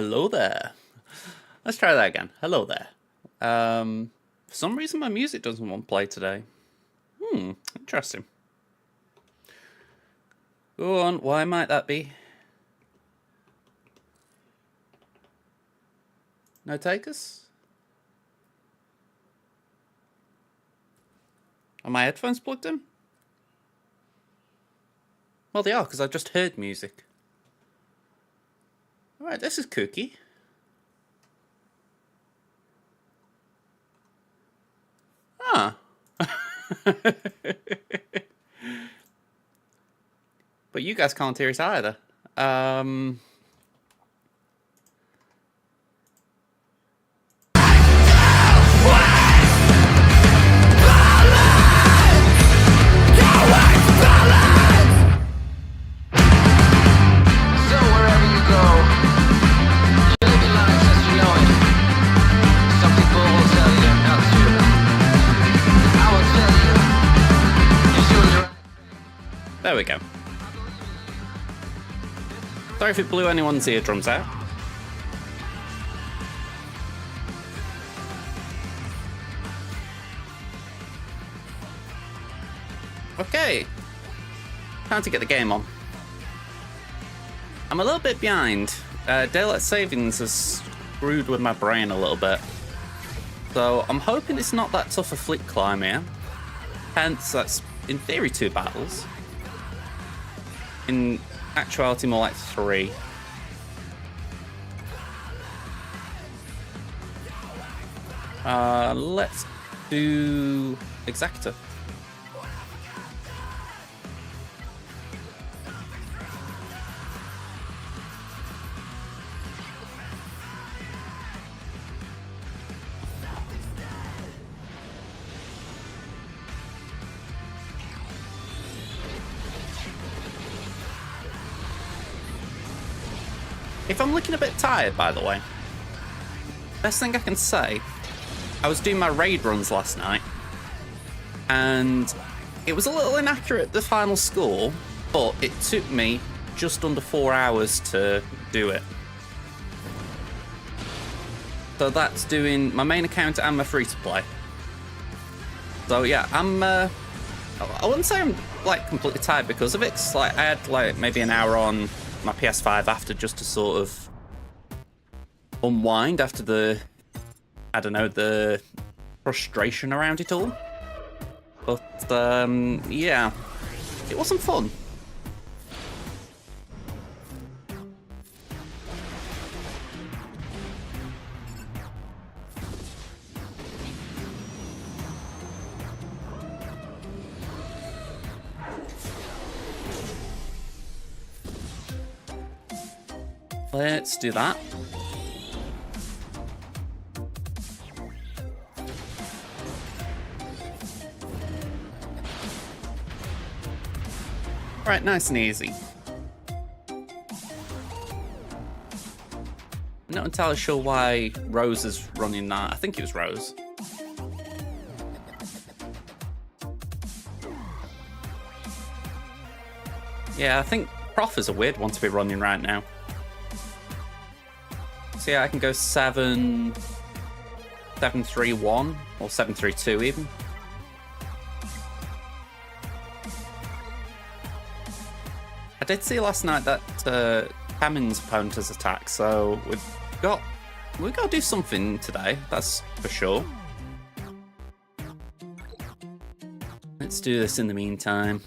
Hello there. Let's try that again. Hello there. For some reason my music doesn't want to play today. Interesting. Go on, why might that be? No takers? Are my headphones plugged in? Well, they are, because I just heard music. Alright, this is kooky. Ah. But you guys can't hear it either. There we go. Sorry if it blew anyone's eardrums out. Okay. Time to get the game on. I'm a little bit behind. Daylight savings has screwed with my brain a little bit. So I'm hoping it's not that tough a flick climb here. Hence, that's in theory 2 battles. In actuality, more like 3. Let's do Exacta. If I'm looking a bit tired, by the way, best thing I can say, I was doing my raid runs last night, and it was a little inaccurate, the final score, but it took me just under 4 hours to do it. So that's doing my main account and my free-to-play. So yeah, I wouldn't say I'm like completely tired because of it. It's like I had like maybe an hour on my PS5 after just to sort of unwind after the, I don't know, the frustration around it all. But yeah, it wasn't fun. Let's do that. Right, nice and easy. I'm not entirely sure why Rose is running that. I think it was Rose. Yeah, I think Prof is a weird one to be running right now. So yeah, I can go 7, 7-3-1 or 7-3-2 even. I did see last night that Hammond's opponent has attacked, so we've got to do something today. That's for sure. Let's do this in the meantime.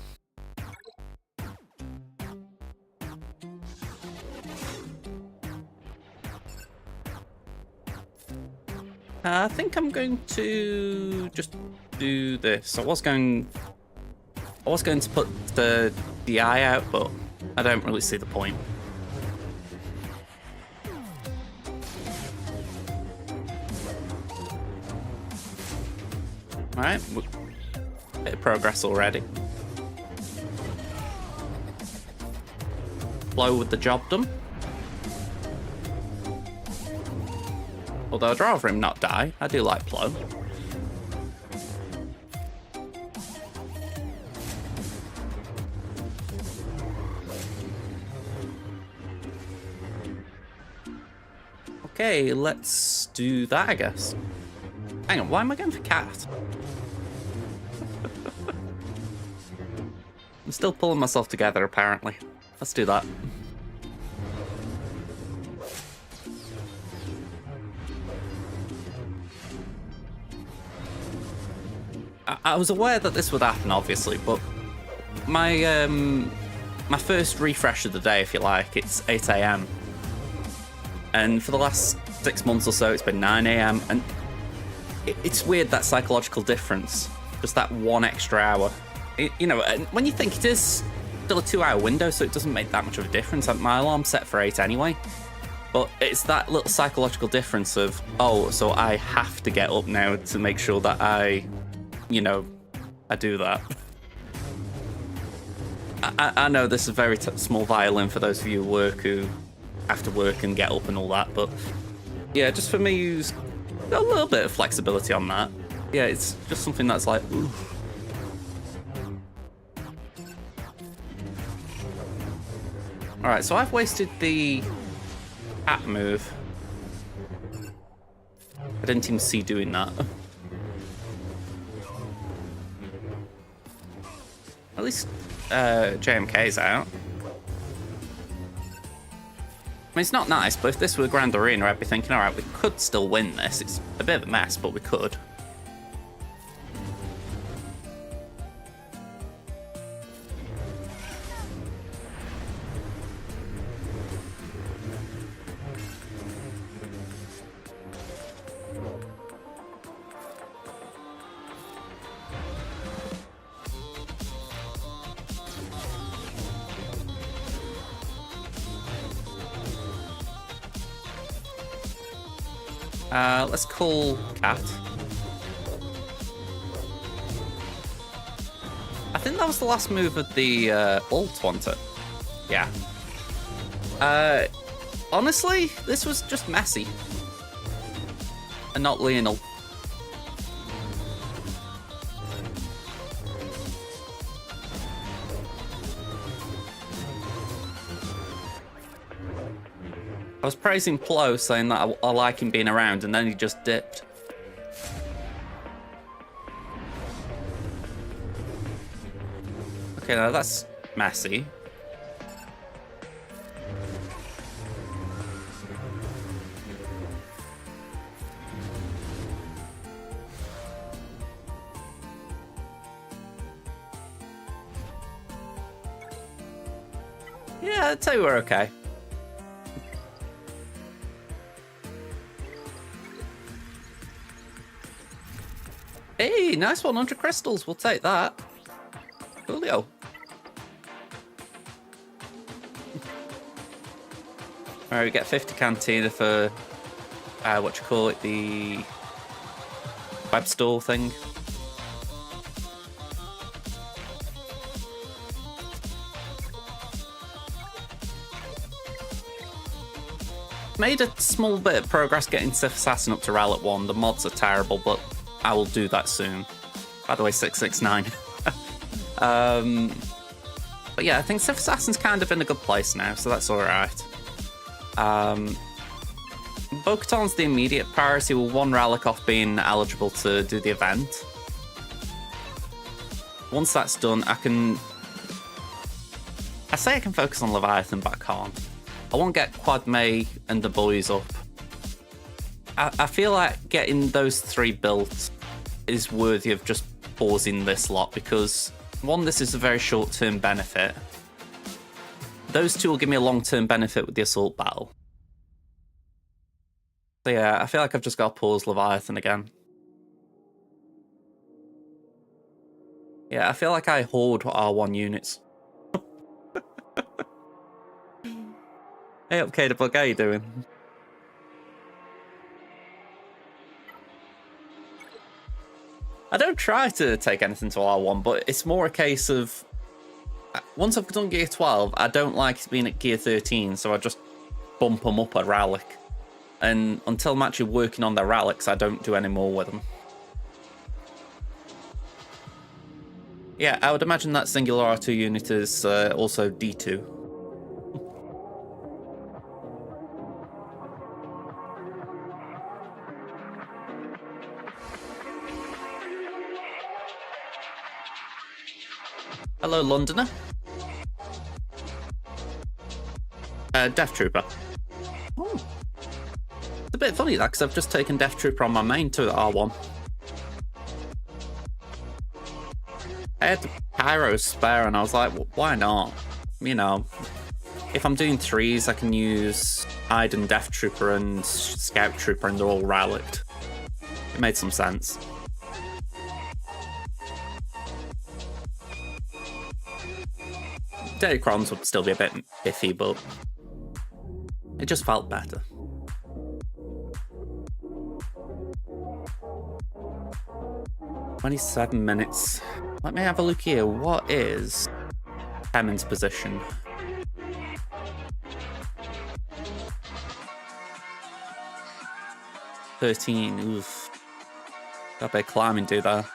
I think I'm going to just do this. I was going to put the eye out, but I don't really see the point. Alright, bit of progress already. Flow with the job done. Although I'd rather him not die. I do like Plo. Okay, let's do that, I guess. Hang on, why am I going for cat? I'm still pulling myself together, apparently. Let's do that. I was aware that this would happen, obviously, but my my first refresh of the day, if you like, it's 8 AM. And for the last 6 months or so, it's been 9 AM. And it's weird, that psychological difference. Just that 1 extra hour. You know, and when you think it is still a 2-hour window, so it doesn't make that much of a difference. My alarm's set for 8 anyway. But it's that little psychological difference of, oh, so I have to get up now to make sure that I do that. I know this is a very small violin for those of you who have to work and get up and all that, but yeah, just for me, use a little bit of flexibility on that. Yeah, it's just something that's like, ooh. Alright, so I've wasted the hat move. I didn't even see doing that. At least JMK's out. I mean, it's not nice, but if this were Grand Arena, I'd be thinking, alright, we could still win this. It's a bit of a mess, but we could. Let's call cat. I think that was the last move of the ult, wasn't it? Yeah. Honestly, this was just messy. And not Lionel. I was praising Plo, saying that I like him being around, and then he just dipped. Okay, now that's messy. Yeah, I'd say we're okay. Hey, nice 100 crystals. We'll take that. Coolio. Alright, we get 50 Cantina for, the web store thing. Made a small bit of progress getting Sith Assassin up to Relic 1. The mods are terrible, but I will do that soon. By the way, 669. But yeah, I think Sith Assassin's kind of in a good place now, so that's alright. Bo-Katan's the immediate priority, with 1 relic off being eligible to do the event. Once that's done, I say I can focus on Leviathan, but I can't. I want to get Quad May and the boys up. I feel like getting those 3 built is worthy of just pausing this lot, because 1, this is a very short-term benefit. Those 2 will give me a long-term benefit with the assault battle. So yeah, I feel like I've just got to pause Leviathan again. Yeah, I feel like I hoard R1 units. Hey up, K-Debug, how you doing? I don't try to take anything to R1, but it's more a case of, once I've done Gear 12, I don't like being at Gear 13, so I just bump them up a relic. And until I'm actually working on their relics, I don't do any more with them. Yeah, I would imagine that singular R2 unit is also D2. Hello, Londoner. Death Trooper. Oh. It's a bit funny that, because I've just taken Death Trooper on my main to R1. I had the Pyro spare and I was like, well, why not? You know, if I'm doing 3s, I can use Iden, Death Trooper and Scout Trooper and they're all relicked. It made some sense. Datacrons would still be a bit iffy, but it just felt better. $27. Let me have a look here. What is Hammond's position? $13. Oof. Got a bit of climbing to do there.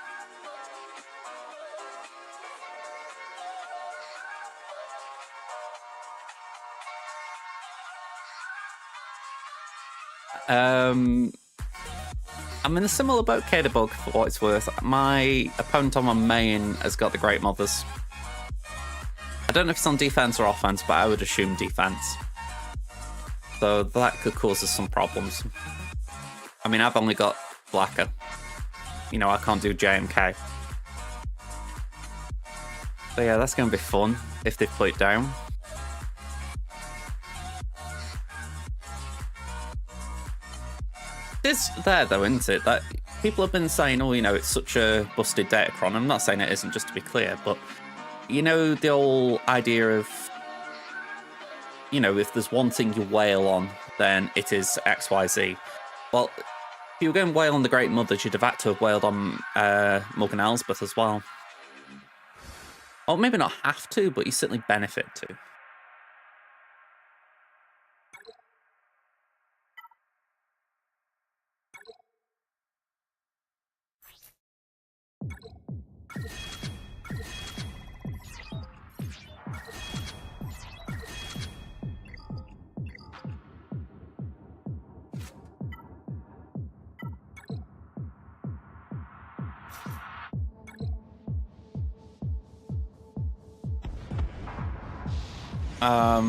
I'm in a similar boat, Kadabug, for what it's worth. My opponent on my main has got the Great Mothers. I don't know if it's on defense or offense, but I would assume defense. So that could cause us some problems. I mean, I've only got Blacker. You know, I can't do JMK. So yeah, that's going to be fun if they put it down. It's there though, isn't it? That people have been saying, oh, you know, it's such a busted Datacron. I'm not saying it isn't, just to be clear, but you know, the whole idea of, you know, if there's one thing you wail on, then it is XYZ. Well, if you were going to wail on the Great Mothers, you'd have had to have wailed on Morgan Elsbeth as well. Or maybe not have to, but you certainly benefit to.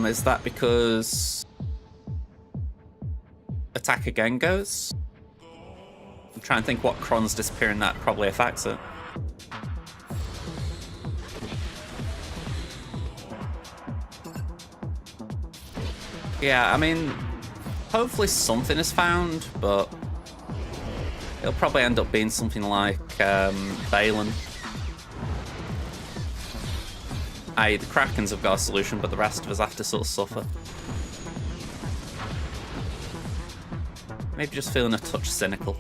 Is that because attack again goes? I'm trying to think what Cron's disappearing that probably affects it. Yeah, I mean, hopefully something is found, but it'll probably end up being something like Balin. The Krakens have got a solution, but the rest of us have to sort of suffer. Maybe just feeling a touch cynical.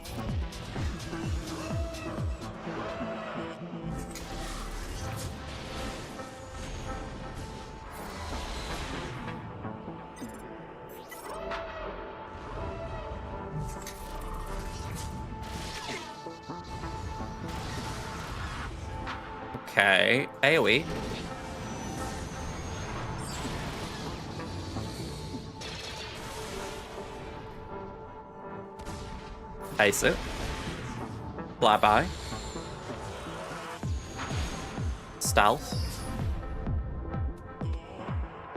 Okay, AoE. Basic. Flyby. Stealth.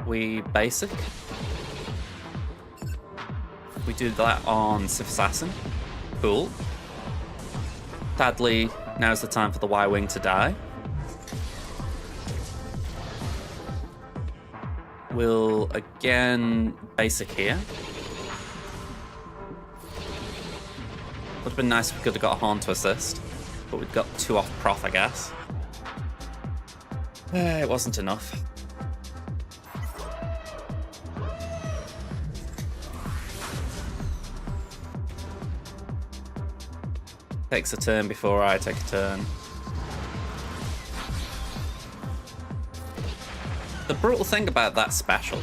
We basic. We do that on Sith Assassin. Cool. Sadly, now's the time for the Y-Wing to die. We'll again basic here. Would have been nice if we could have got a Horn to assist, but we've got 2 off Prof, I guess. It wasn't enough. Takes a turn before I take a turn. The brutal thing about that special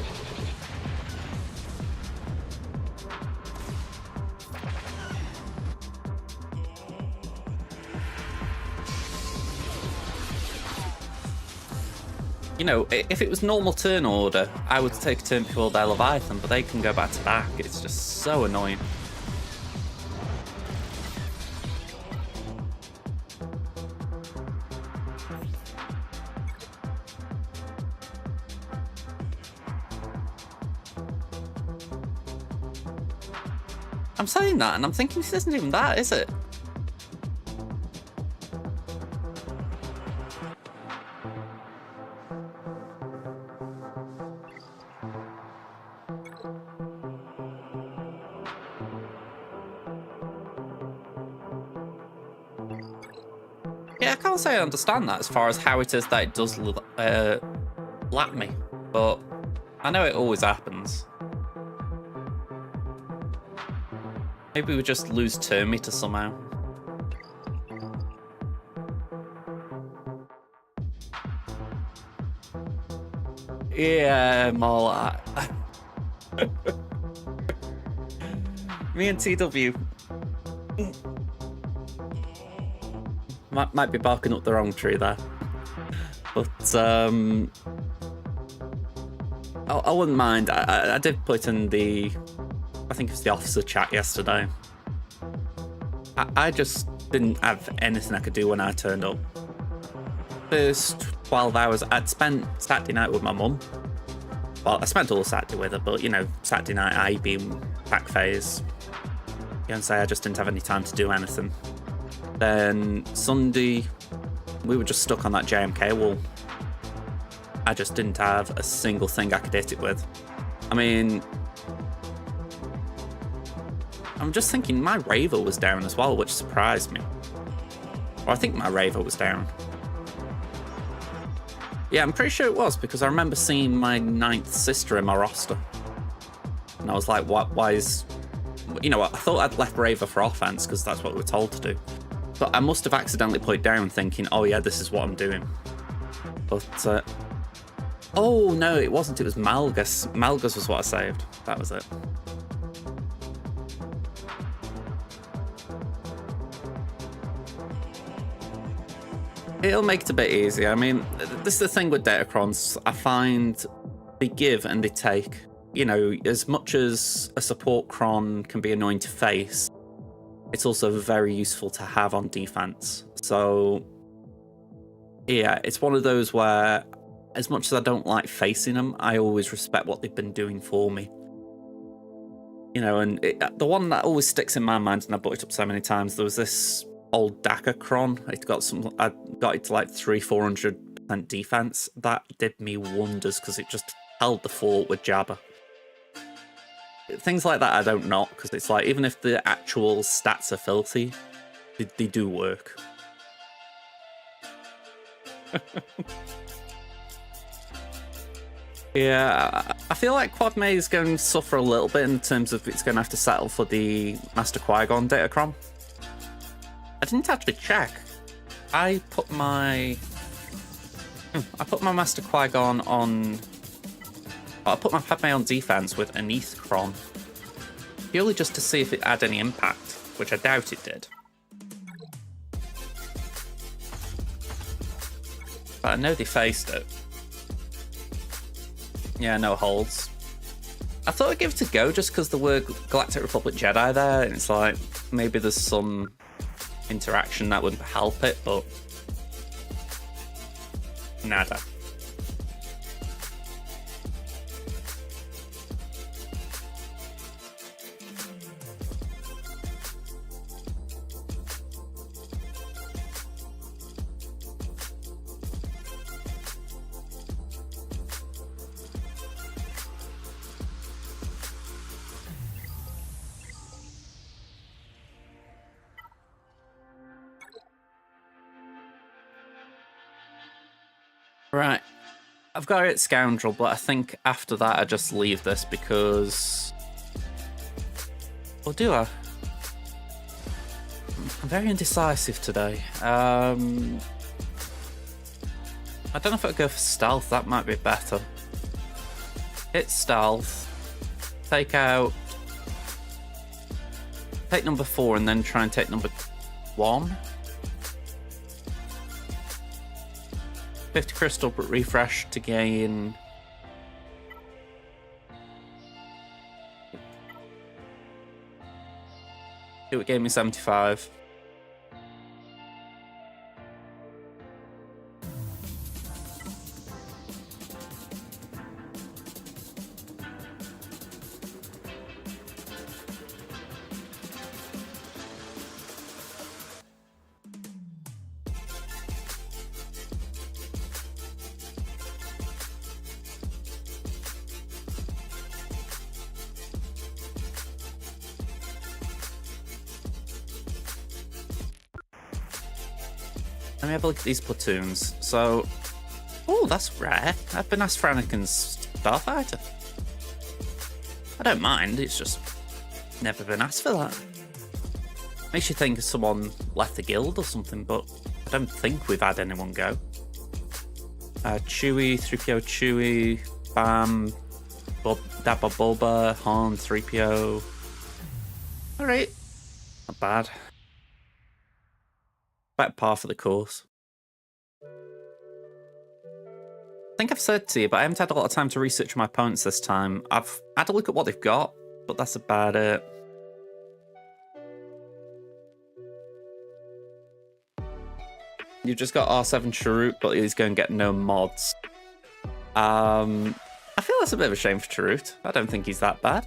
you know, if it was normal turn order, I would take a turn before their Leviathan, but they can go back to back. It's just so annoying. I'm saying that, and I'm thinking this isn't even that, is it? Yeah, I can't say I understand that as far as how it is that it does lap me, but I know it always happens. Maybe we just lose turn meter somehow. Yeah, Mol. Me and TW might be barking up the wrong tree there, but I wouldn't mind. I did put in the, I think it was the officer chat yesterday. I just didn't have anything I could do when I turned up. First 12 hours, I'd spent Saturday night with my mum. Well, I spent all Saturday with her, but, you know, Saturday night, I being pack phase. You can say I just didn't have any time to do anything. Then Sunday, we were just stuck on that JMK wall. I just didn't have a single thing I could hit it with. I mean, I'm just thinking my Raver was down as well, which surprised me. Or I think my Raver was down. Yeah, I'm pretty sure it was, because I remember seeing my 9th sister in my roster. And I was like, what? Why is... You know what, I thought I'd left Raver for offense, because that's what we were told to do. But I must have accidentally put it down thinking, oh yeah, this is what I'm doing. But, oh no, it wasn't, it was Malgus. Malgus was what I saved. That was it. It'll make it a bit easier. I mean, this is the thing with Datacrons. I find they give and they take. You know, as much as a support cron can be annoying to face, it's also very useful to have on defense. So, yeah, it's one of those where, as much as I don't like facing them, I always respect what they've been doing for me. You know, and the one that always sticks in my mind, and I brought it up so many times, there was this old Dakar cron. I got it to like 300-400% defense. That did me wonders because it just held the fort with Jabba. Things like that I don't knock, because it's like, even if the actual stats are filthy, they do work. Yeah, I feel like Quad May is going to suffer a little bit in terms of it's going to have to settle for the Master Qui-Gon Datacron. I didn't actually check. I put my Master Qui-Gon on... I put my Padme on defense with Aneth Cron, purely just to see if it had any impact, which I doubt it did. But I know they faced it. Yeah, no holds. I thought I'd give it a go just because there were Galactic Republic Jedi there, and it's like, maybe there's some interaction that would help it, but nada. Right, I've got it Scoundrel, but I think after that I just leave this because... Or do I? I'm very indecisive today. I don't know if I'd go for Stealth, that might be better. Hit Stealth, take out... Take number 4 and then try and take number 1. 50 crystal, but refresh to gain... It gave me 75. Let me have a look at these platoons. So, oh, that's rare. I've been asked for Anakin's Starfighter. I don't mind, it's just never been asked for that. Makes you think someone left the guild or something, but I don't think we've had anyone go. Chewie, 3PO Chewie, Bam, Dabba Bulba, Han, 3PO. Alright, not bad. Better par for the course. I think I've said to you, but I haven't had a lot of time to research my opponents this time. I've had a look at what they've got, but that's about it. You've just got R7 Chirrut, but he's going to get no mods. I feel that's a bit of a shame for Chirrut. I don't think he's that bad.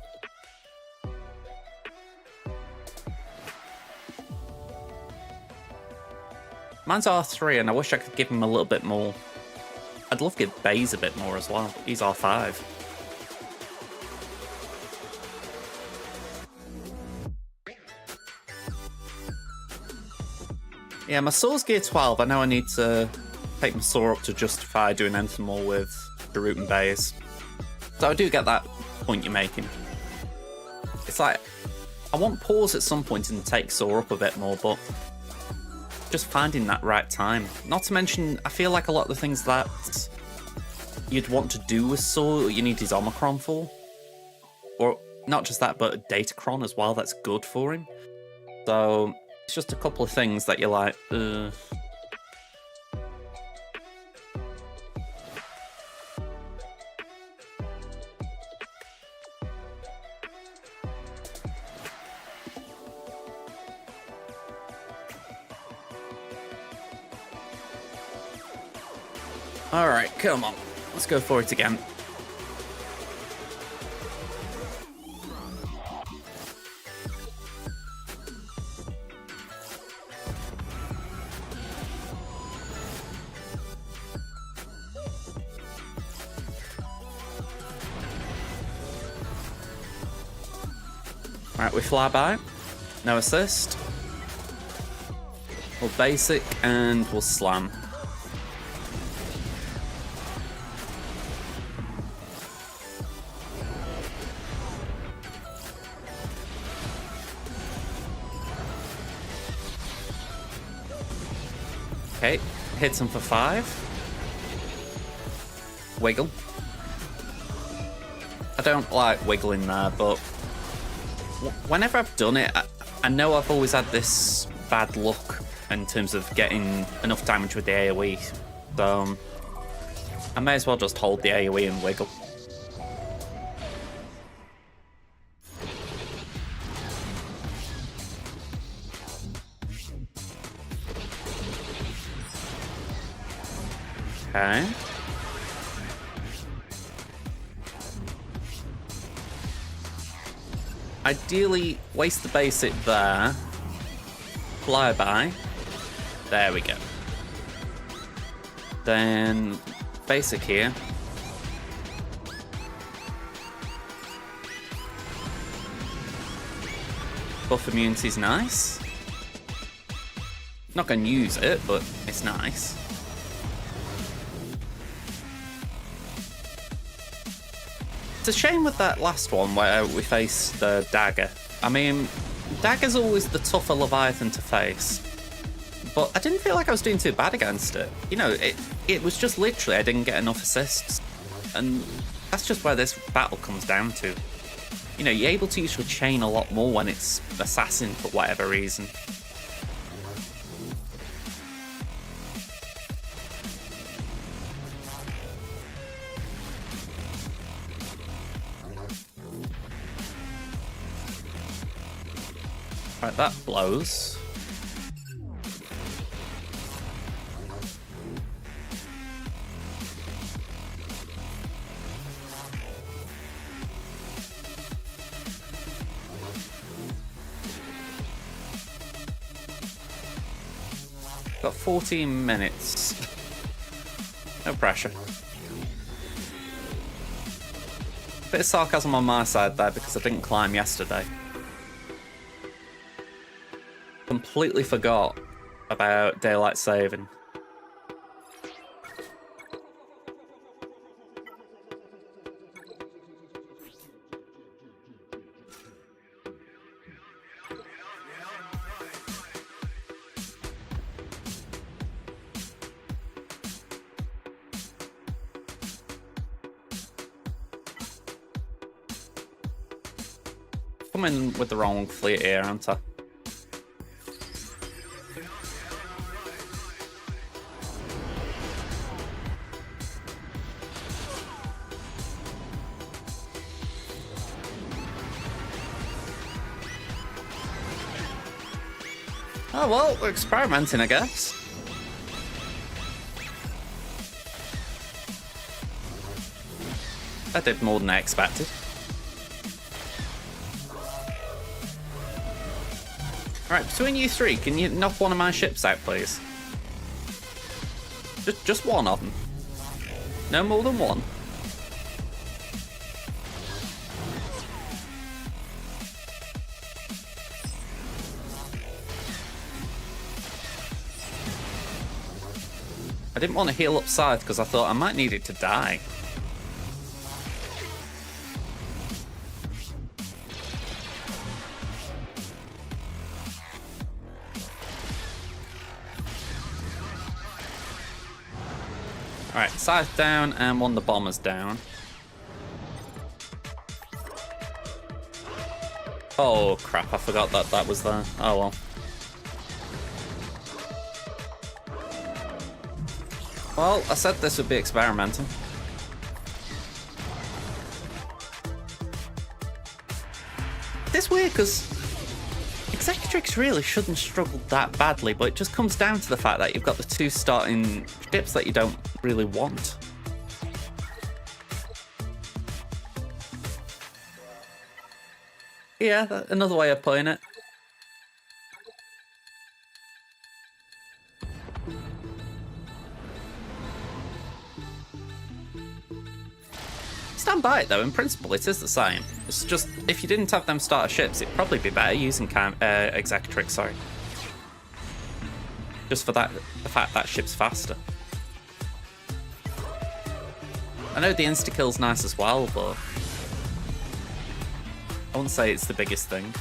Mine's R3, and I wish I could give him a little bit more. I'd love to give Baze a bit more as well. He's R5. Yeah, my Saw's gear 12. I know I need to take my Saw up to justify doing anything more with Chirrut and Baze. So I do get that point you're making. It's like, I want pause at some point and take Saw up a bit more, but just finding that right time. Not to mention, I feel like a lot of the things that you'd want to do with Saw, you need his Omicron for. Or not just that, but Datacron as well, that's good for him. So it's just a couple of things that you're like, Alright, come on. Let's go for it again. Alright, we fly by. No assist. We'll basic and we'll slam. Okay, hits him for 5. Wiggle. I don't like wiggling there, but whenever I've done it, I know I've always had this bad luck in terms of getting enough damage with the AoE, so I may as well just hold the AoE and wiggle. Okay. Ideally, waste the basic there. Fly by. There we go. Then basic here. Buff immunity's nice. Not gonna use it, but it's nice. It's a shame with that last one where we faced the Dagger. I mean, Dagger's always the tougher Leviathan to face, but I didn't feel like I was doing too bad against it. You know, it was just literally I didn't get enough assists, and that's just where this battle comes down to. You know, you're able to usually chain a lot more when it's Assassin for whatever reason. Right, that blows. Got 14 minutes. No pressure. Bit of sarcasm on my side there because I didn't climb yesterday. Completely forgot about daylight saving. coming with the wrong fleet here, aren't I? Oh well, we're experimenting, I guess. That did more than I expected. Alright, between you three, can you knock one of my ships out, please? Just one of them. No more than one. I didn't want to heal up side because I thought I might need it to die. Alright, scythe down and one of the bombers down. Oh crap, I forgot that was there. Oh well. Well, I said this would be experimenting. It's weird because Executrix really shouldn't struggle that badly, but it just comes down to the fact that you've got the two starting ships that you don't really want. Yeah, another way of putting it. Stand by it though, in principle it is the same. It's just, if you didn't have them starter ships, it'd probably be better using Executrix, sorry. Just for the fact that ship's faster. I know the insta-kill's nice as well, but I wouldn't say it's the biggest thing.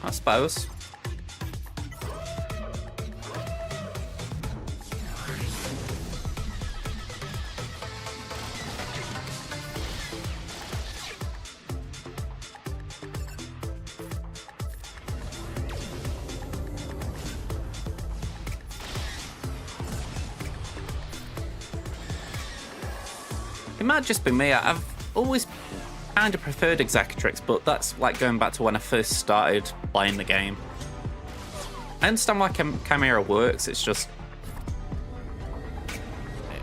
I suppose. It might just be me. I've always kind of preferred Executrix, but that's like going back to when I first started playing the game. I understand why Chimera works, it's just...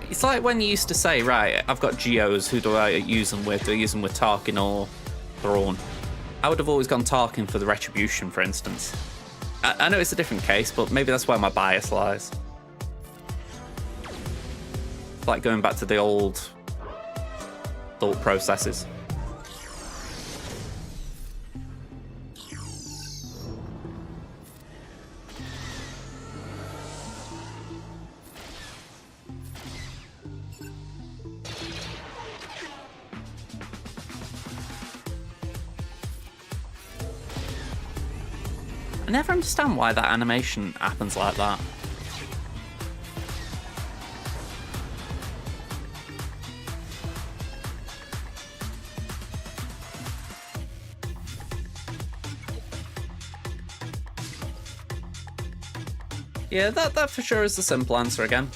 It's like when you used to say, right, I've got Geos, who do I use them with? Do I use them with Tarkin or Thrawn? I would have always gone Tarkin for the Retribution, for instance. I know it's a different case, but maybe that's where my bias lies. It's like going back to the old thought processes. I never understand why that animation happens like that. Yeah, that for sure is the simple answer again.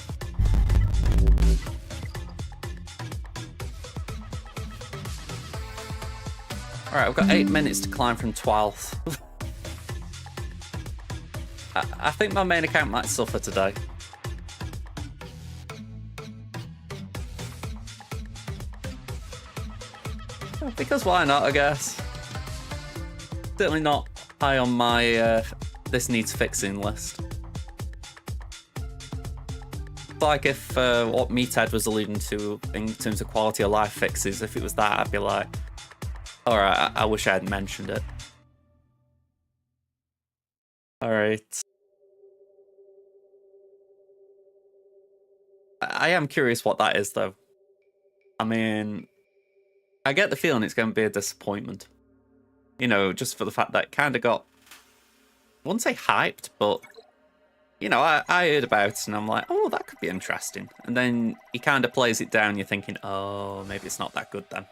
Alright, I've got 8 minutes to climb from 12th. I think my main account might suffer today. Because why not, I guess. Certainly not high on my this needs fixing list. Like if what Meathead was alluding to in terms of quality of life fixes, if it was that, I'd be like, alright, I wish I hadn't mentioned it. Alright. I am curious what that is, though. I mean, I get the feeling it's going to be a disappointment. You know, just for the fact that it kind of got, I wouldn't say hyped, but, you know, I heard about it and I'm like, oh, that could be interesting. And then he kind of plays it down, you're thinking, oh, maybe it's not that good then.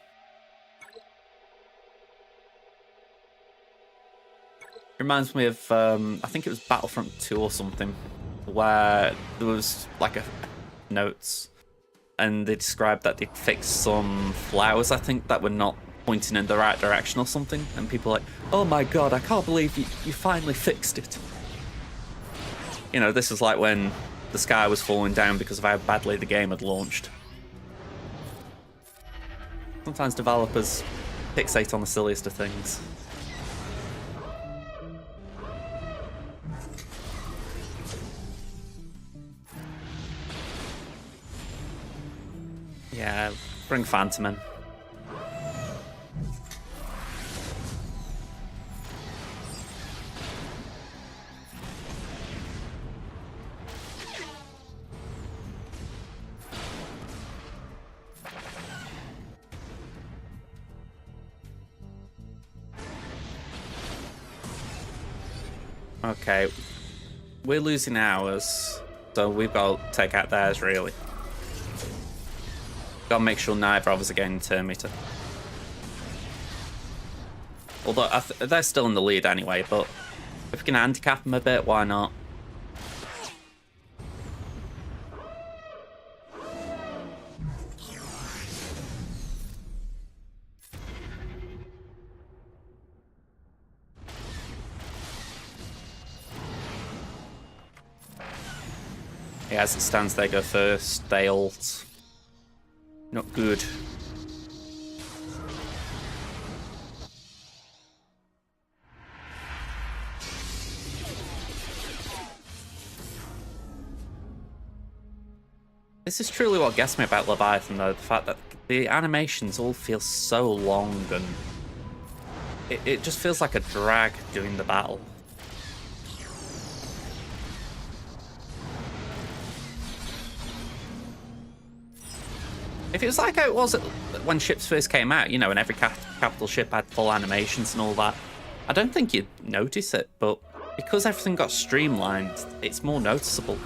Reminds me of, I think it was Battlefront 2 or something, where there was like a notes and they described that they'd fixed some flowers, I think, that were not pointing in the right direction or something, and people were like, oh my god, I can't believe you finally fixed it. You know, this is like when the sky was falling down because of how badly the game had launched. Sometimes developers fixate on the silliest of things. Yeah, bring Phantom in. Okay, we're losing ours, so we've got to take out theirs, really. Gotta make sure neither of us are getting turn meter. Although they're still in the lead anyway, but if we can handicap them a bit, why not? Yeah, as it stands, they go first. They ult. Not good. This is truly what gets me about Leviathan, though. The fact that the animations all feel so long, and it just feels like a drag doing the battle. If it was like how it was when ships first came out, you know, and every capital ship had full animations and all that, I don't think you'd notice it, but because everything got streamlined, it's more noticeable.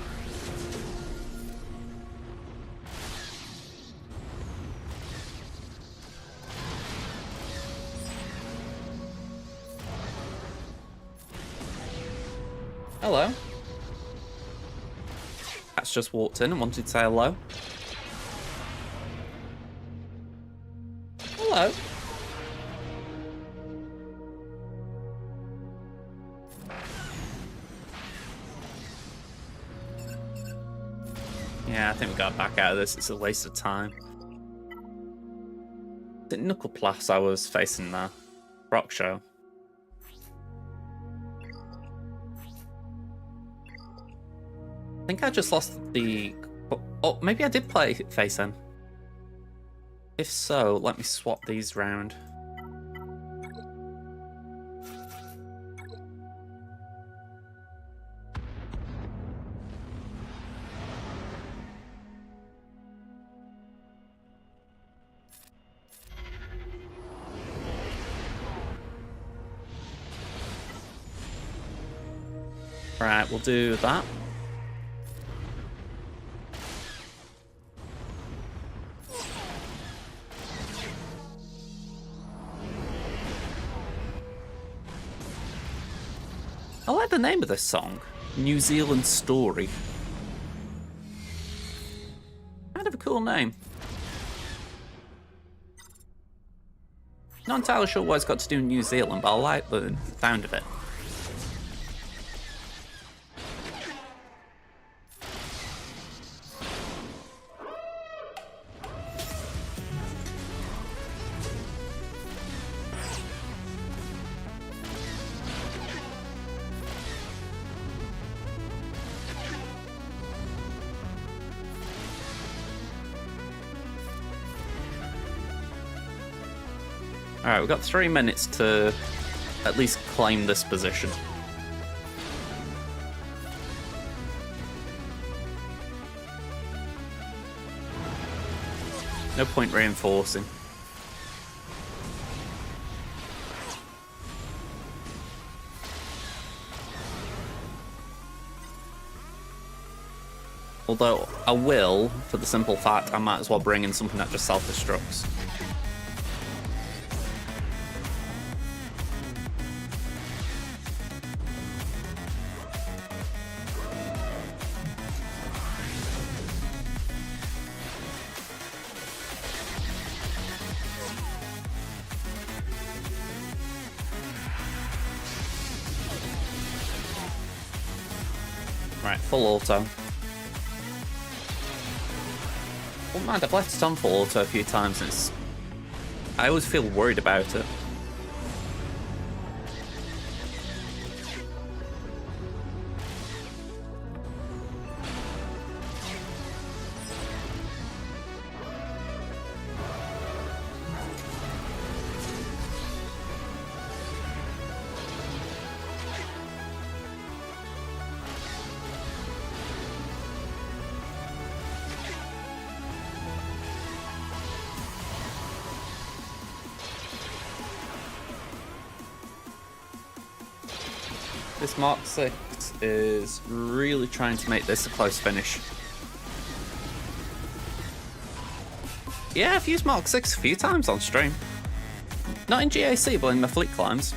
Hello. Cat's just walked in and wanted to say hello. Hello. Yeah, I think we got back out of this. It's a waste of time. Is it Knuckle Plus I was facing there? Rock Show. I think I just lost the... Oh, maybe I did face him. If so, let me swap these round. Right, we'll do that. I like the name of this song, New Zealand Story. Kind of a cool name. Not entirely sure what it's got to do in New Zealand, but I like the sound of it. Alright, we've got 3 minutes to at least claim this position. No point reinforcing. Although I will, for the simple fact I might as well bring in something that just self-destructs. Right, full auto. Well, mind, I've left it on full auto a few times and I always feel worried about it. This Mark 6 is really trying to make this a close finish. Yeah, I've used Mark 6 a few times on stream. Not in GAC, but in my fleet climbs.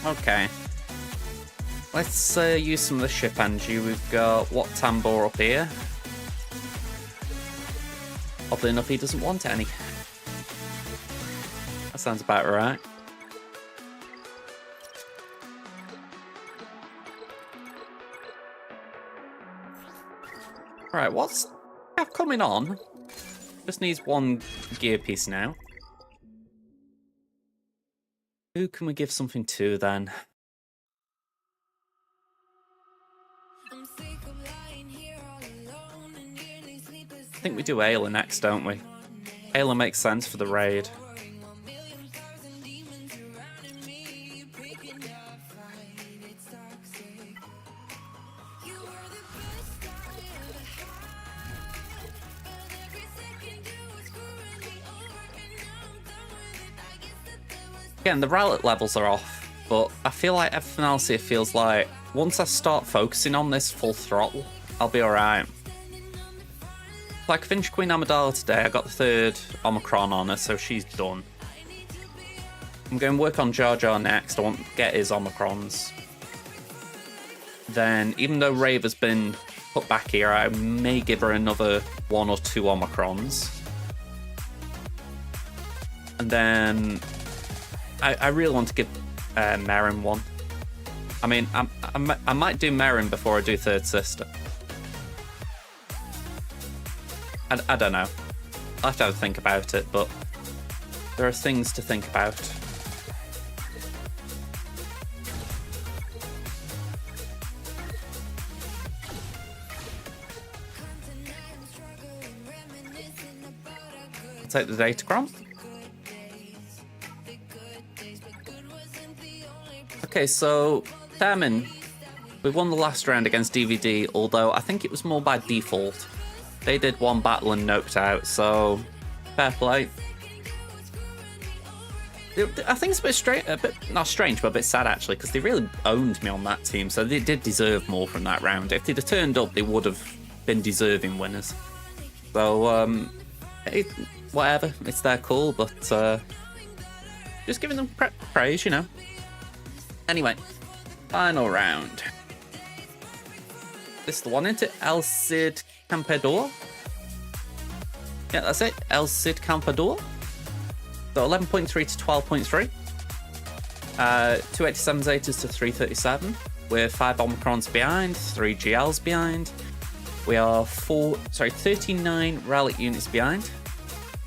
Okay. Let's use some of the ship energy. We've got Wat Tambor up here. Oddly enough, he doesn't want any. That sounds about right. Right, what's coming on? Just needs one gear piece now. Who can we give something to then? I think we do Ayla next, don't we? Ayla makes sense for the raid. Again, the relic levels are off, but I feel like everything else here feels like once I start focusing on this full throttle, I'll be alright. Like I finished Queen Amidala today, I got the 3rd Omicron on her, so she's done. I'm going to work on Jar Jar next, I want to get his Omicrons. Then, even though Rave has been put back here, I may give her another 1 or 2 Omicrons. And then I really want to give Merrin one. I mean, I might do Merrin before I do Third Sister. I don't know. I'll have to have a think about it, but there are things to think about. I'll take the Datacron. Okay, so Themin, we won the last round against DVD, although I think it was more by default. They did one battle and noped out, so fair play. I think it's a bit not strange, but a bit sad actually, because they really owned me on that team, so they did deserve more from that round. If they'd have turned up, they would have been deserving winners. So, whatever, it's their call, but just giving them praise, you know. Anyway, final round. This is the one, isn't it? El Cid Campeador? Yeah, that's it. El Cid Campeador. So 11.3 to 12.3. 287 Zetas to 337. We're 5 Omicrons behind, 3 GLs behind. We are 39 relic units behind.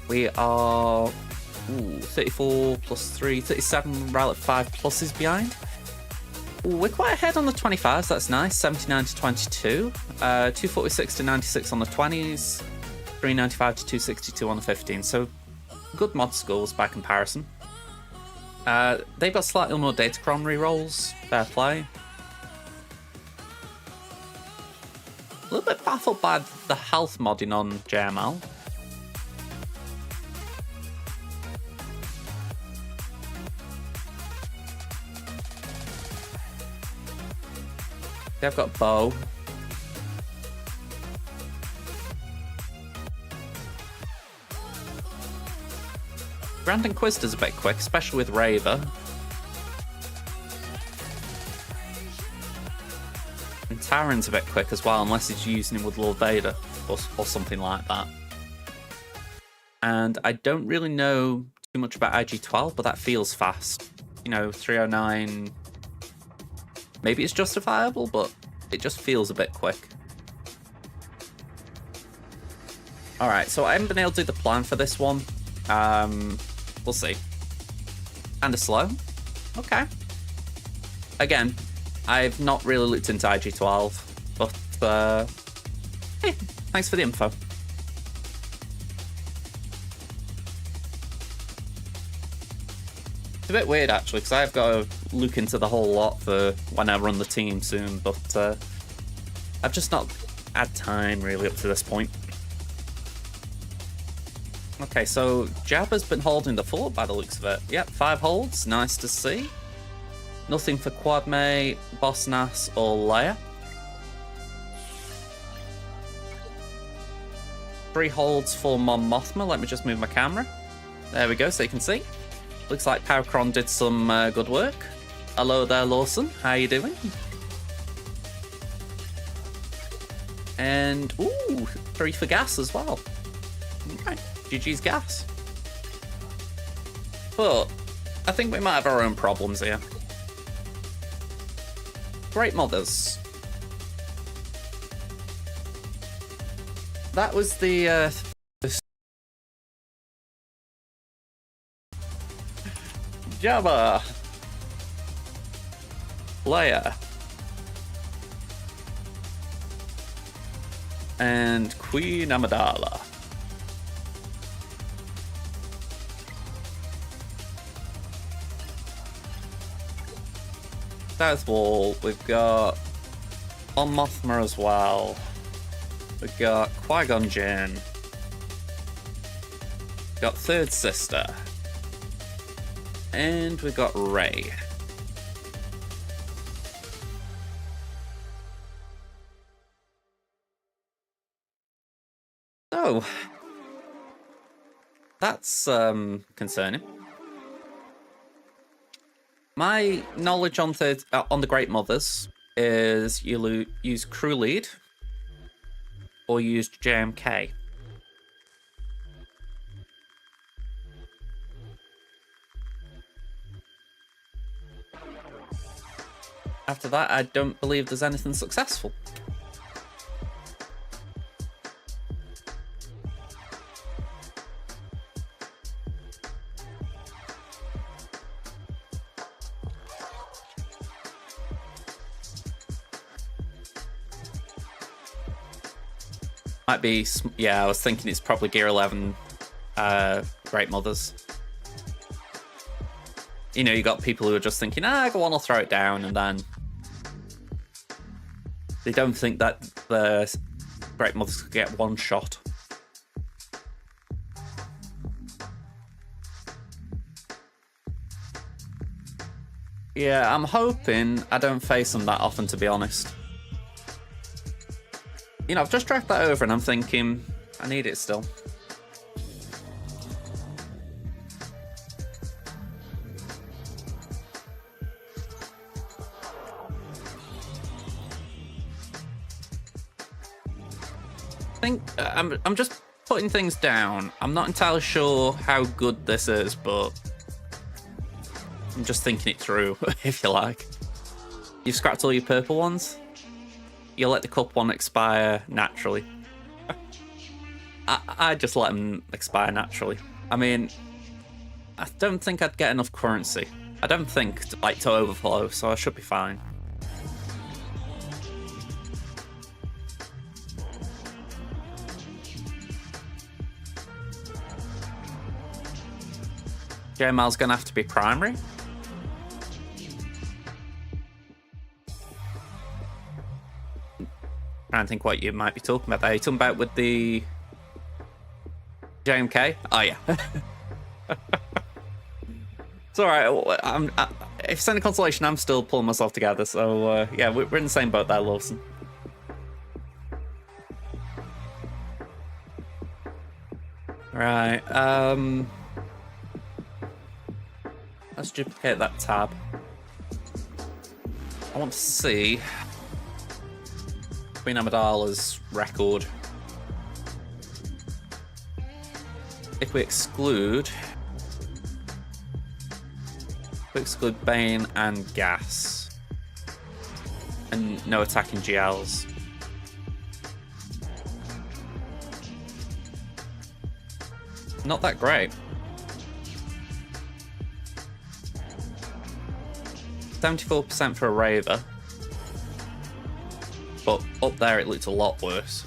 We are Ooh, 34 plus 3, 37, Rowlet 5 pluses behind. Ooh, we're quite ahead on the 25s, that's nice. 79 to 22. 246 to 96 on the 20s. 395 to 262 on the 15s. So good mod scores by comparison. They've got slightly more Datacron rerolls. Fair play. A little bit baffled by the health modding on JML. I've got Bow. Brandon Quister's a bit quick, especially with Raver. And Tyron's a bit quick as well, unless he's using him with Lord Vader or something like that. And I don't really know too much about IG-12, but that feels fast. You know, 309... Maybe it's justifiable, but it just feels a bit quick. Alright, so I haven't been able to do the plan for this one. We'll see. Kinda slow. Okay. Again, I've not really looked into IG-12, but hey, thanks for the info. It's a bit weird actually, because I've got to look into the whole lot for when I run the team soon, but I've just not had time really up to this point. Okay, so Jabba's been holding the fort by the looks of it. Yep, 5 holds, nice to see. Nothing for Quadme, Boss Nass, or Leia. 3 holds for Mon Mothma. Let me just move my camera. There we go, so you can see. Looks like Powcron did some good work. Hello there, Lawson. How you doing? And, ooh, 3 for Gas as well. Right, GG's Gas. But I think we might have our own problems here. Great Mothers. That was the Jabba, Leia, and Queen Amidala. South Wall, we've got Mon Mothma as well. We've got Qui-Gon Jinn. Got Third Sister. And we've got Rey. So, that's concerning. My knowledge on the Great Mothers is you use Crew Lead or use JMK. After that, I don't believe there's anything successful. Might be, yeah, I was thinking it's probably Gear 11 Great Mothers. You know, you got people who are just thinking, go on, I'll throw it down, and then they don't think that the Great Mothers could get one shot. Yeah, I'm hoping I don't face them that often, to be honest. You know, I've just dragged that over and I'm thinking, I need it still. I think I'm just putting things down. I'm not entirely sure how good this is, but I'm just thinking it through, if you like. You've scrapped all your purple ones? You'll let the cup one expire naturally. I just let them expire naturally. I mean, I don't think I'd get enough currency. I don't think to overflow, so I should be fine. JML's gonna have to be primary. Trying to think what you might be talking about there. Are you talking about with the JMK? Oh yeah. It's alright. If it's any consolation, I'm still pulling myself together. So yeah, we're in the same boat there, Lawson. Right. Let's duplicate that tab. I want to see Queen Amidala's record. If we exclude Bane and Gas, and no attacking GLs. Not that great. 74% for a Raver, but up there it looked a lot worse.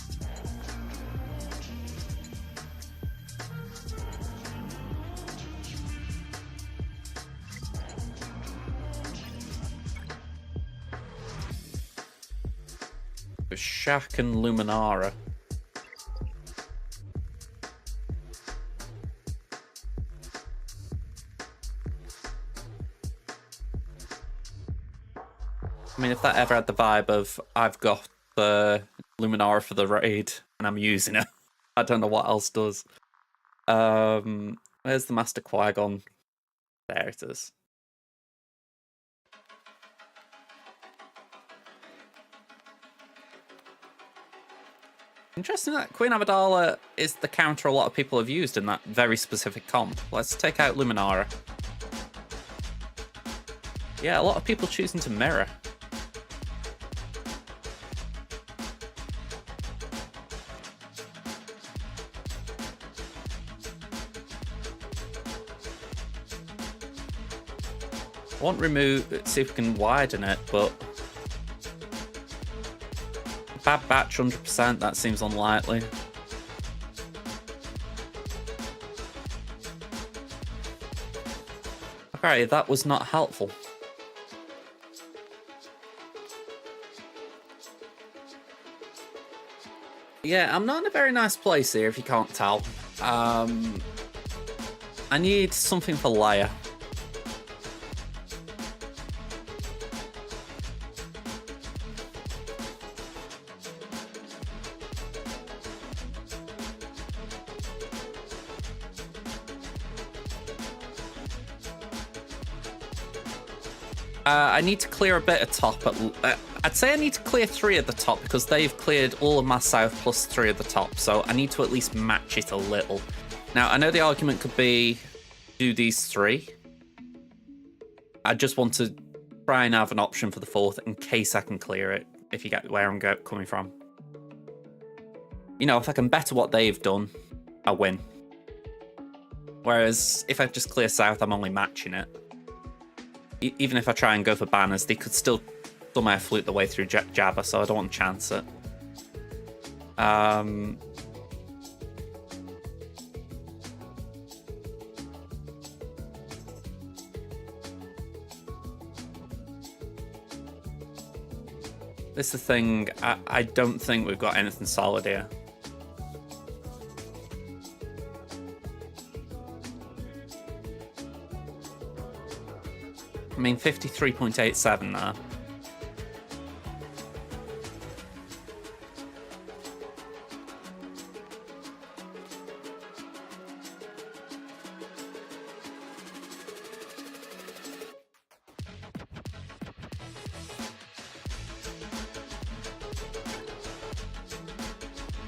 Shaq and Luminara. I mean, if that ever had the vibe of I've got the Luminara for the raid and I'm using it, I don't know what else does. Where's the Master Qui-Gon? There it is. Interesting that Queen Amidala is the counter a lot of people have used in that very specific comp. Let's take out Luminara. Yeah, a lot of people choosing to mirror. I want remove, see if we can widen it, but Bad Batch 100%, that seems unlikely. Okay, that was not helpful. Yeah, I'm not in a very nice place here, if you can't tell. I need something for Leia. I need to clear a bit of top. I'd say I need to clear 3 at the top because they've cleared all of my south plus 3 at the top. So I need to at least match it a little. Now, I know the argument could be do these 3. I just want to try and have an option for the 4th in case I can clear it, if you get where I'm coming from. You know, if I can better what they've done, I win. Whereas if I just clear south, I'm only matching it. Even if I try and go for banners, they could still somehow flute the way through Jabba, so I don't want to chance it. This is the thing, I don't think we've got anything solid here. I mean, 53.87 there.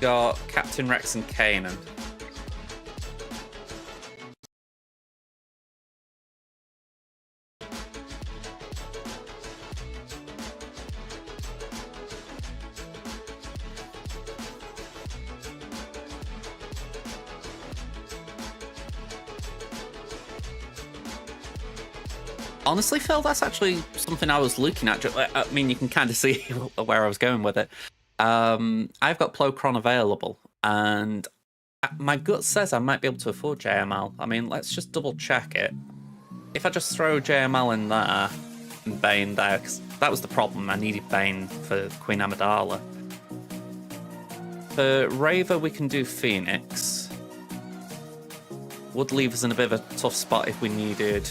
Got Captain Rex and Kanan. Honestly, Phil, that's actually something I was looking at. I mean, you can kind of see where I was going with it. I've got Plocron available, and my gut says I might be able to afford JML. I mean, let's just double check it. If I just throw JML in there and Bane there, because that was the problem. I needed Bane for Queen Amidala. For Raver, we can do Phoenix. Would leave us in a bit of a tough spot if we needed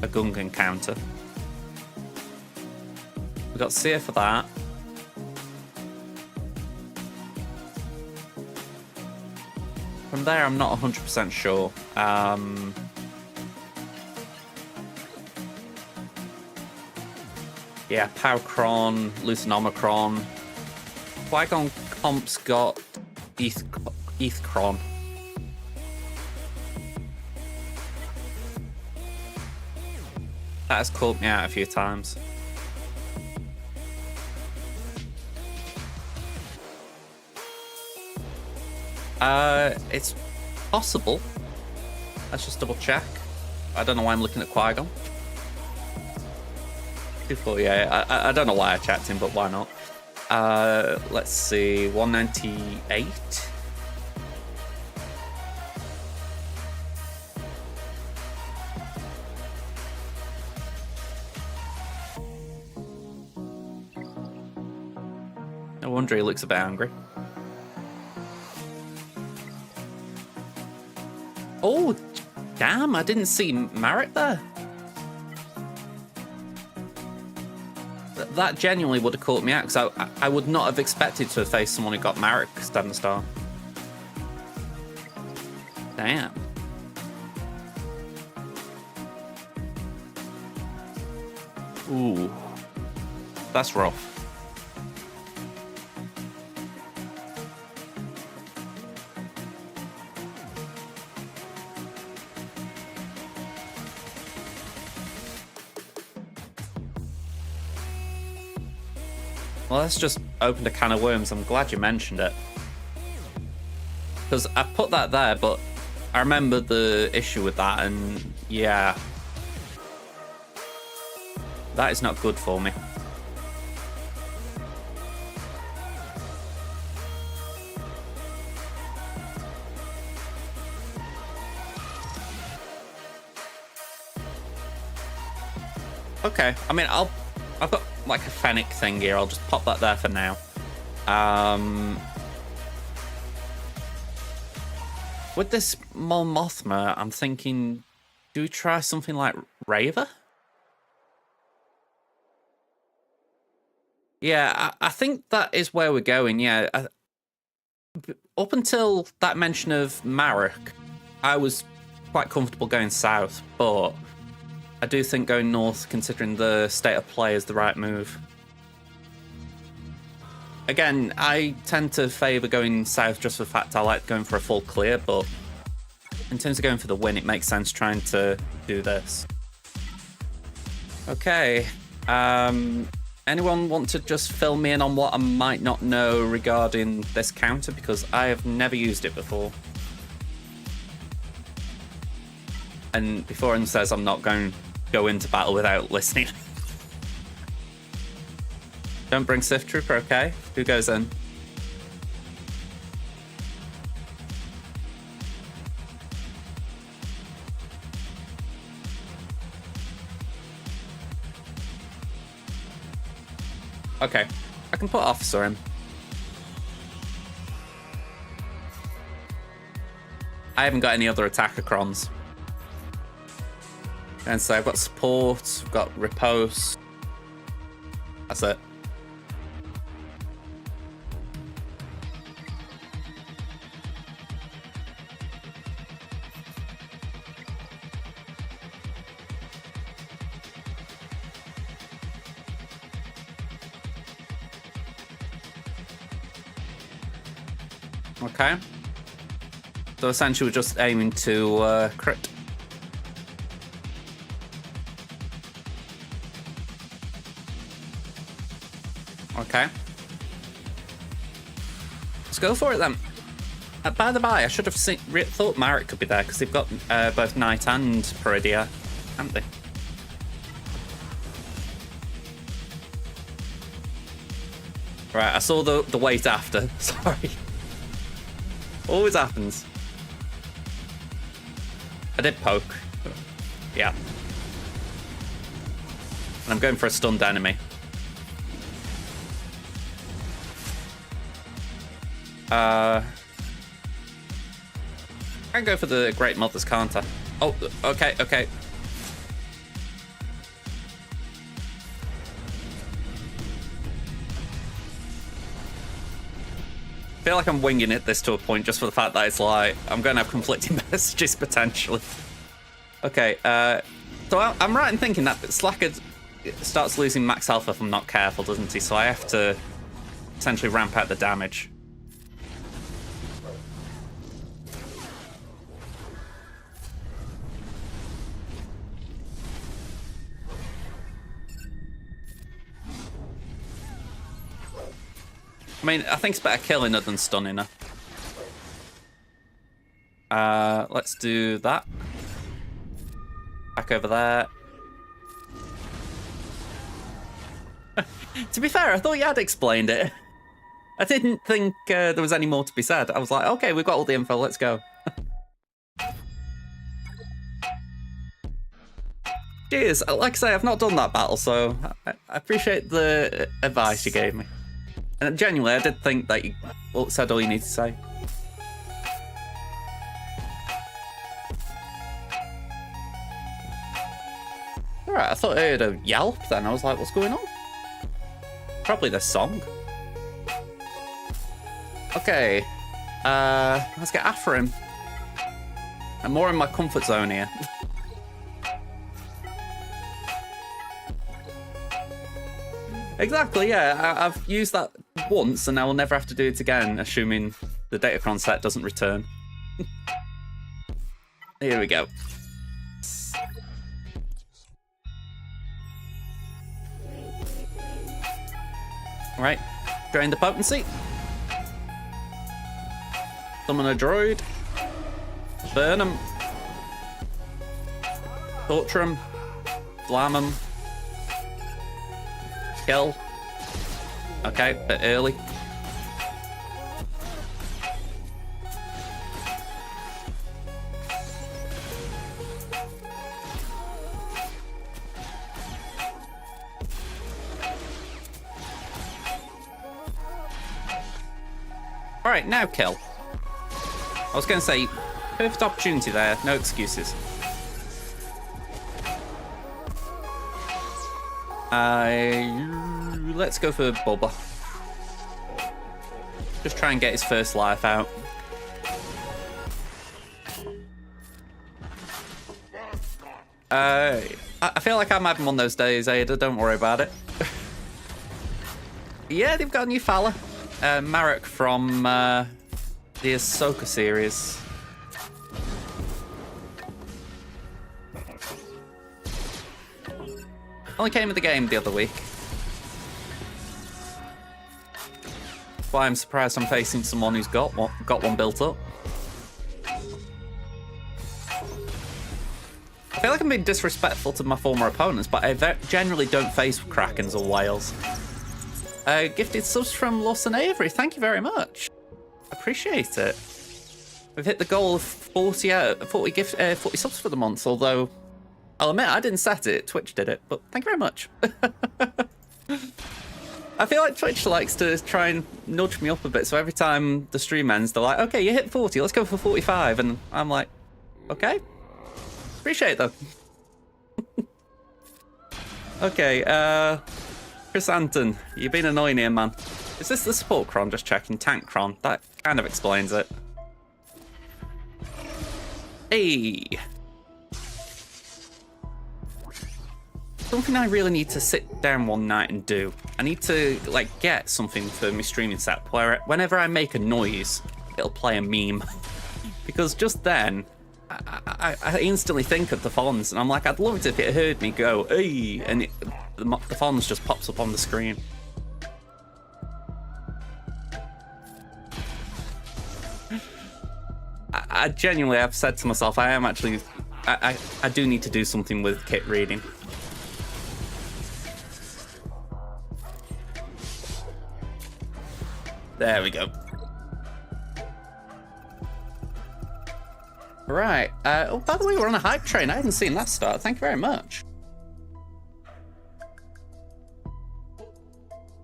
a Gungan counter. We got Seer for that. From there, I'm not 100% sure. Yeah, Powcron, Lucinomicron. Qui-Gon Comp's got Ethcron. That has caught me out a few times. It's possible. Let's just double check. I don't know why I'm looking at Qui-Gon. 248. I don't know why I checked him, but why not? Let's see. 198. No wonder he looks a bit angry. Oh, damn, I didn't see Marik there. That genuinely would have caught me out, because I would not have expected to have faced someone who got Marik 7-star. Damn. Ooh. That's rough. Well, that's just opened a can of worms. I'm glad you mentioned it. Because I put that there, but I remember the issue with that, and yeah. That is not good for me. Okay, I mean, I've got like a Fennec thing here. I'll just pop that there for now. With this Mol Mothma, I'm thinking, do we try something like Raver? Yeah, I think that is where we're going. Yeah, up until that mention of Marik, I was quite comfortable going south, but I do think going north, considering the state of play, is the right move. Again, I tend to favour going south just for the fact I like going for a full clear, but in terms of going for the win, it makes sense trying to do this. Okay. Anyone want to just fill me in on what I might not know regarding this counter? Because I have never used it before. And before anyone says I'm not going to go into battle without listening. Don't bring Sith Trooper, okay? Who goes in? Okay, I can put Officer in. I haven't got any other attacker crons. And so I've got support, I've got riposte. That's it. Okay. So essentially we're just aiming to crit. Okay. Let's go for it then. By the by, I should have thought Marik could be there because they've got both Knight and Peridia, haven't they? Right, I saw the wait after. Sorry. Always happens. I did poke. Yeah. And I'm going for a stunned enemy. I can go for the Great Mothers, can't I? Oh, okay, okay. I feel like I'm winging it this to a point just for the fact that it's like I'm going to have conflicting messages potentially. Okay, so I'm right in thinking that Slacker starts losing max health if I'm not careful, doesn't he? So I have to essentially ramp out the damage. I mean, I think it's better killing her than stunning her. Let's do that. Back over there. To be fair, I thought you had explained it. I didn't think there was any more to be said. I was like, okay, we've got all the info, let's go. Cheers. Like I say, I've not done that battle, so I appreciate the advice you gave me. And genuinely, I did think that you said all you need to say. Alright, I thought I heard a yelp then. I was like, what's going on? Probably the song. Okay. Let's get after him. I'm more in my comfort zone here. Exactly, yeah. I've used that once and I will never have to do it again, assuming the Datacron set doesn't return. Here we go. Right, drain the potency. Summon a droid. Burn him. Torture him. Slam him. Kill. Okay, bit early. Alright, now kill. I was going to say, perfect opportunity there, no excuses. Let's go for Bubba. Just try and get his first life out. I feel like I'm having one of those days, Ada, don't worry about it. Yeah, they've got a new fella. Marek from the Ahsoka series. Only came with the game the other week. That's why I'm surprised I'm facing someone who's got one built up. I feel like I'm being disrespectful to my former opponents, but I generally don't face Krakens or whales. Gifted subs from Lawson Avery, thank you very much. Appreciate it. We've hit the goal of 40 subs for the month, although I'll admit I didn't set it, Twitch did it, but thank you very much. I feel like Twitch likes to try and nudge me up a bit, so every time the stream ends, they're like, okay, you hit 40, let's go for 45, and I'm like, okay. Appreciate it, though. Okay, Chris Anton, you've been annoying here, man. Is this the support Kron? Just checking. Tank Kron. That kind of explains it. Hey. Something I really need to sit down one night and do. I need to, like, get something for my streaming set where whenever I make a noise, it'll play a meme. Because just then, I instantly think of the Fonz, and I'm like, I'd love it if it heard me go, hey, and the Fonz just pops up on the screen. I genuinely have said to myself, I do need to do something with kit reading. There we go. Right. Oh, by the way, we're on a hype train. I hadn't seen that start. Thank you very much.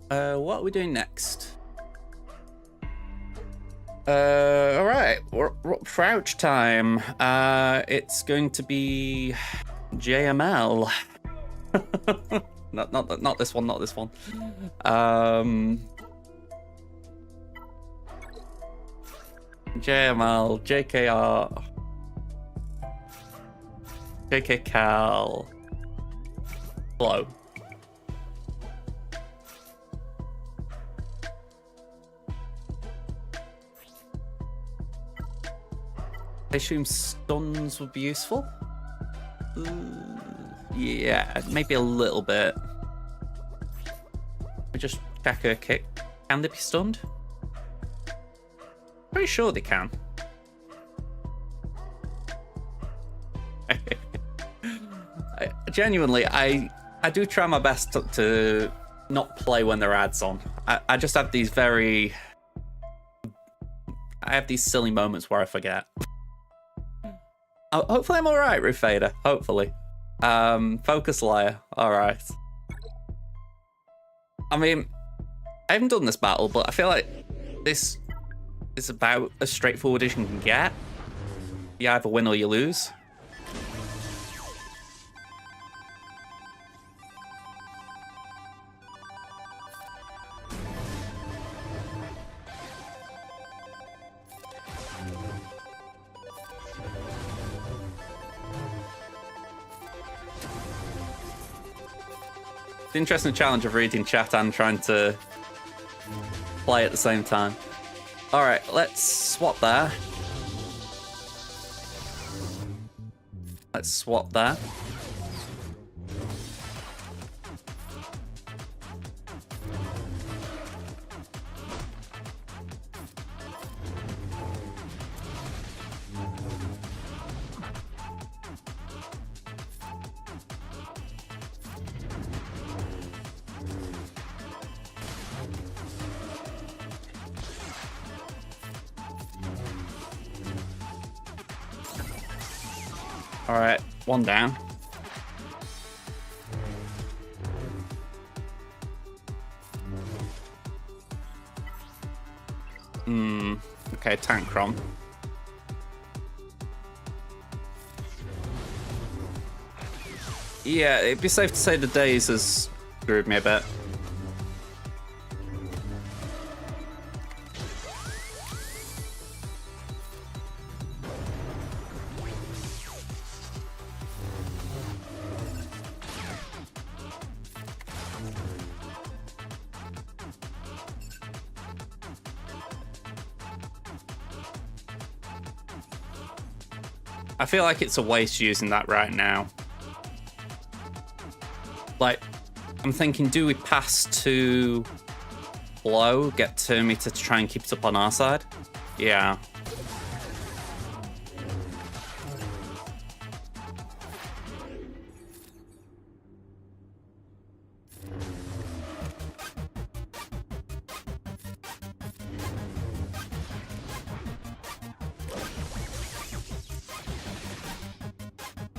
What are we doing next? All right. Crouch time. It's going to be JML. not this one. Not this one. JML, JKR, JK Cal, Flow. I assume stuns would be useful. Yeah, maybe a little bit. We just check her kick. Can they be stunned? Pretty sure they can. Genuinely, I do try my best to not play when there are ads on. I just have these I have these silly moments where I forget. Hopefully I'm alright, Rufada. Hopefully. Focus Liar. Alright. I mean, I haven't done this battle, but I feel like this is about as straightforward as you can get. You either win or you lose. The interesting challenge of reading chat and trying to play at the same time. All right, let's swap there. Let's swap there. All right, one down. Okay, Tankron. Yeah, it'd be safe to say the days has screwed me a bit. I feel like it's a waste using that right now. Like, I'm thinking, do we pass to Blow, get Termi to try and keep it up on our side? Yeah.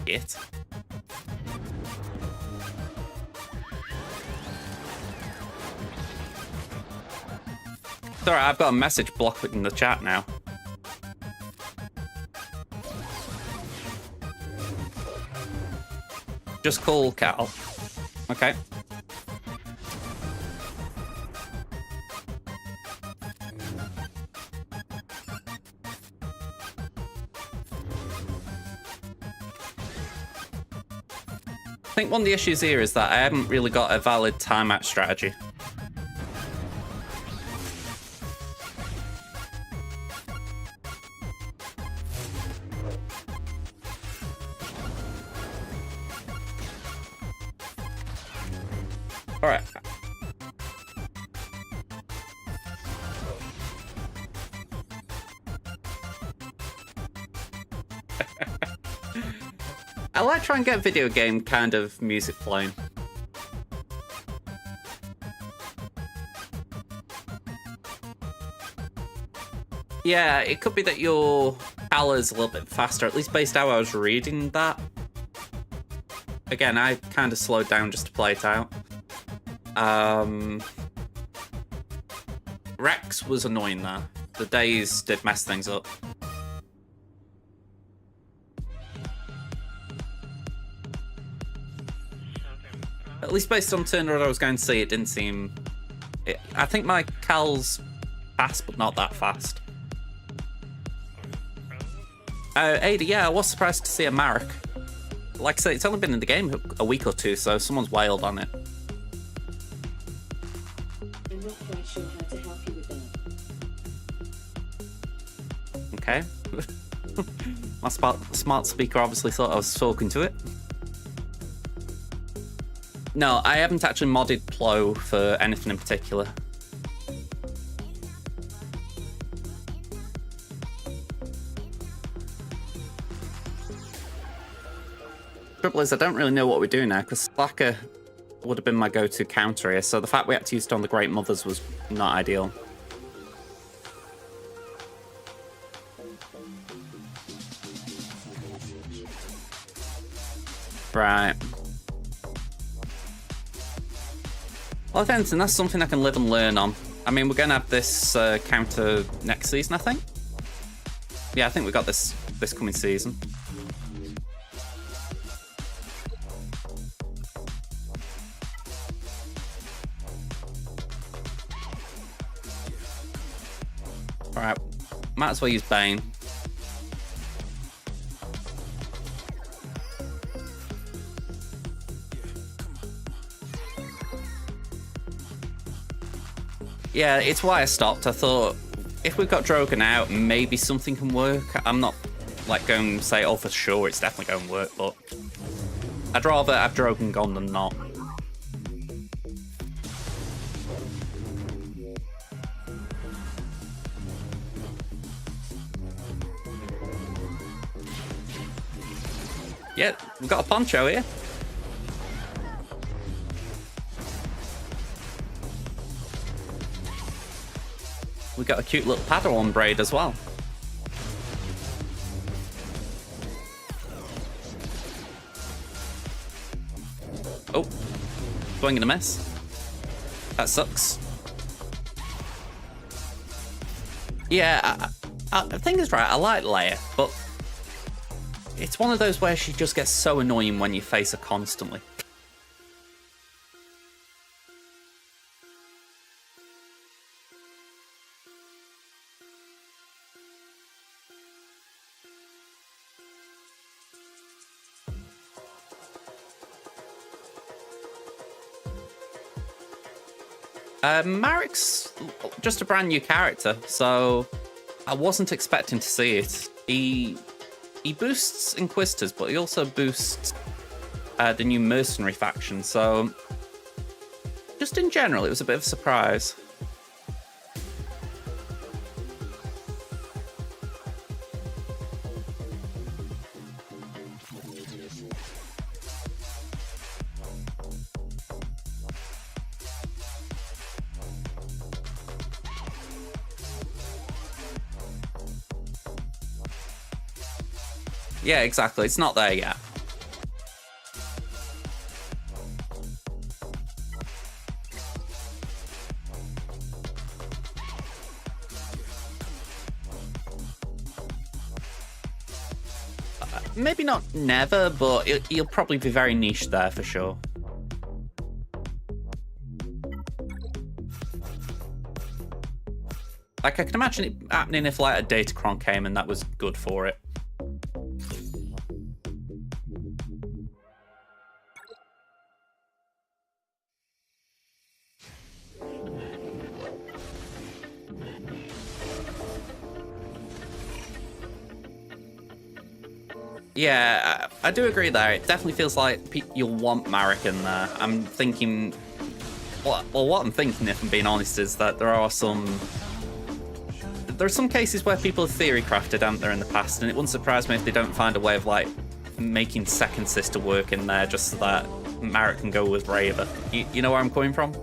It. Sorry, I've got a message blocked in the chat now. Just call Cal. Okay. I think one of the issues here is that I haven't really got a valid timeout strategy. All right. I like trying to get video game kind of music playing. Yeah, it could be that your Cal is a little bit faster, at least based how I was reading that. Again, I kind of slowed down just to play it out. Rex was annoying there. The days did mess things up. At least based on turn order I was going to see, it didn't seem... I think my Cal's fast, but not that fast. Ada, yeah, I was surprised to see a Marek. Like I say, it's only been in the game a week or two, so someone's wailed on it. I'm not quite sure how to help you with that. Okay. My smart speaker obviously thought I was talking to it. No, I haven't actually modded Plo for anything in particular. Trouble is, I don't really know what we're doing now, because Slacker would have been my go-to counter here, so the fact we had to use it on the Great Mothers was not ideal. Right. Well, if anything, that's something I can live and learn on. I mean, we're going to have this counter next season, I think. Yeah, I think we got this coming season. Alright, might as well use Bane. Yeah, it's why I stopped. I thought, if we've got Drogon out, maybe something can work. I'm not, like, going to say, oh, for sure, it's definitely going to work, but I'd rather have Drogon gone than not. Yeah, we've got a poncho here. We got a cute little Padawan braid as well. Oh, swing and a miss. That sucks. Yeah, the thing is, right, I like Leia, but it's one of those where she just gets so annoying when you face her constantly. Marek's just a brand new character, so I wasn't expecting to see it. He boosts Inquisitors, but he also boosts the new Mercenary faction, so just in general, it was a bit of a surprise. Yeah, exactly. It's not there yet. Maybe not never, but he'll probably be very niche there for sure. Like, I can imagine it happening if, like, a Datacron came and that was good for it. Yeah, I do agree there. It definitely feels like you'll want Marek in there. I'm thinking... Well, what I'm thinking, if I'm being honest, is that there are some cases where people have theory crafted, haven't there, in the past, and it wouldn't surprise me if they don't find a way of, like, making Second Sister work in there just so that Marek can go with Raver. You know where I'm coming from?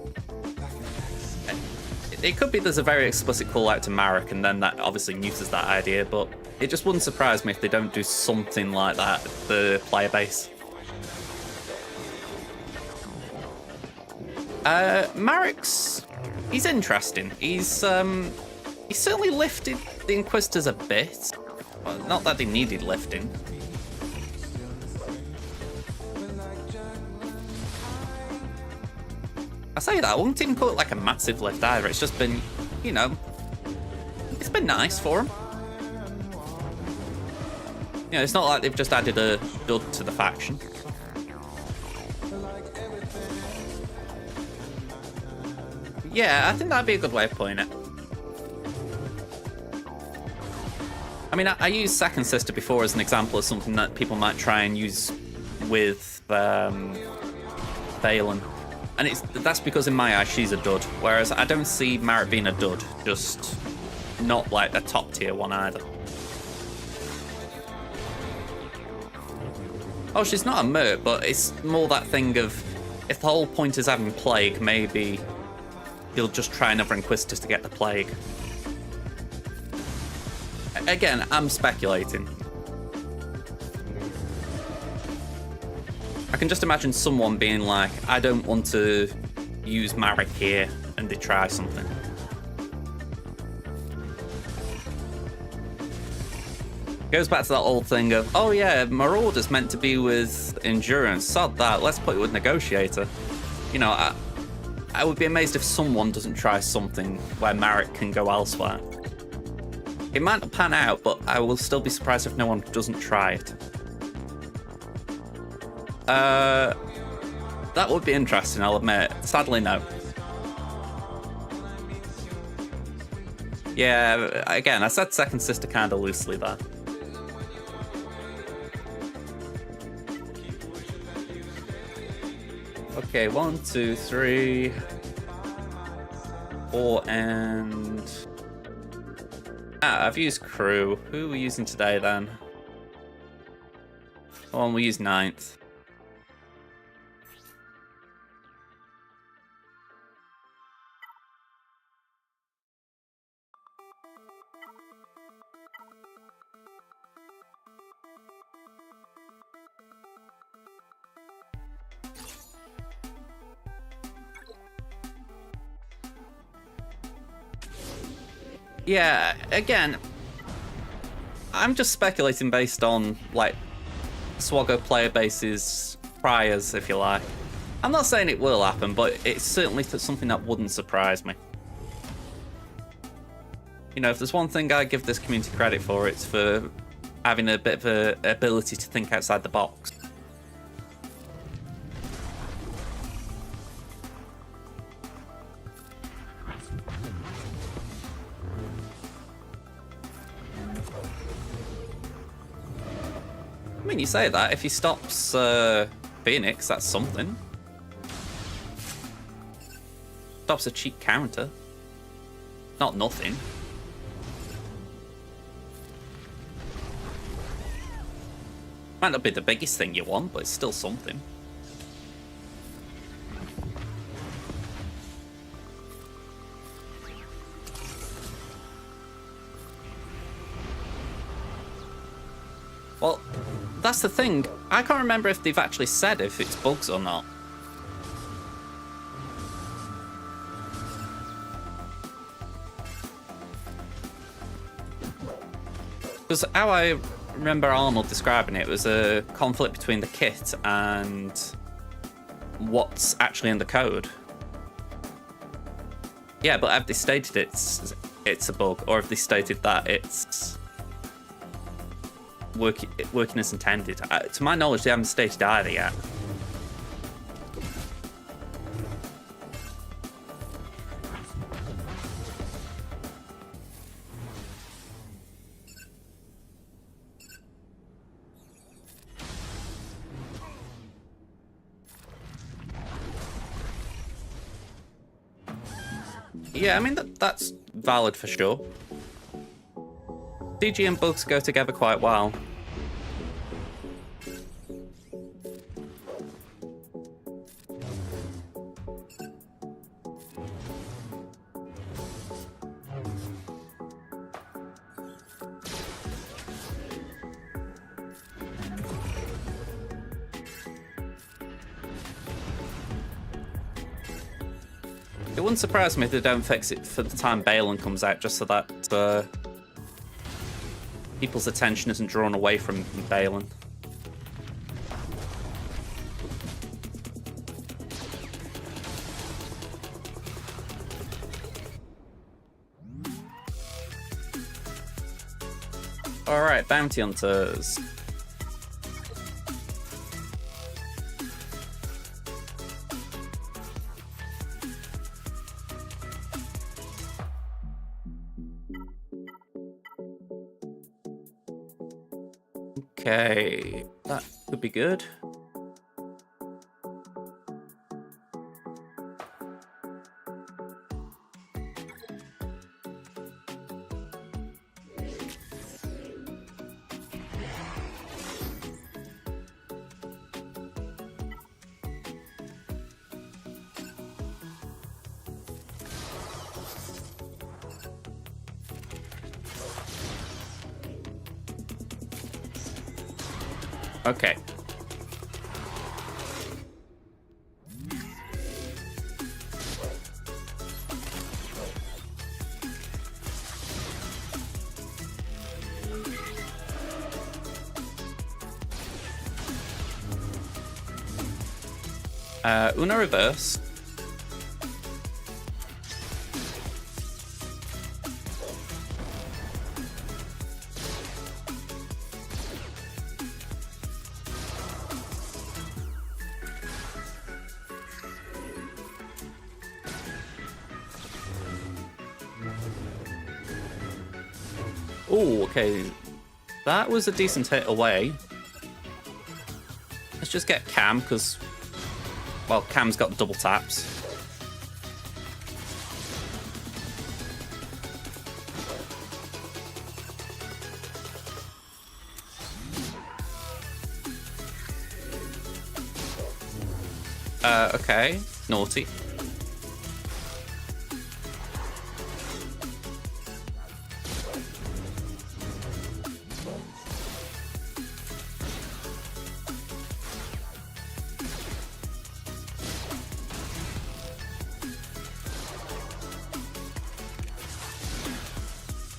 It could be there's a very explicit call out to Marek, and then that obviously neuters that idea, but it just wouldn't surprise me if they don't do something like that, the player base. Marek's... he's interesting. He's certainly lifted the Inquisitors a bit. Well, not that they needed lifting. I say that, I wouldn't even call it like a massive lift either. It's just been, you know, it's been nice for him. You know, it's not like they've just added a dud to the faction. Yeah, I think that'd be a good way of putting it. I mean, I used Second Sister before as an example of something that people might try and use with Valen. And that's because in my eyes, she's a dud. Whereas I don't see Marek being a dud, just not like a top tier one either. Oh, she's not a merc, but it's more that thing of, if the whole point is having Plague, maybe he'll just try another Inquisitor to get the Plague. Again, I'm speculating. I can just imagine someone being like, I don't want to use Marek here, and they try something. Goes back to that old thing of, oh yeah, Marauder's meant to be with Endurance. Sod that, let's put it with Negotiator. You know, I would be amazed if someone doesn't try something where Marek can go elsewhere. It might not pan out, but I will still be surprised if no one doesn't try it. That would be interesting, I'll admit. Sadly, no. Yeah, again, I said Second Sister kind of loosely there. Okay, 1, 2, 3, 4, and... I've used Crew. Who are we using today, then? Oh, we use 9th. Yeah, again, I'm just speculating based on, like, Swoggo player base's priors, if you like. I'm not saying it will happen, but it's certainly something that wouldn't surprise me. You know, if there's one thing I give this community credit for, it's for having a bit of an ability to think outside the box. I mean, you say that, if he stops Phoenix, that's something. Stops a cheap counter. Not nothing. Might not be the biggest thing you want, but it's still something. Well, that's the thing. I can't remember if they've actually said if it's bugs or not. Because how I remember Arnold describing it was a conflict between the kit and what's actually in the code. Yeah, but have they stated it's a bug, or have they stated that it's working as intended? To my knowledge, they haven't stated either yet. Yeah, I mean, that's valid for sure. CG and bugs go together quite well. It wouldn't surprise me if they don't fix it for the time Balin comes out, just so that people's attention isn't drawn away from Balin. Alright, bounty hunters. Okay, that could be good. Okay. Una reverse. Oh, okay. That was a decent hit away. Let's just get Cam, because, well, Cam's got double taps. Okay. Naughty.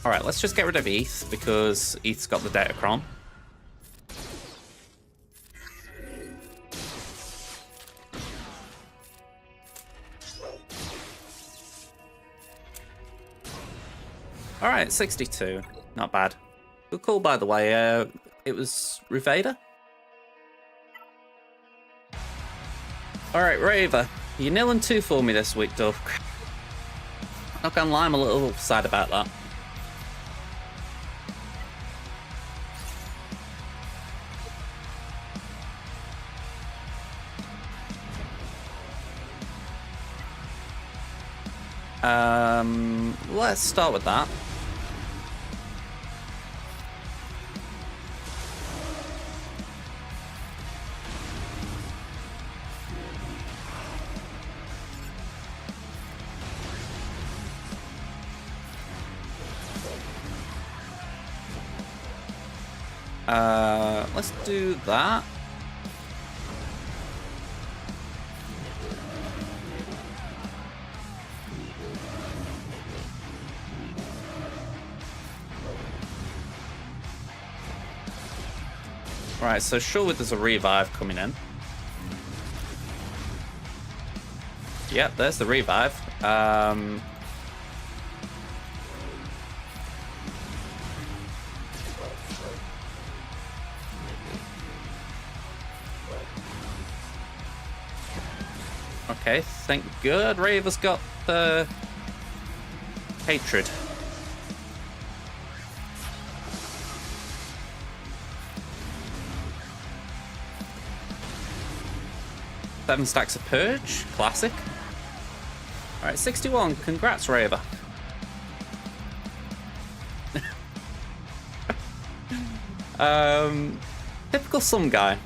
Alright, let's just get rid of ETH, because ETH's got the Datacron. Alright, 62. Not bad. Good call, by the way. It was Ruvada? Alright, Raver. You're 0-2 for me this week, Dove. Not gonna lie, I'm a little sad about that. Let's start with that. Let's do that. Right, so sure there's a revive coming in. Yep, there's the revive. Okay, thank good. Raver's got the hatred. Seven stacks of Purge, classic. Alright, 61. Congrats, Raver. Typical some guy.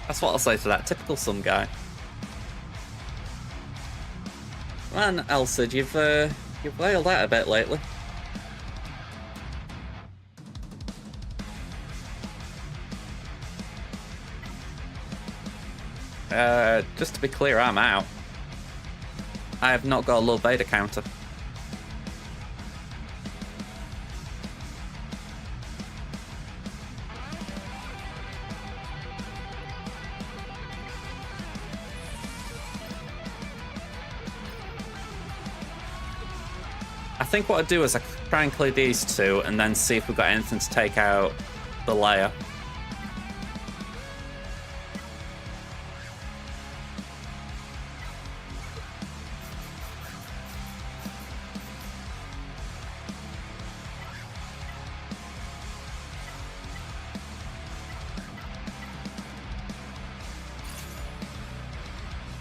That's what I'll say to that. Typical some guy. Man, Elsid, you've wailed out a bit lately. Just to be clear, I'm out. I have not got a Lord Vader counter. I think what I do is I try and clear these two and then see if we've got anything to take out the layer.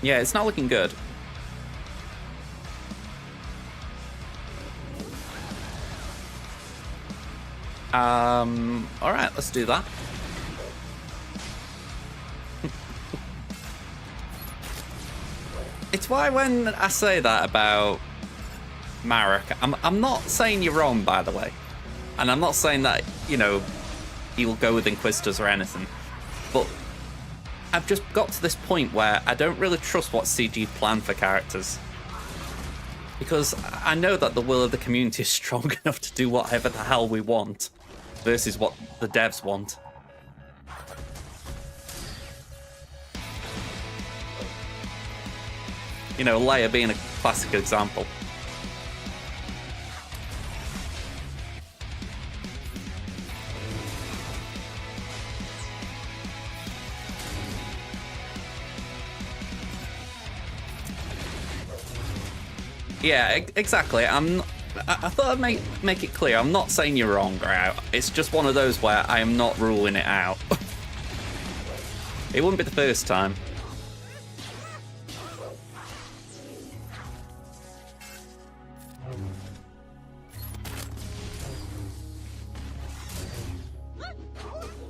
Yeah, it's not looking good. Alright, let's do that. It's why when I say that about Marek, I'm not saying you're wrong, by the way. And I'm not saying that, you know, he'll go with Inquisitors or anything. But I've just got to this point where I don't really trust what CG planned for characters. Because I know that the will of the community is strong enough to do whatever the hell we want versus what the devs want. You know, Leia being a classic example. Yeah, exactly. I thought I'd make it clear. I'm not saying you're wrong, right? It's just one of those where I am not ruling it out. It wouldn't be the first time.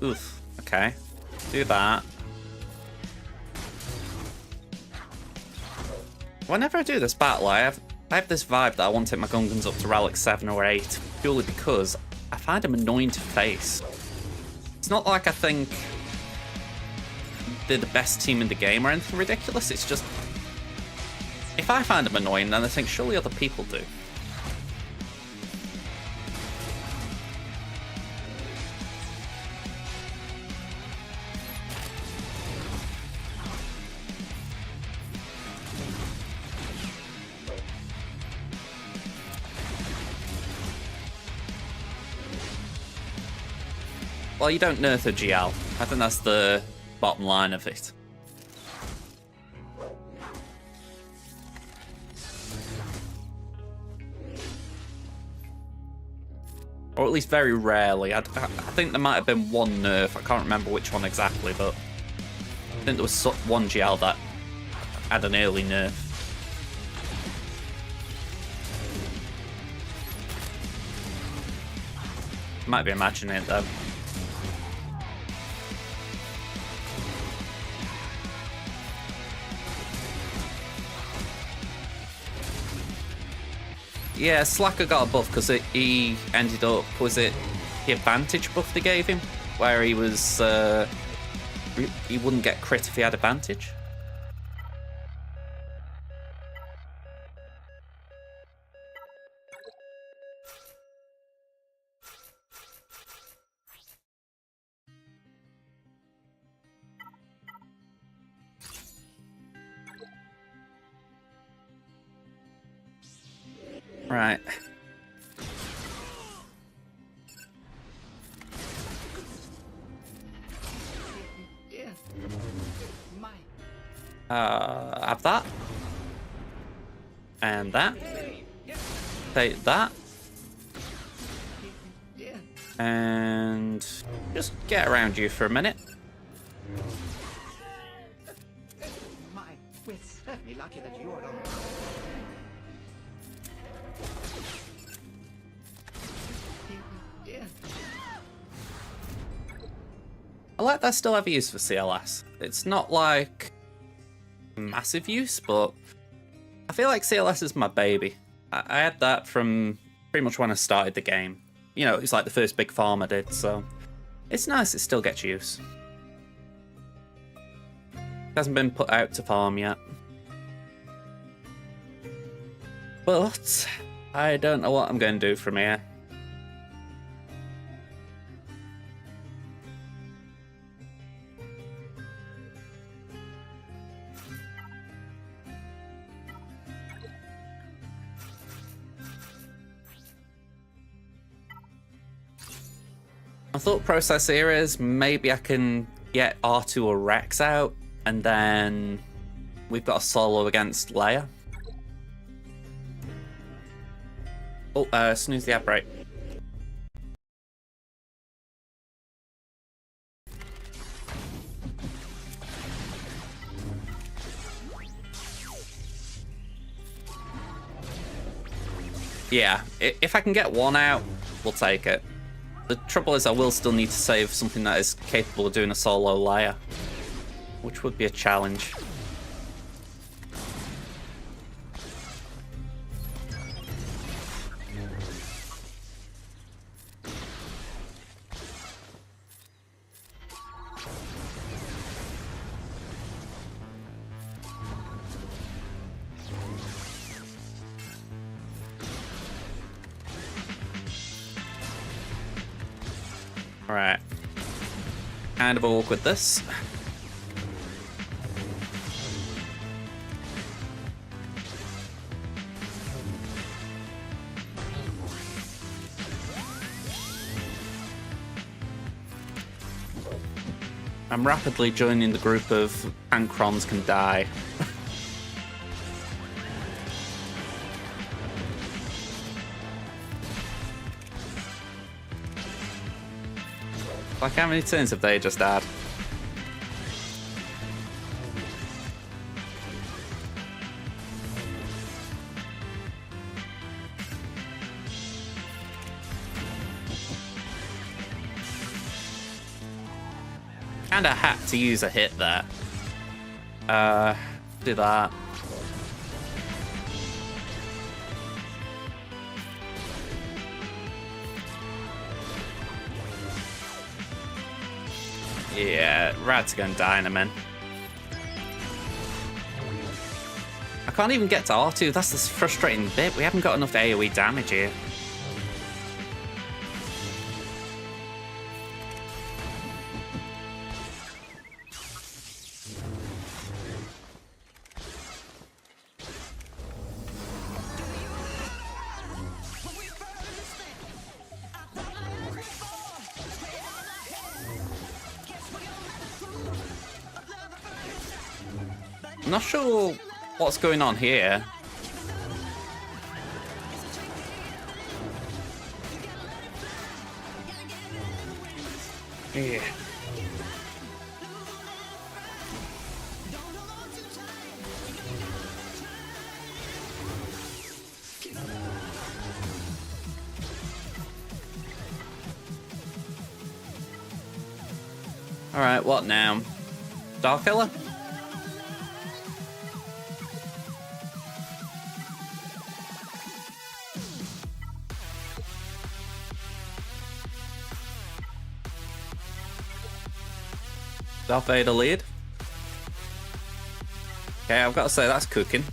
Oof. Okay. Do that. Whenever I do this battle, I have this vibe that I want to take my Gungans up to Relic 7 or 8, purely because I find them annoying to face. It's not like I think they're the best team in the game or anything ridiculous, it's just... if I find them annoying, then I think surely other people do. Well, you don't nerf a GL. I think that's the bottom line of it. Or at least very rarely. I think there might have been one nerf. I can't remember which one exactly, but I think there was one GL that had an early nerf. Might be imagining it though. Yeah, Slacker got a buff because he ended up, was it the advantage buff they gave him? Where he was, he wouldn't get crit if he had advantage? Right. Have that. And that. Take that. And just get around you for a minute. We're certainly lucky that you're on. I like that I still have use for CLS. It's not like massive use, but I feel like CLS is my baby. I had that from pretty much when I started the game. You know, it's like the first big farm I did, so it's nice it still gets use. It hasn't been put out to farm yet. But I don't know what I'm going to do from here. My thought process here is maybe I can get R2 or Rex out, and then we've got a solo against Leia. Oh, snooze the app break. Yeah, if I can get one out, we'll take it. The trouble is I will still need to save something that is capable of doing a solo Leia, which would be a challenge. Alright. Kind of awkward this. I'm rapidly joining the group of Pancrons can die. Like, how many turns have they just had? Kinda had to use a hit there. Do that. Yeah, Rad's gonna die in a minute. I can't even get to R2, that's the frustrating bit. We haven't got enough AoE damage here. I'm not sure what's going on here. Yeah. All right, what now? Starkiller? Darth Vader lead. Okay, I've got to say that's cooking.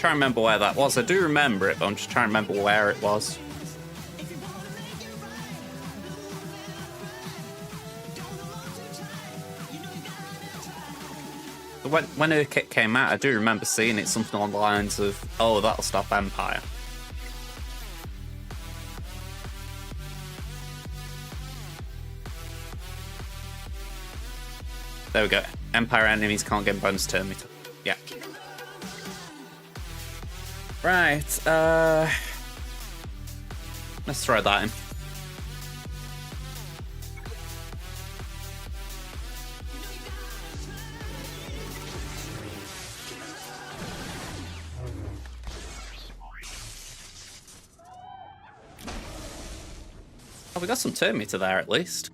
I'm trying to remember where that was. I do remember it, but I'm just trying to remember where it was. When her kit came out, I do remember seeing it something along the lines of, "Oh, that'll stop Empire." There we go. Empire enemies can't get bonus turn meter. Yeah. Right, let's throw that in. Oh, we got some turn meter there at least.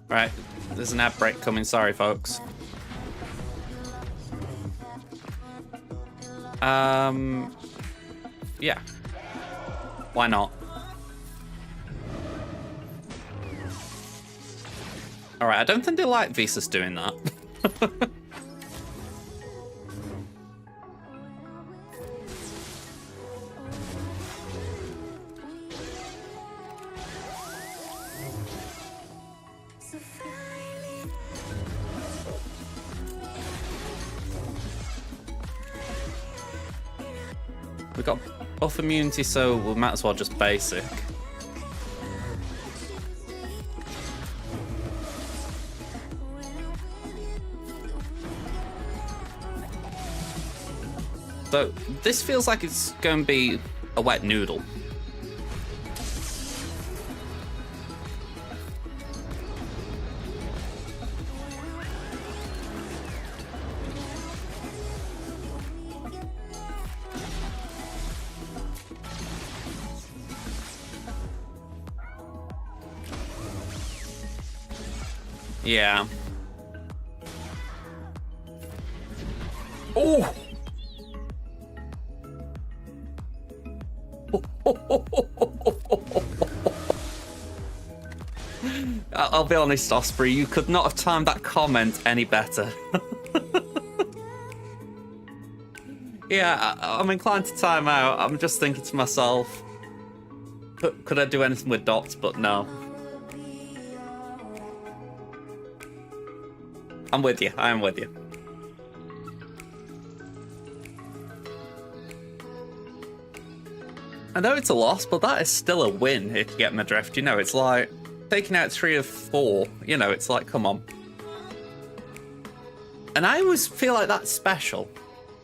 Right, there's an ad break coming, sorry folks. Yeah. Why not? Alright, I don't think they like Visas doing that. We got buff immunity, so we might as well just basic. So this feels like it's going to be a wet noodle. Yeah. Oh! I'll be honest, Osprey, you could not have timed that comment any better. Yeah, I'm inclined to time out. I'm just thinking to myself, could I do anything with dots? But no. I'm with you. I am with you. I know it's a loss, but that is still a win if you get my drift. You know, it's like taking out 3 of 4. You know, it's like, come on. And I always feel like that's special.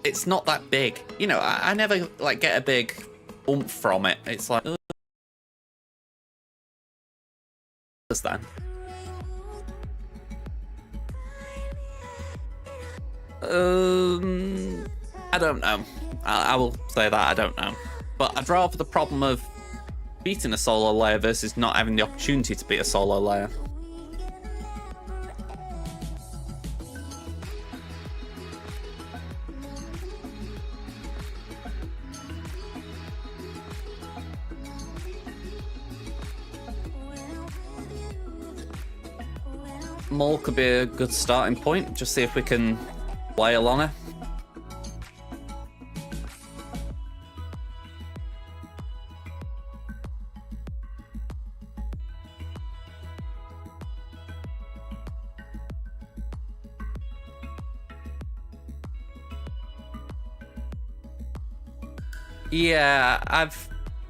It's not that big. You know, I never like get a big oomph from it. It's like, what's that? I don't know. I will say that I don't know. But I'd rather the problem of beating a solo layer versus not having the opportunity to beat a solo layer. Maul could be a good starting point. Just see if we can wail on her. Yeah,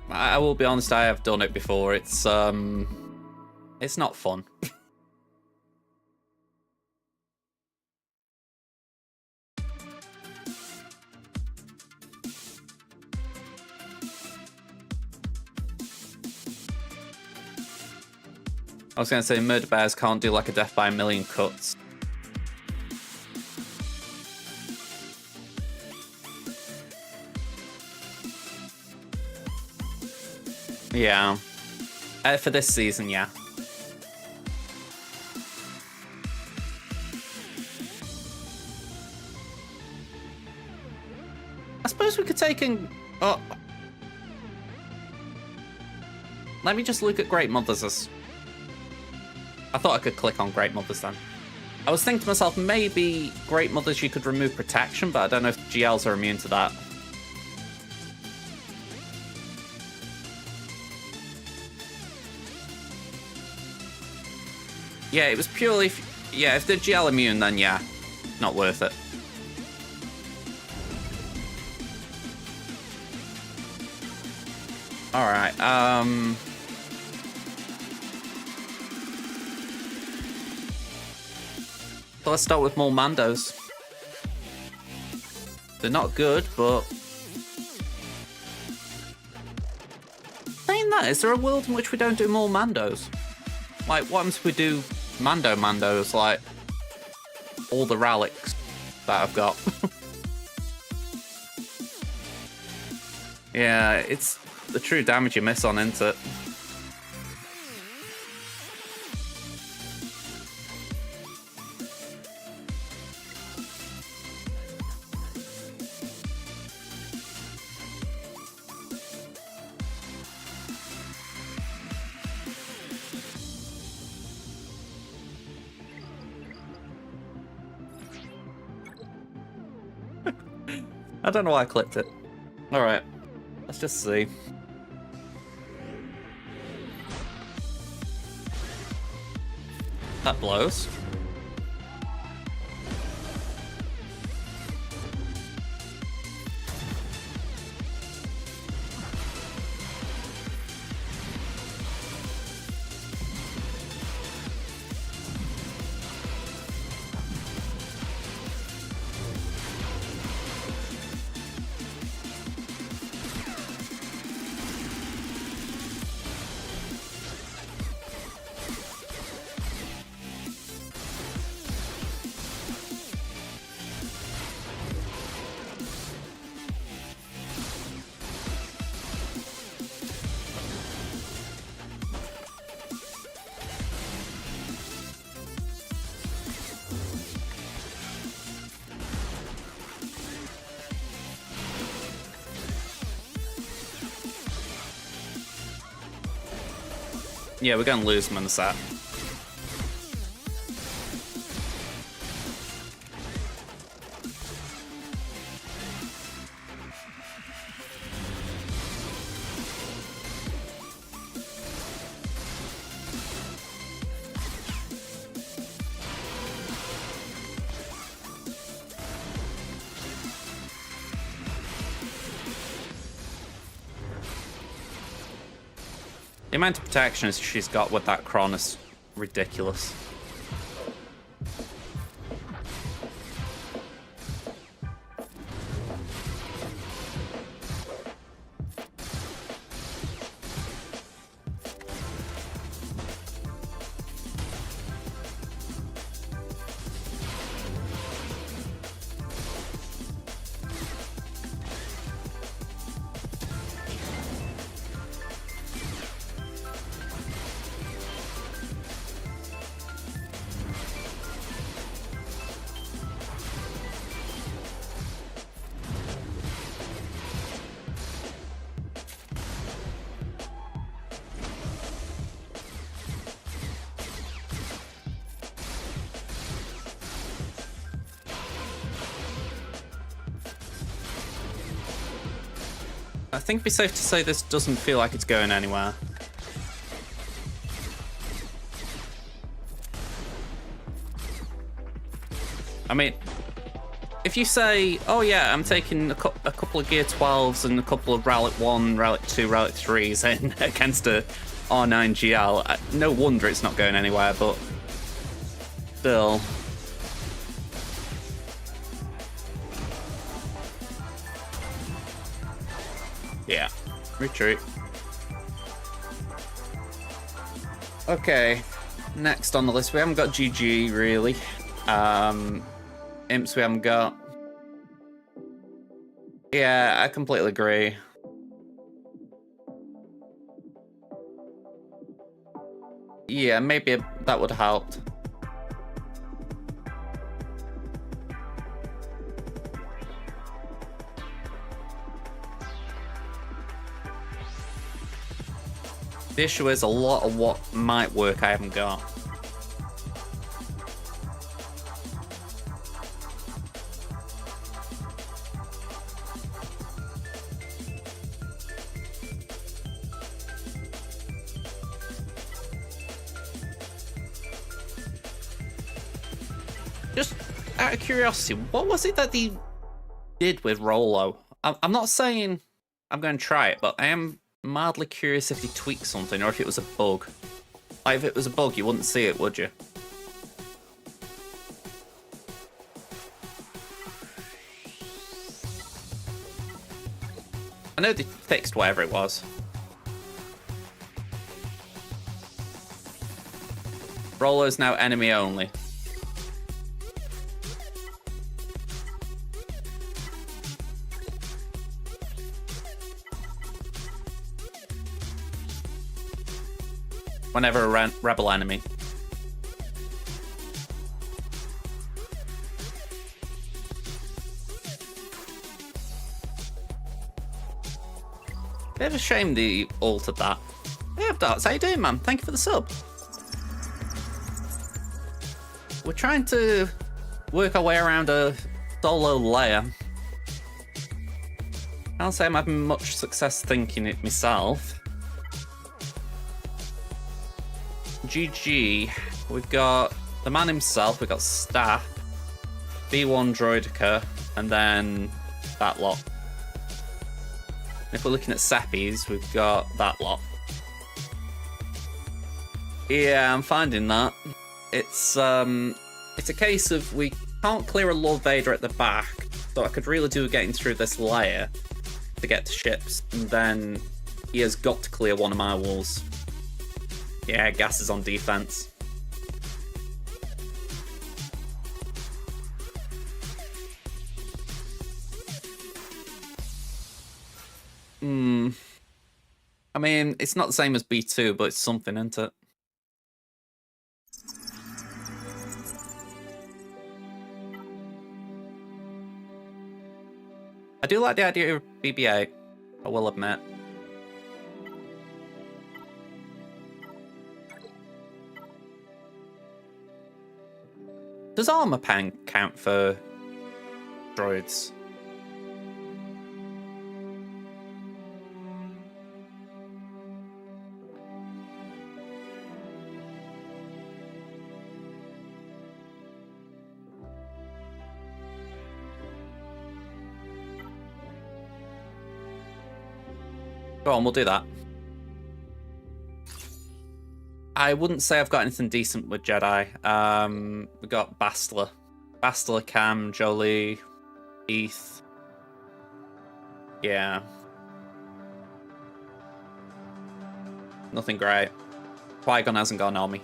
I will be honest, I have done it before. It's not fun. I was going to say Murder Bears can't do like a death by a million cuts. Yeah. For this season, yeah. I suppose we could take in... Oh. Let me just look at Great Mothers as... I thought I could click on Great Mothers then. I was thinking to myself, maybe Great Mothers you could remove protection, but I don't know if GLs are immune to that. Yeah, it was purely... Yeah, if they're GL immune, then yeah. Not worth it. Alright, So let's start with more Mandos. They're not good, but... Saying that, is there a world in which we don't do more Mandos? Like, what happens if we do Mandos, like all the relics that I've got? Yeah, it's the true damage you miss on, isn't it? I don't know why I clicked it. Alright, let's just see. That blows. Yeah, we're gonna lose him in the set. The amount of protection she's got with that Chron is ridiculous. I think it'd be safe to say this doesn't feel like it's going anywhere. I mean, if you say, oh yeah, I'm taking a couple of Gear 12s and a couple of Relic 1, Relic 2, Relic 3s in against a R9 GL, no wonder it's not going anywhere, but still. Yeah, retreat. Okay, next on the list, we haven't got GG really. Imps we haven't got. Yeah, I completely agree. Yeah, maybe that would have helped. The issue is a lot of what might work I haven't got. Just out of curiosity, what was it that he did with Rolo? I'm not saying I'm going to try it, but I am mildly curious if he tweaked something or if it was a bug. Like, if it was a bug, you wouldn't see it, would you? I know they fixed whatever it was. Roller's now enemy only. Whenever a rebel enemy. Bit of a shame they altered that. Hey, Darts, how you doing, man? Thank you for the sub. We're trying to work our way around a solo layer. I can't say I'm having much success thinking it myself. GG. We've got the man himself, we've got Staff, B1 Droidica, and then that lot. If we're looking at Seppies, we've got that lot. Yeah, I'm finding that. It's a case of we can't clear a Lord Vader at the back, so I could really do with getting through this layer to get to ships, and then he has got to clear one of my walls. Yeah, Gas is on defense. I mean, it's not the same as B2, but it's something, isn't it? I do like the idea of BB-8, I will admit. Does armor pen count for droids? Go on, we'll do that. I wouldn't say I've got anything decent with Jedi. We got Bastila. Bastila, Cam, Jolie, Heath. Yeah. Nothing great. Qui-Gon hasn't got an army.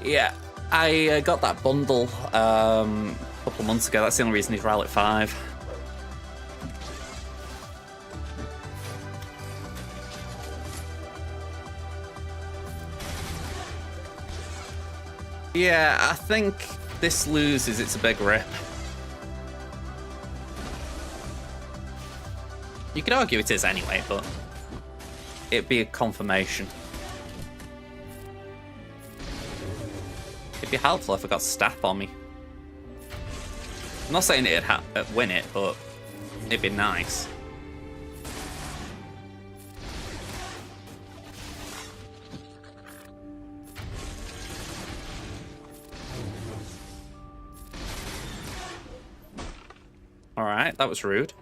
Yeah. I got that bundle a couple of months ago. That's the only reason he's Rally 5. Yeah, I think this loses. It's a big rip. You could argue it is anyway, but it'd be a confirmation. It'd be helpful if I got Staff on me. I'm not saying it'd win it, but it'd be nice. Alright, that was rude.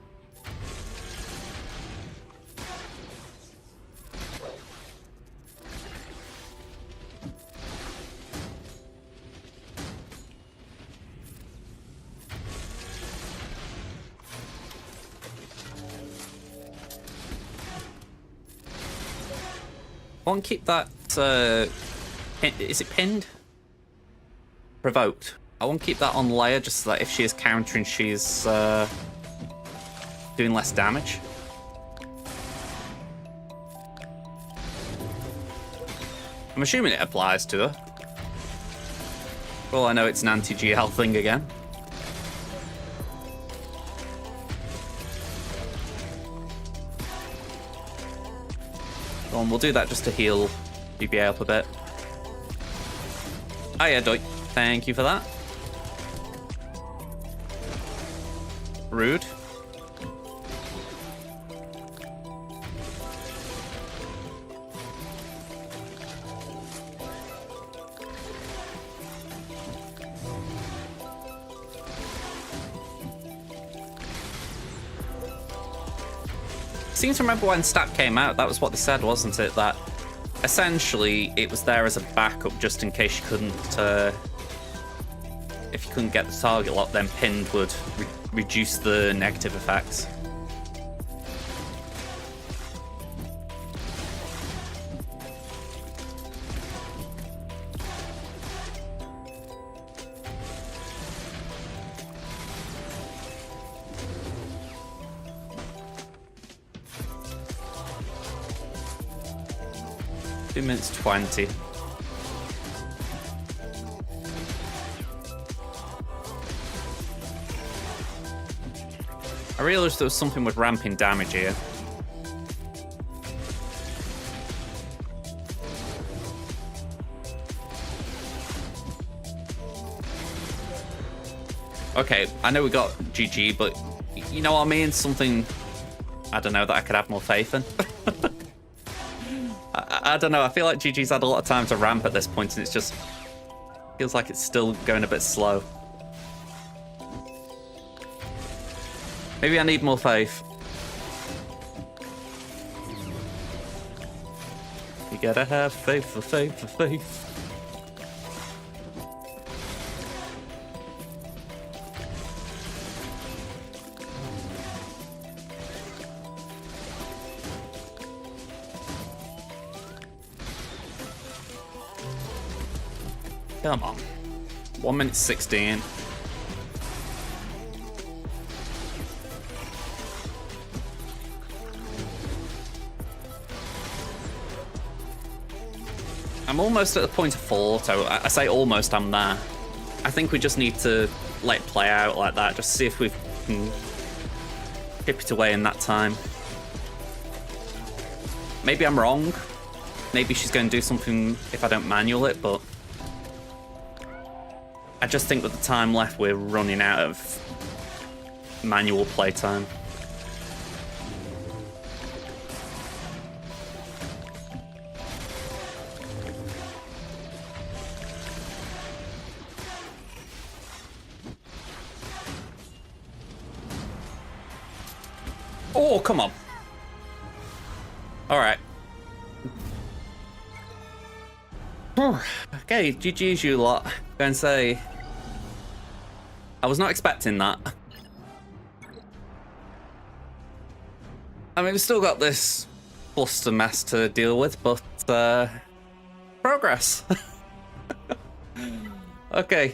I want to keep that, is it pinned? Provoked. I want to keep that on layer just so that if she is countering, she's doing less damage. I'm assuming it applies to her. Well, I know it's an anti-GL thing again. We'll do that just to heal BB-8 up a bit. Oh yeah, Doit. Thank you for that. Rude. Seem to remember when Stat came out, that was what they said, wasn't it? That essentially, it was there as a backup just in case you couldn't, if you couldn't get the target lock, then pinned would reduce the negative effects. Minutes 20. I realized there was something with ramping damage here. Okay, I know we got GG, but you know what I mean? Something, I don't know, that I could have more faith in. I don't know, I feel like GG's had a lot of time to ramp at this point, and it's just feels like it's still going a bit slow. Maybe I need more faith. You gotta have faith for faith for faith. Come on. 1 minute 16. I'm almost at the point of full auto. I say almost, I'm there. I think we just need to let it play out like that. Just see if we can chip it away in that time. Maybe I'm wrong. Maybe she's going to do something if I don't manual it, but I just think with the time left, we're running out of manual playtime. Oh, come on. All right. Okay, GG's you lot. Going to say, I was not expecting that. I mean, we've still got this cluster mess to deal with, but progress. Okay.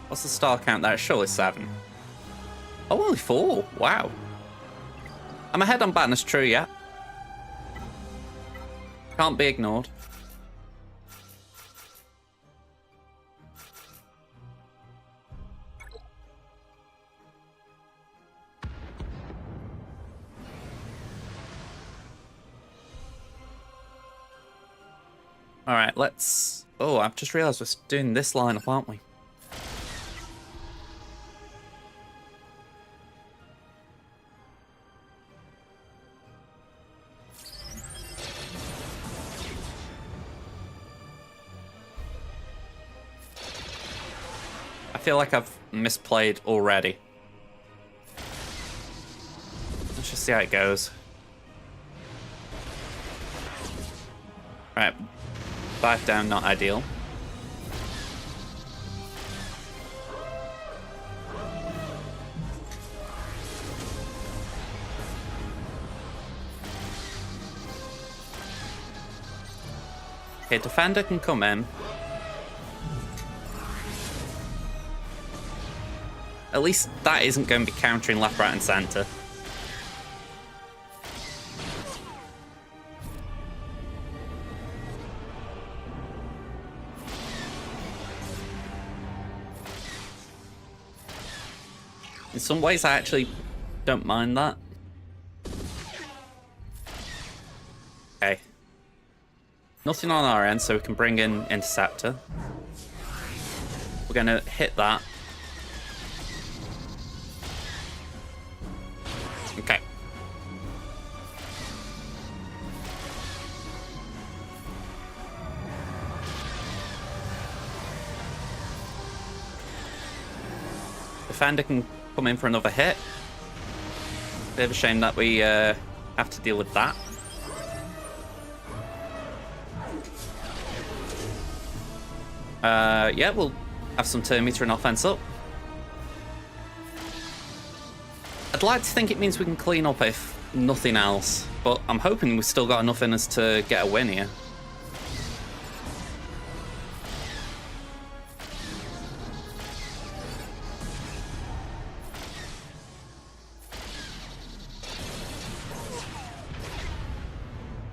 What's the star count there? It's surely 7. Oh, only 4. Wow. I'm ahead on banners, true, yeah. Can't be ignored. All right, let's... Oh, I've just realized we're doing this lineup, aren't we? I feel like I've misplayed already. Let's just see how it goes. Right, 5 down, not ideal. Okay, defender can come in. At least that isn't going to be countering left, right, and center. In some ways, I actually don't mind that. Okay. Nothing on our end, so we can bring in Interceptor. We're going to hit that. Okay. Defender can come in for another hit. Bit of a shame that we have to deal with that. Yeah, we'll have some turn meter and offense up. I'd like to think it means we can clean up if nothing else, but I'm hoping we've still got enough in us to get a win here.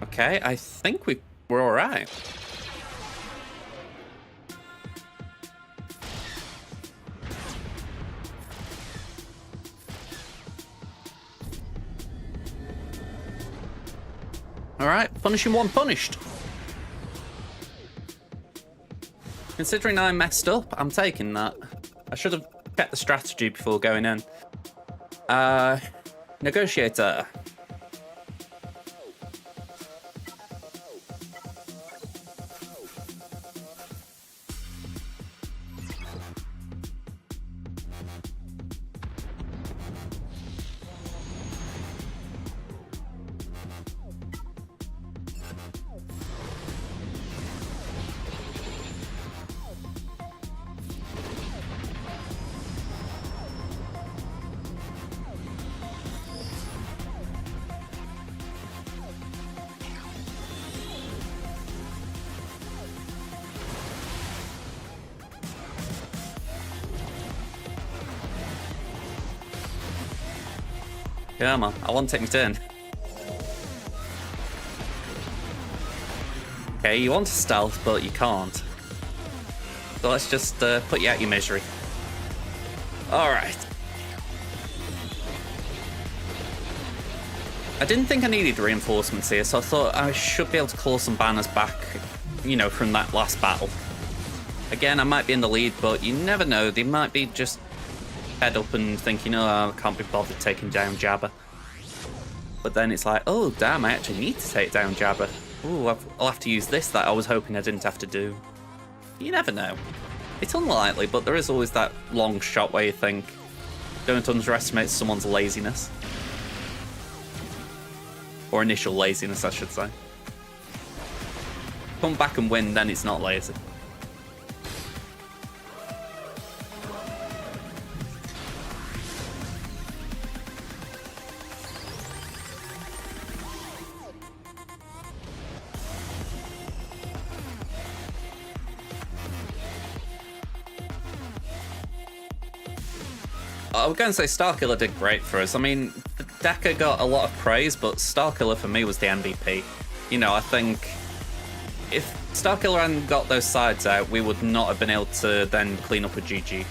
Okay, I think we're all right. All right, punishing one punished. Considering I messed up, I'm taking that. I should have checked the strategy before going in. Negotiator. Come on, I want to take my turn. Okay, you want to stealth, but you can't. So let's just put you out your misery. Alright. I didn't think I needed reinforcements here, so I thought I should be able to claw some banners back, you know, from that last battle. Again, I might be in the lead, but you never know. They might be just head up and thinking, oh, I can't be bothered taking down Jabba. But then it's like, oh, damn, I actually need to take down Jabba. Ooh, I'll have to use this that I was hoping I didn't have to do. You never know. It's unlikely, but there is always that long shot where you think, don't underestimate someone's laziness. Or initial laziness, I should say. Come back and win, then it's not lazy. I was going to say Starkiller did great for us. I mean, Decker got a lot of praise, but Starkiller for me was the MVP. You know, I think if Starkiller hadn't got those sides out, we would not have been able to then clean up with GG.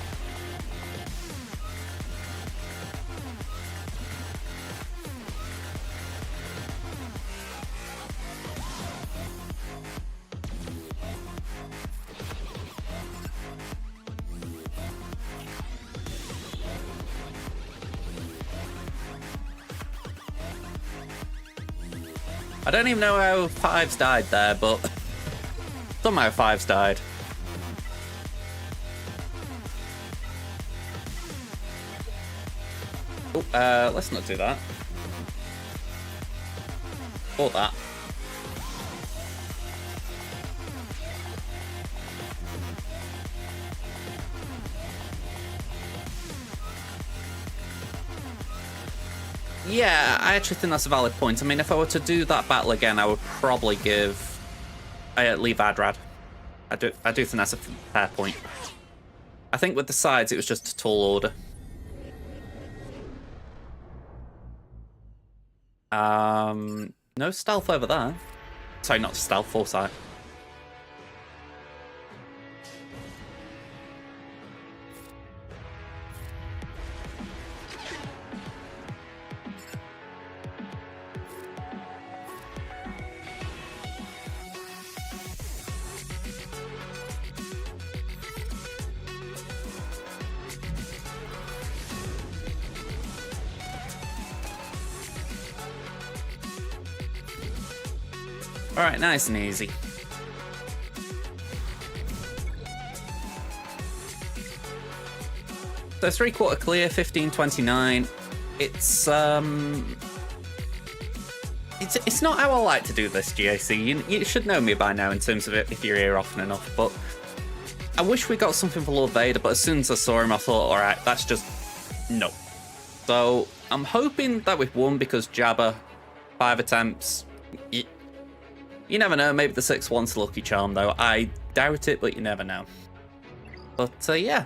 I don't even know how Fives died there, but somehow Fives died. Oh, let's not do that. Or that. Yeah, I actually think that's a valid point. I mean, if I were to do that battle again, I would probably leave Adrad. I do think that's a fair point. I think with the sides, it was just a tall order. No stealth over there. Sorry, not stealth, foresight. Alright, nice and easy. So 3/4 clear, 1529. it's it's not how I like to do this, GAC. You should know me by now in terms of it if you're here often enough, but I wish we got something for Lord Vader, but as soon as I saw him, I thought, alright, that's just no. So I'm hoping that we've won because Jabba, 5 attempts. You never know, maybe the 6th one's a lucky charm though. I doubt it, but you never know. But yeah,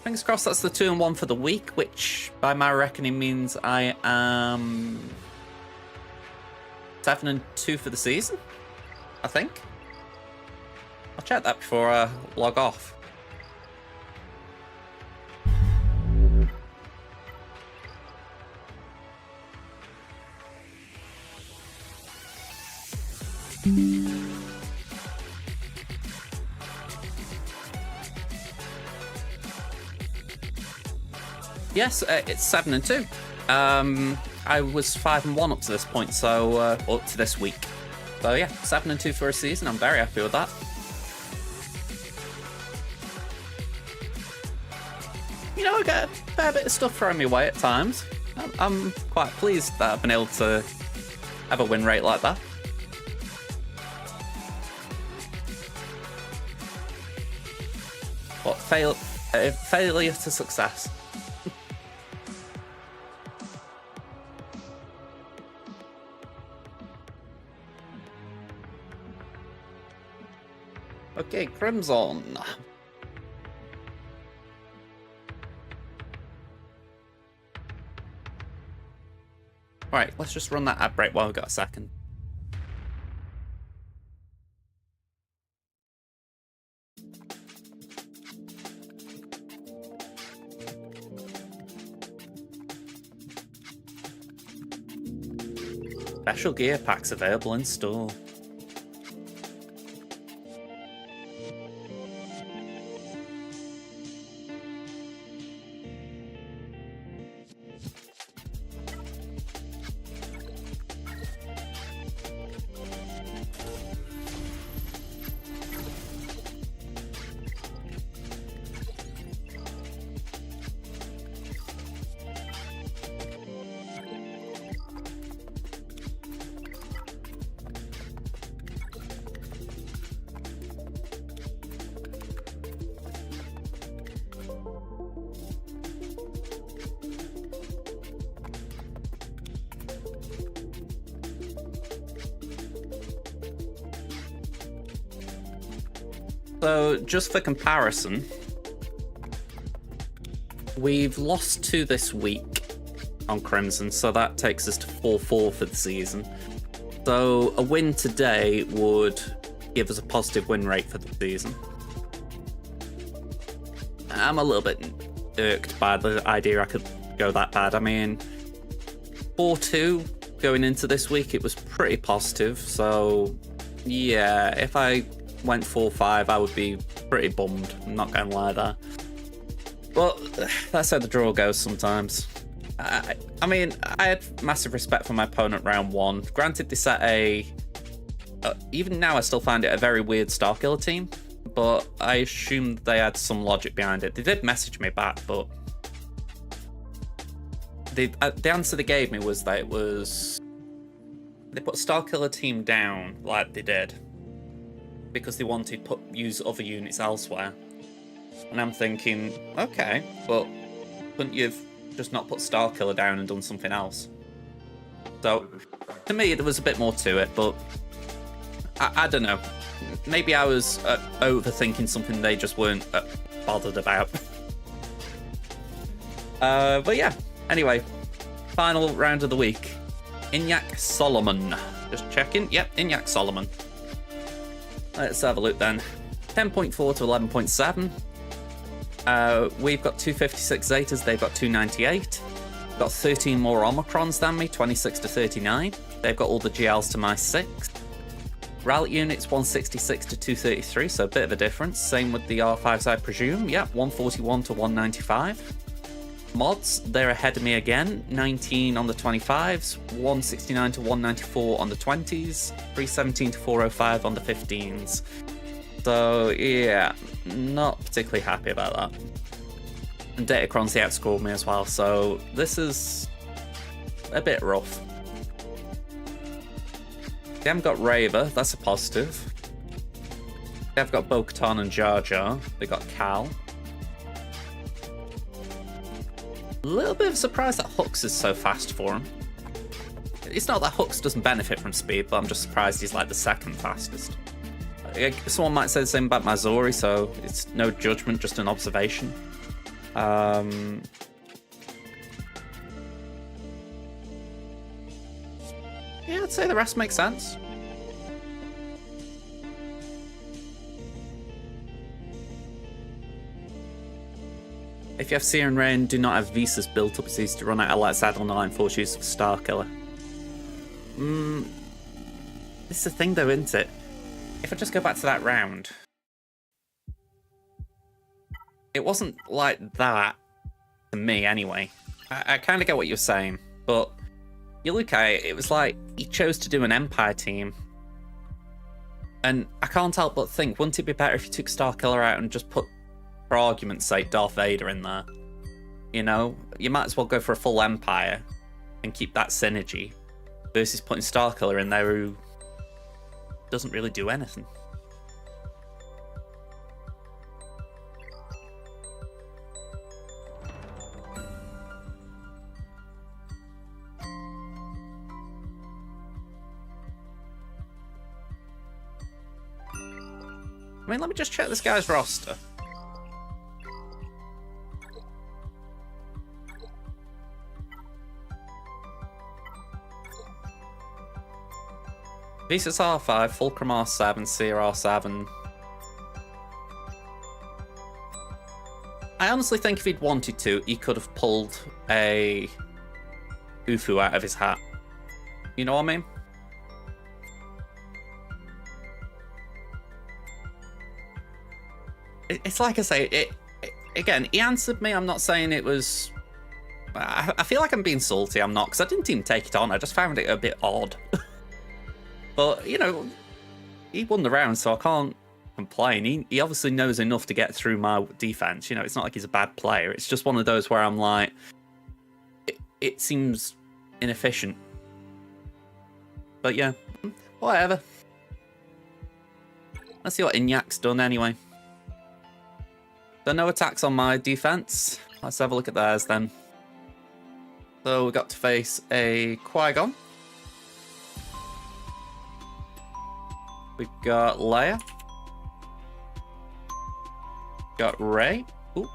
fingers crossed that's the 2-1 for the week, which by my reckoning means I am 7-2 for the season, I think. I'll check that before I log off. Yes, it's 7-2. I was 5-1 up to this point, so up to this week. So yeah, 7-2 for a season. I'm very happy with that. You know, I get a fair bit of stuff thrown my way at times. I'm quite pleased that I've been able to have a win rate like that. But failure to success. Okay, Crimson. Right, let's just run that ad break while we've got a second. Special gear packs available in store. So, just for comparison, we've lost 2 this week on Crimson, so that takes us to 4-4 for the season. So, a win today would give us a positive win rate for the season. I'm a little bit irked by the idea I could go that bad. I mean, 4-2 going into this week, it was pretty positive, so yeah, if I went 4-5, I would be pretty bummed. I'm not going to lie there. But that's how the draw goes sometimes. I mean, I had massive respect for my opponent round 1. Granted, they set even now I still find it a very weird Starkiller team, but I assumed they had some logic behind it. They did message me back, but the answer they gave me was that they put a Starkiller team down like they did because they wanted to use other units elsewhere. And I'm thinking, okay, but couldn't you have just not put Starkiller down and done something else? So, to me, there was a bit more to it, but I don't know. Maybe I was overthinking something they just weren't bothered about. But yeah, anyway, final round of the week. Inyak Solomon. Just checking. Yep, Inyak Solomon. Let's have a look then. 10.4 to 11.7. We've got 256 Zetas, they've got 298. We've got 13 more Omicrons than me, 26 to 39. They've got all the GLs to my 6. Rally units 166 to 233, so a bit of a difference. Same with the R5s, I presume. Yep, 141 to 195. Mods, they're ahead of me again. 19 on the 25s, 169 to 194 on the 20s, 317 to 405 on the 15s. So yeah, not particularly happy about that. And Datacrons, they outscored me as well, so this is a bit rough. They haven't got Raver, that's a positive. They have got Bo-Katan and Jar Jar. They got Cal. A little bit of a surprise that Hux is so fast for him. It's not that Hux doesn't benefit from speed, but I'm just surprised he's like the second fastest. Someone might say the same about Mazori, so it's no judgment, just an observation. Yeah, I'd say the rest makes sense. If you have Seer and Rain, do not have Visas built up, it's easy to run out of light side on the line for use of Star Killer. This is the thing though, isn't it? If I just go back to that round, it wasn't like that to me anyway. I kind of get what you're saying, but you look at it, it was like he chose to do an Empire team. And I can't help but think, wouldn't it be better if you took Star Killer out and just put, for argument's sake, Darth Vader in there? You know, you might as well go for a full Empire and keep that synergy versus putting Star Killer in there who doesn't really do anything. I mean, let me just check this guy's roster. Visas R5, Fulcrum R7, Seer R7. I honestly think if he'd wanted to, he could have pulled a Ufu out of his hat. You know what I mean? It's like I say, again, he answered me. I'm not saying it was... I feel like I'm being salty. I'm not, because I didn't even take it on. I just found it a bit odd. But, you know, he won the round, so I can't complain. He obviously knows enough to get through my defense. You know, it's not like he's a bad player. It's just one of those where I'm like, it seems inefficient. But yeah, whatever. Let's see what Inyak's done anyway. So no attacks on my defense. Let's have a look at theirs then. So we got to face a Qui-Gon. We got Leia. Got Rey. Ooh.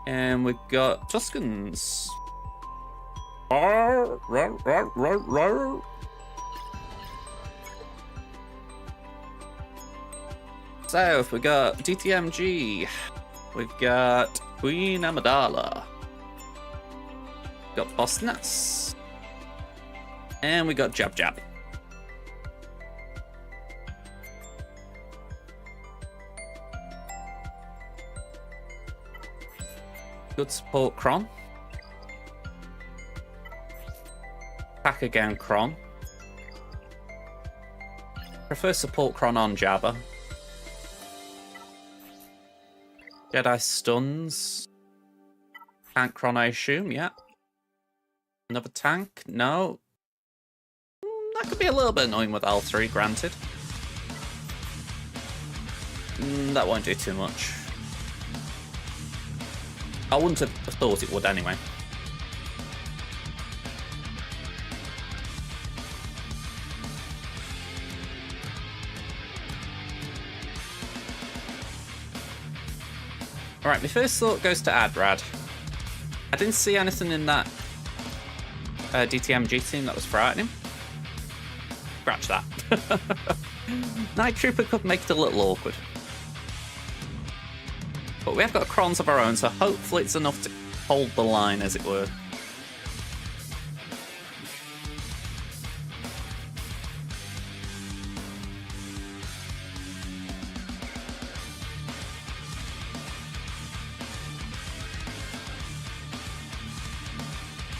And we got Tuskens. So we got DTMG. We've got Queen Amidala. Got Boss Nass. And we got Jab Jab. Good support, Kron. Attack again, Kron. Prefer support Kron on Jabba. Jedi stuns. Tank Kron, I assume, yeah. Another tank? No. That could be a little bit annoying with L3, granted. That won't do too much. I wouldn't have thought it would anyway. Alright, my first thought goes to Adrad. I didn't see anything in that DTMG team that was frightening. Scratch that. Night Trooper could make it a little awkward. But we have got Krons of our own, so hopefully it's enough to hold the line, as it were.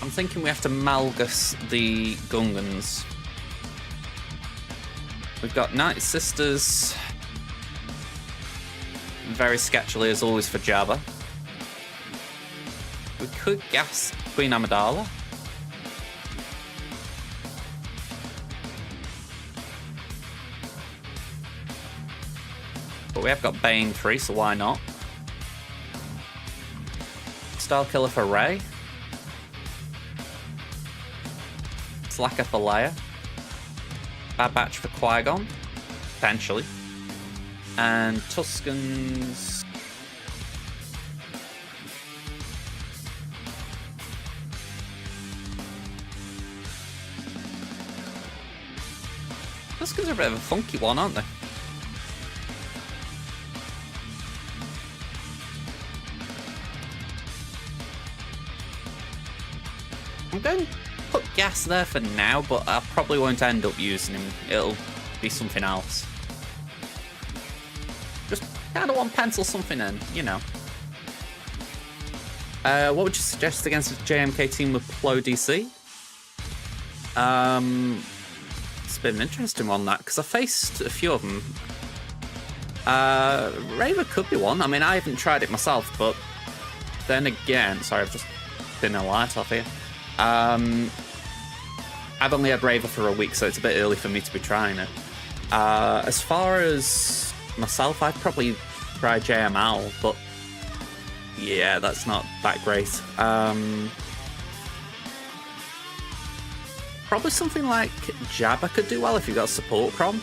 I'm thinking we have to Malgus the Gungans. We've got Night Sisters. Very sketchily, as always, for Jabba. We could gas Queen Amidala. But we have got Bane 3, so why not? Style Killer for Rey. Slacker for Leia. Bad Batch for Qui-Gon. Potentially. And Tusken's... Tusken's a bit of a funky one, aren't they? I'm going to put Gas there for now, but I probably won't end up using him. It'll be something else. Just kind of want to pencil something in, you know. What would you suggest against a JMK team with Plo DC? It's a bit of an interesting one, that, because I faced a few of them. Raver could be one. I mean, I haven't tried it myself, but then again, sorry, I've just been a light off here. I've only had Raver for a week, so it's a bit early for me to be trying it. As far as myself, I'd probably try JML, but yeah, that's not that great. Probably something like Jabba could do well if you've got support from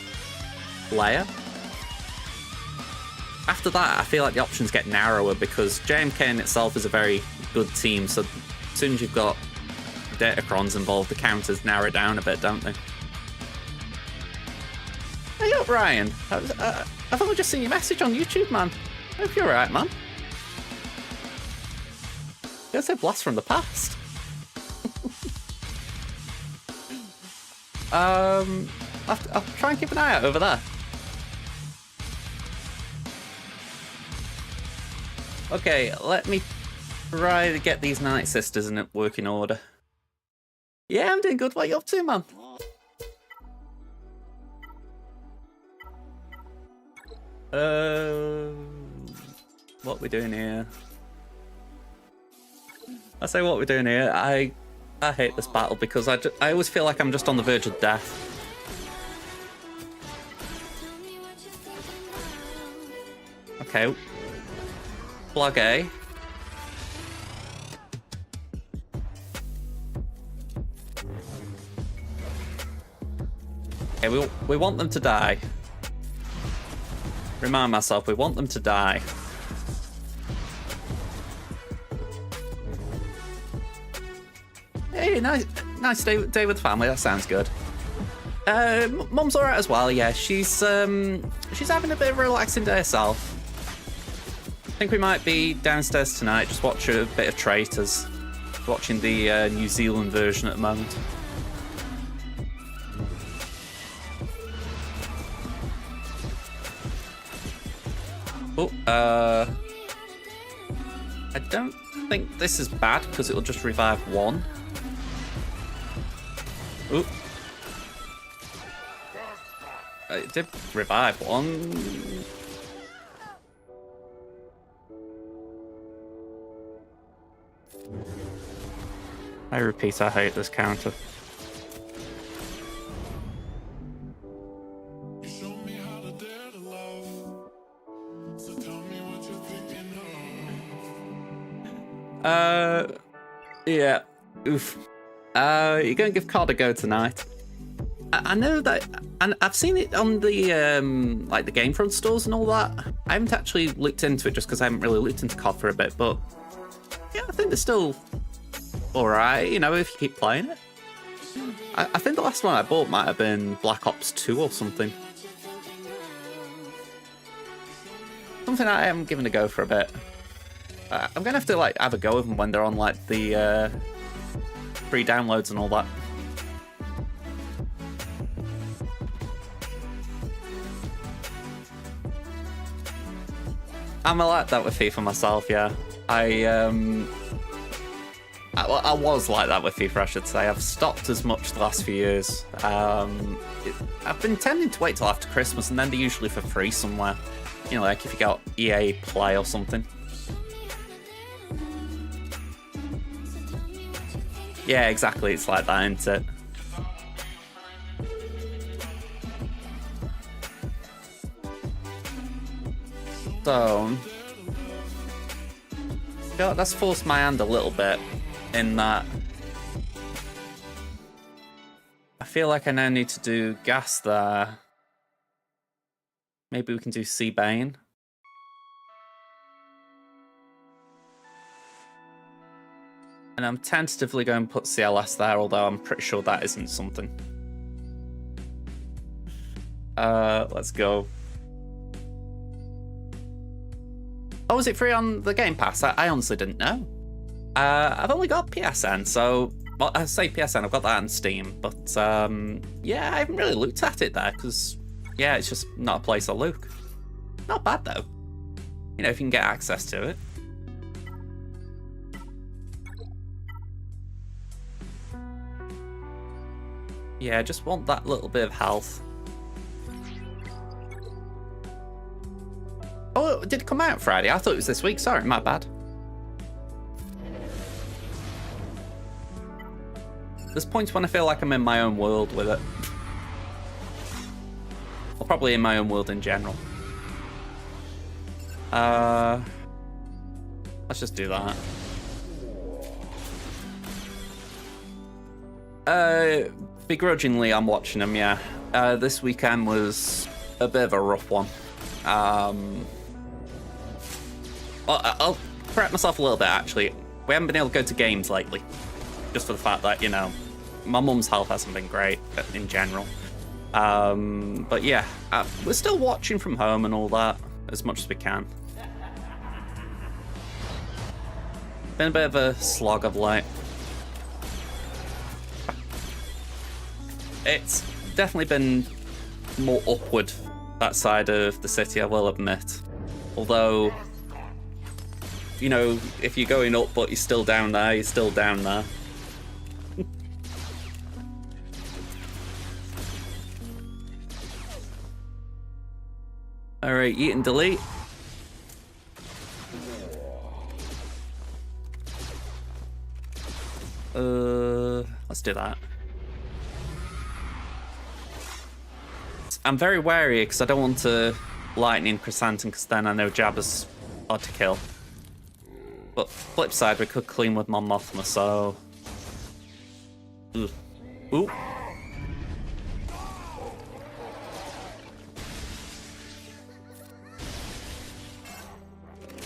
Leia. After that, I feel like the options get narrower because JMK in itself is a very good team, so as soon as you've got Datacrons involved, the counters narrow down a bit, don't they? Hey up, Ryan. I've only just seen your message on YouTube, man. Hope you're alright, man. Gonna say blast from the past. I'll try and keep an eye out over there. Okay, let me try to get these Night Sisters in working order. Yeah, I'm doing good. What are you up to, man? What we doing here? I say what we're doing here. I hate this battle because I always feel like I'm just on the verge of death. Okay. Plug A. Okay, we want them to die. Remind myself, we want them to die. Hey, nice day with the family. That sounds good. Mum's alright as well. Yeah, she's having a bit of a relaxing day herself. I think we might be downstairs tonight, just watch a bit of Traitors. Watching the New Zealand version at the moment. Oh, I don't think this is bad because it'll just revive one. Ooh. It did revive one. I repeat, I hate this counter. Yeah. Oof. You're going to give COD a go tonight. I know that, and I've seen it on the like the Gamefront stores and all that. I haven't actually looked into it just because I haven't really looked into COD for a bit, but yeah, I think they're still alright, you know, if you keep playing it. I think the last one I bought might have been Black Ops 2 or something. Something I am giving a go for a bit. I'm gonna have to like have a go with them when they're on like the free downloads and all that. I'm like that with FIFA myself, yeah. I was like that with FIFA, I should say. I've stopped as much the last few years. I've been tending to wait till after Christmas, and then they're usually for free somewhere. You know, like if you got EA Play or something. Yeah, exactly. It's like that, isn't it? So, I feel like that's forced my hand a little bit in that I feel like I now need to do gas there. Maybe we can do Seabane. And I'm tentatively going to put CLS there, although I'm pretty sure that isn't something. Let's go. Oh, is it free on the Game Pass? I honestly didn't know. I've only got PSN, so... Well, I say PSN, I've got that on Steam, but yeah, I haven't really looked at it there, because, yeah, it's just not a place I look. Not bad, though. You know, if you can get access to it. Yeah, I just want that little bit of health. Oh, did it come out Friday? I thought it was this week. Sorry, my bad. There's points when I feel like I'm in my own world with it. Or probably in my own world in general. Let's just do that. Begrudgingly, I'm watching them, yeah. This weekend was a bit of a rough one. I'll correct myself a little bit, actually. We haven't been able to go to games lately. Just for the fact that, you know, my mum's health hasn't been great in general. But yeah, we're still watching from home and all that as much as we can. Been a bit of a slog of late. It's definitely been more upward, that side of the city, I will admit. Although, you know, if you're going up but you're still down there, you're still down there. Alright, eat and delete. Let's do that. I'm very wary because I don't want to lightning Chrysanthemum because then I know Jabba's hard to kill. But flip side, we could clean with Mon Mothma, so... Ooh. Ooh.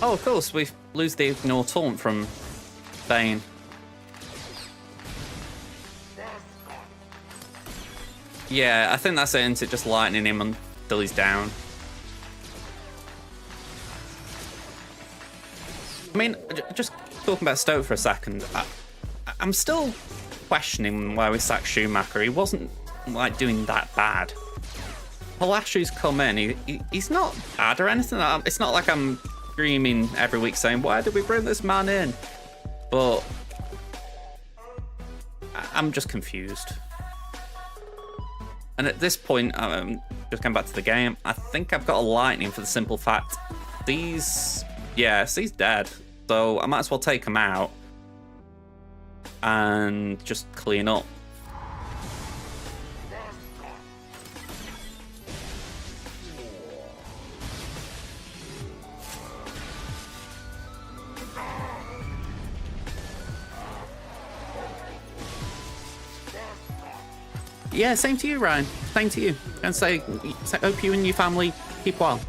Oh, of course, we lose the Ignore Taunt from Bane. Yeah, I think that's it, isn't it? Just lightning him until he's down. I mean, just talking about Stoke for a second, I'm still questioning why we sacked Schumacher. He wasn't, like, doing that bad. Palashu's come in, he's not bad or anything. It's not like I'm screaming every week saying, why did we bring this man in? But I'm just confused. And at this point, just going back to the game, I think I've got a lightning for the simple fact he's dead. So I might as well take him out and just clean up. Yeah, same to you, Ryan. Same to you. And say, hope you and your family keep well.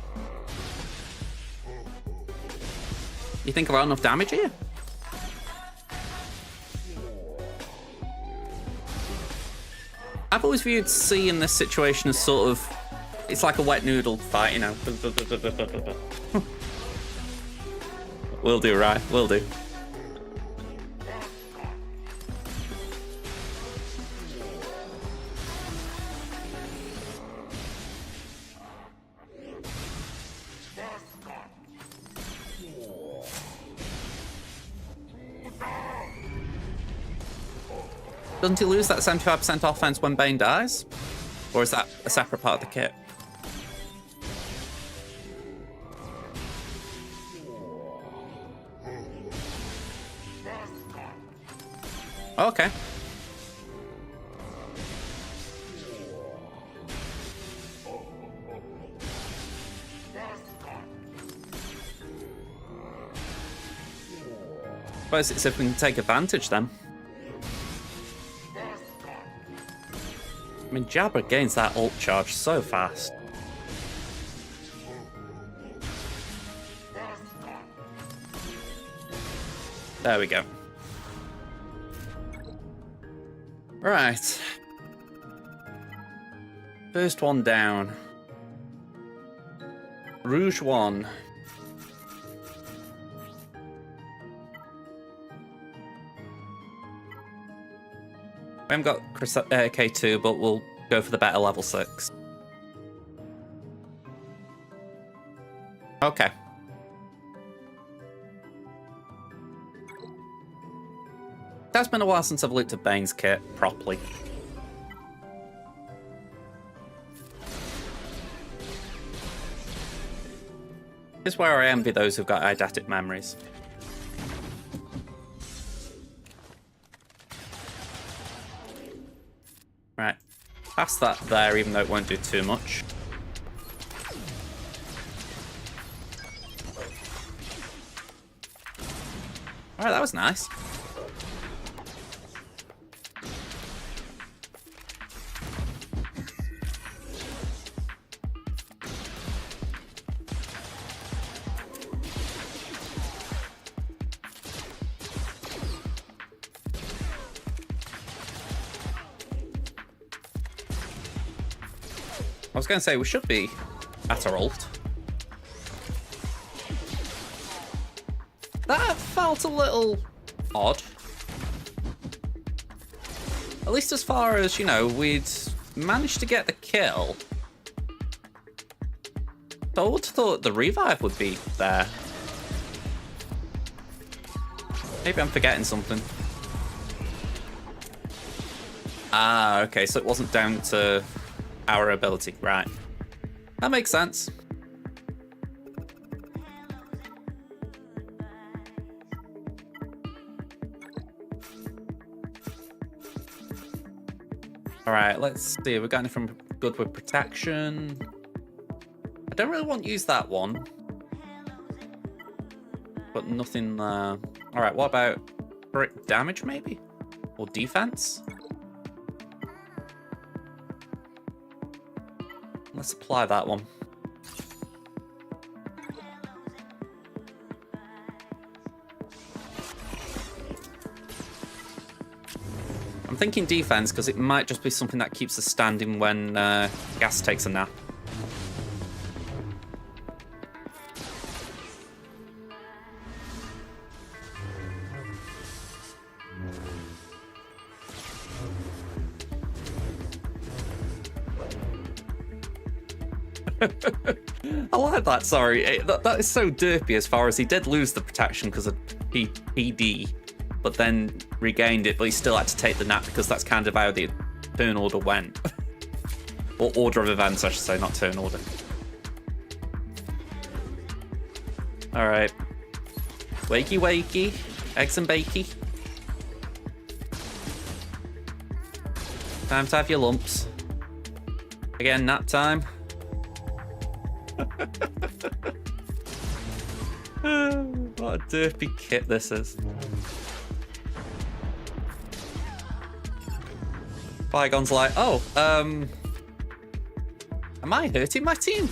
You think I've got enough damage here? I've always viewed C in this situation as sort of, it's like a wet noodle fight, you know. Will do, right? Will do. Doesn't he lose that 75% offense when Bane dies? Or is that a separate part of the kit? Okay. Suppose it's if we can take advantage then. I mean, Jabba gains that ult charge so fast. There we go. Right. First one down. Rouge 1. We haven't got K2, but we'll go for the better level 6. Okay. That's been a while since I've looked at Bane's kit properly. This is where I envy those who've got eidetic memories. Right, past that there, even though it won't do too much. Alright, that was nice. I was going to say, we should be at our ult. That felt a little odd. At least as far as, you know, we'd managed to get the kill. So I would have thought the revive would be there. Maybe I'm forgetting something. Ah, okay, so it wasn't down to our ability, right. That makes sense. Alright, let's see. We've got anything good with protection. I don't really want to use that one. But nothing there. Alright, what about crit damage maybe? Or defense? Let's apply that one. I'm thinking defense because it might just be something that keeps us standing when Gas takes a nap. I like that, sorry. That is so derpy as far as he did lose the protection because of PD, but then regained it, but he still had to take the nap because that's kind of how the turn order went. Or order of events, I should say, not turn order. Alright. Wakey wakey. Eggs and bakey. Time to have your lumps. Again, nap time. What a derpy kit this is. Bygone's like, oh, am I hurting my team?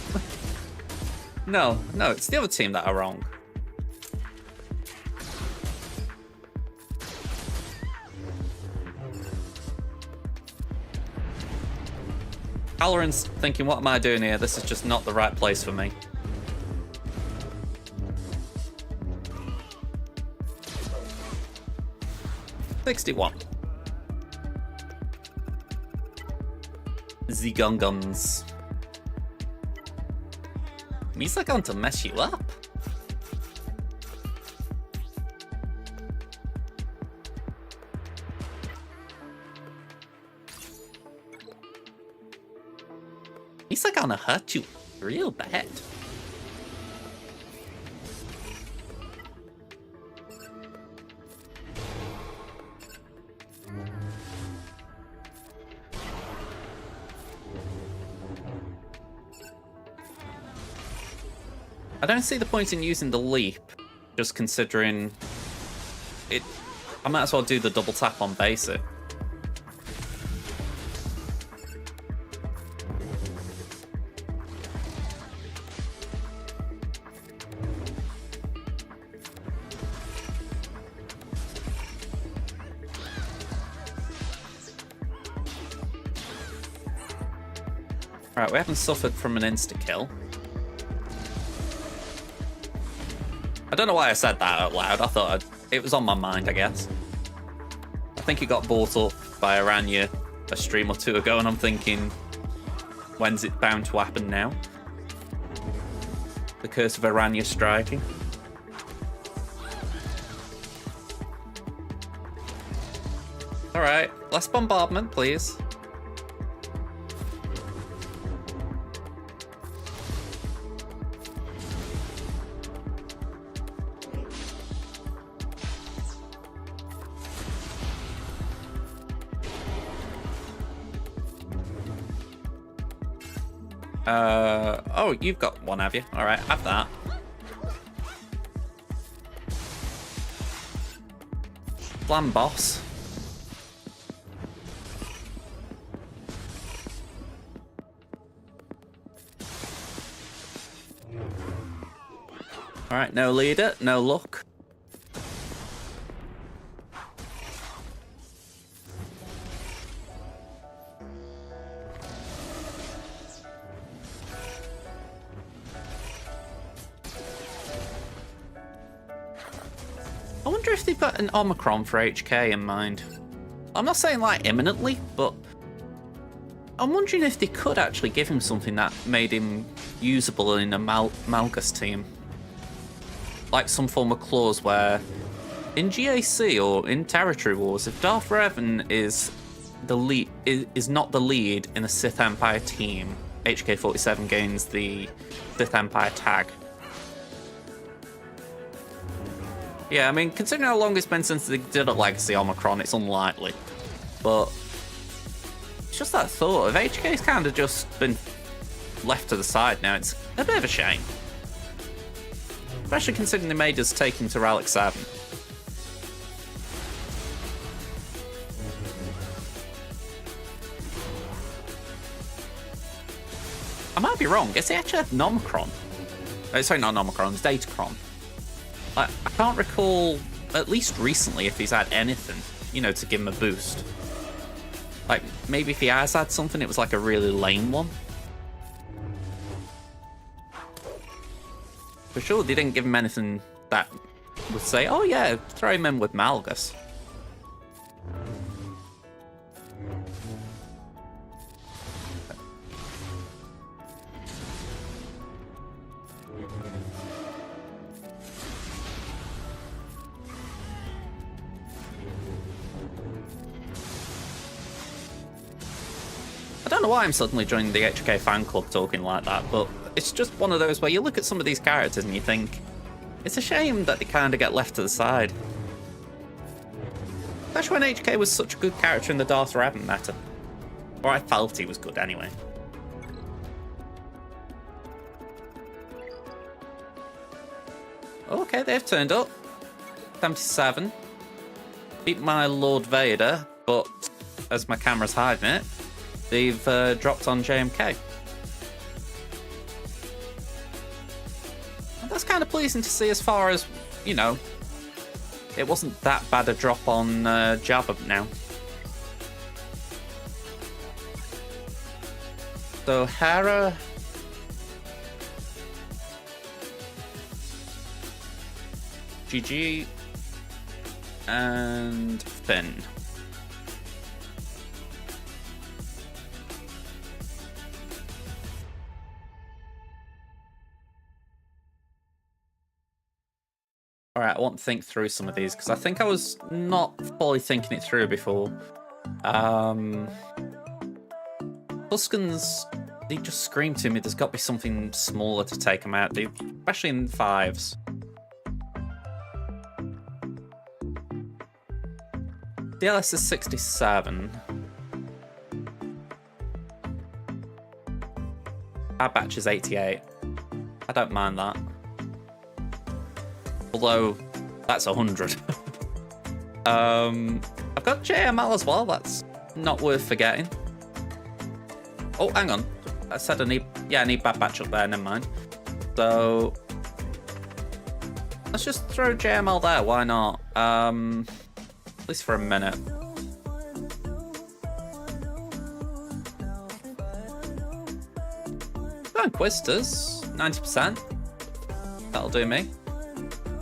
No, it's the other team that are wrong. Halloran's thinking, what am I doing here? This is just not the right place for me. $61. Zigungums. Misa going to mess you up? Misa gonna hurt you real bad. I don't see the point in using the leap, just considering it. I might as well do the double tap on basic. Right, we haven't suffered from an insta-kill. I don't know why I said that out loud. I thought it was on my mind, I guess. I think it got brought up by Aranya a stream or two ago, and I'm thinking, when's it bound to happen now? The curse of Aranya striking. Alright, less bombardment, please. Oh, you've got one, have you? Alright, have that. Slam boss. Alright, no leader, no luck. I wonder if they've got an Omicron for HK in mind. I'm not saying like imminently, but I'm wondering if they could actually give him something that made him usable in a Malgus team. Like some form of clause where in GAC or in Territory Wars, if Darth Revan is the lead, is not the lead in a Sith Empire team, HK-47 gains the Sith Empire tag. Yeah, I mean, considering how long it's been since they did a Legacy Omicron, it's unlikely. But it's just that thought of HK's kind of just been left to the side now. It's a bit of a shame. Especially considering they made us take him to Relic 7. I might be wrong. Does he actually have Nomicron? Sorry, not Nomicron, it's Datacron. I can't recall, at least recently, if he's had anything, you know, to give him a boost. Like, maybe if he has had something, it was like a really lame one. For sure, they didn't give him anything that would say, oh yeah, throw him in with Malgus. I don't know why I'm suddenly joining the HK fan club talking like that, but it's just one of those where you look at some of these characters and you think, it's a shame that they kind of get left to the side. Especially when HK was such a good character in the Darth Revan meta. Or I felt he was good anyway. Okay, they've turned up. 77. Beat my Lord Vader, but as my camera's hiding it, they've dropped on JMK. And that's kind of pleasing to see as far as, you know, it wasn't that bad a drop on Jabba now. So Hera... GG... and Finn. Alright, I want to think through some of these, because I think I was not fully thinking it through before. Tuskens, they just scream to me there's got to be something smaller to take them out, especially in 5s. DLS is 67. Our batch is 88. I don't mind that. Although, that's 100. I've got JML as well, that's not worth forgetting. Oh, hang on. I said I need Bad Batch up there, never mind. So, let's just throw JML there, why not? At least for a minute. Oh, Quisters, 90%. That'll do me.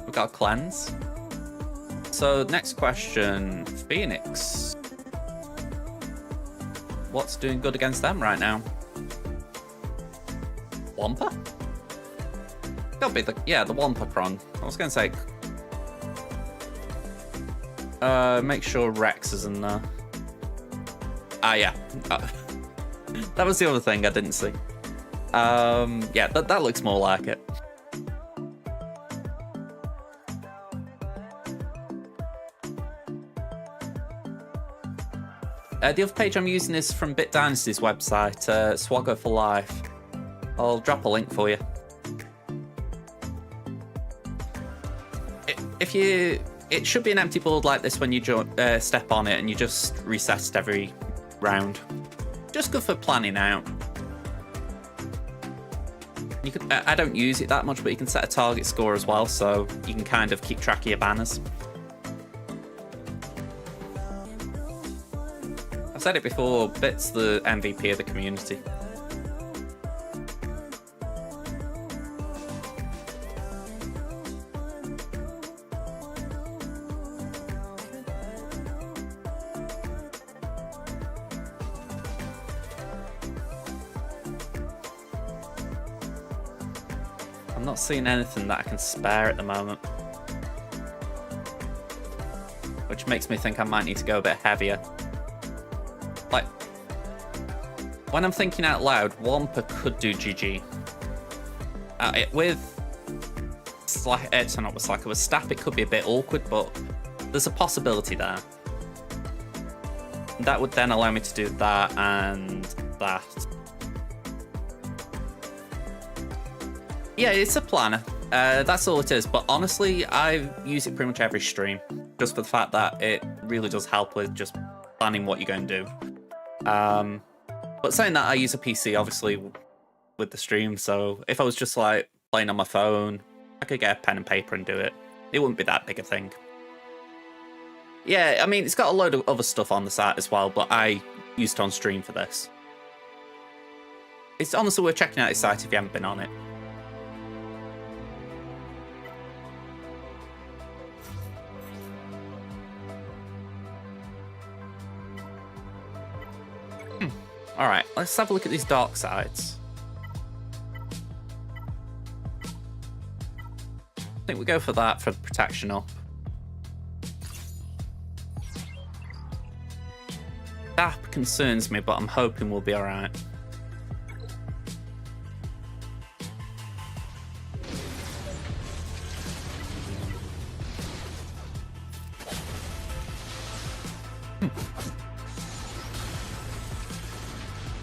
We've got a cleanse. So, next question, Phoenix. What's doing good against them right now? Wampa? Gotta be the Wampa Cron. I was gonna say. Make sure Rex is in there. Ah, yeah. That was the other thing I didn't see. Yeah, that looks more like it. The other page I'm using is from Bit Dynasty's website, Swagger for Life. I'll drop a link for you. It should be an empty board like this when you step on it, and you just reset it every round. Just good for planning out. You could, I don't use it that much, but you can set a target score as well, so you can kind of keep track of your banners. I've said it before, Bit's the MVP of the community. I'm not seeing anything that I can spare at the moment, which makes me think I might need to go a bit heavier. Like, when I'm thinking out loud, Wampa could do GG. With Staff, it could be a bit awkward, but there's a possibility there. That would then allow me to do that and that. Yeah, it's a planner. That's all it is. But honestly, I use it pretty much every stream, just for the fact that it really does help with just planning what you're going to do. But saying that, I use a PC obviously with the stream, so if I was just like playing on my phone, I could get a pen and paper and do it. It wouldn't be that big a thing. Yeah, I mean, it's got a load of other stuff on the site as well, but I used it on stream for this. It's honestly worth checking out his site if you haven't been on it. Alright, let's have a look at these dark sides. I think we go for that for protection up. That concerns me, but I'm hoping we'll be alright.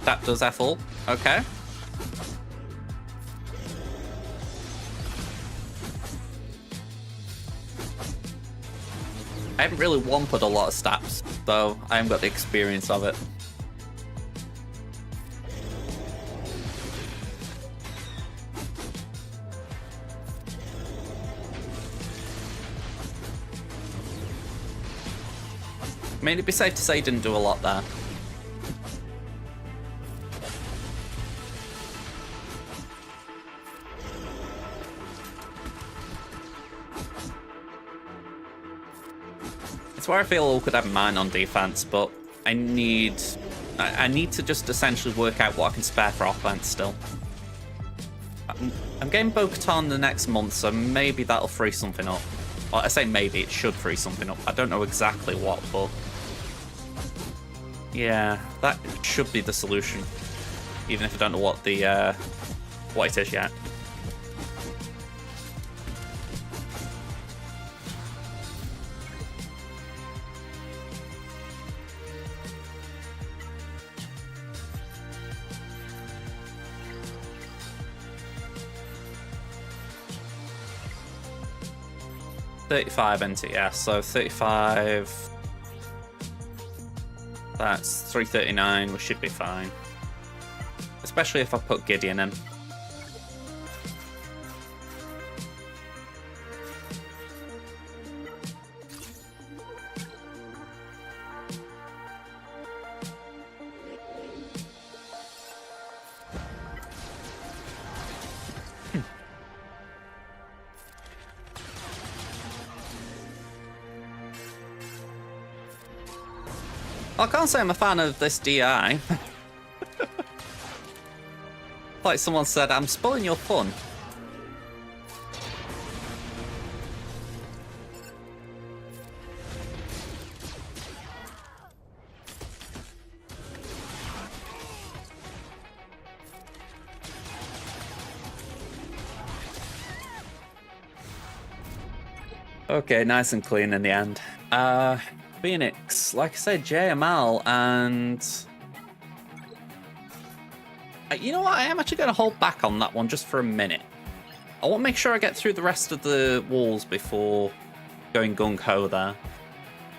That does Ethel. Okay. I haven't really Wampa'd a lot of stats, though I haven't got the experience of it. I mean, it'd be safe to say he didn't do a lot there. It's where I feel awkward having mine on defense, but I need to just essentially work out what I can spare for offense still. I'm getting Bo-Katan the next month, so maybe that'll free something up. Well, I say maybe, it should free something up. I don't know exactly what, but yeah, that should be the solution, even if I don't know what the what it is yet. 35 NTS, so 35. That's 339, we should be fine. Especially if I put Gideon in. I can't say I'm a fan of this DI. Like someone said, I'm spoiling your fun. Okay, nice and clean in the end. Phoenix, like I said, JML, and you know what? I am actually going to hold back on that one just for a minute. I want to make sure I get through the rest of the walls before going gung ho there.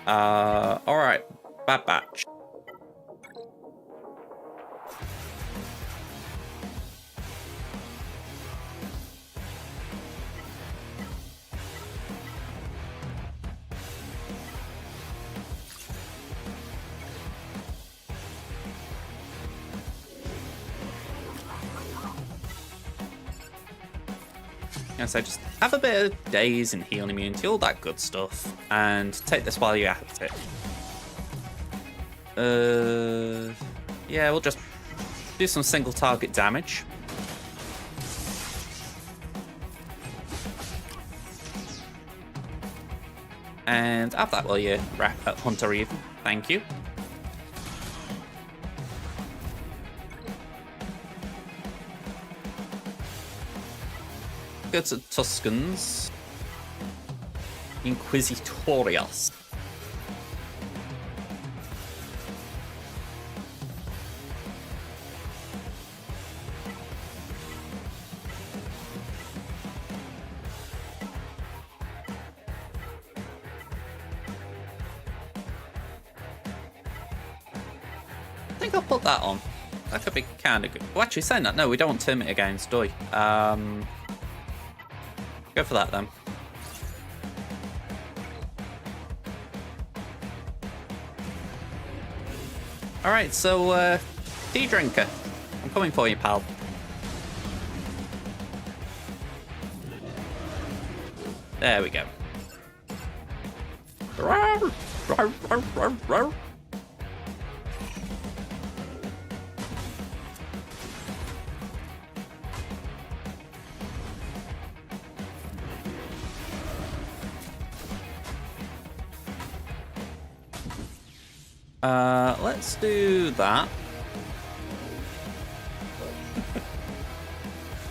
All right, Bad Batch. So just have a bit of daze and heal immunity, all that good stuff, and take this while you're at it. Yeah, we'll just do some single target damage. And have that while you wrap up Hunter even. Thank you. Go to Tuscans. Inquisitorios. I think I'll put that on. That could be kind of good. Well, actually, saying that, no, we don't want Termit against Doi. Go for that then. Alright, so, Tea Drinker. I'm coming for you, pal. There we go. Let's do that.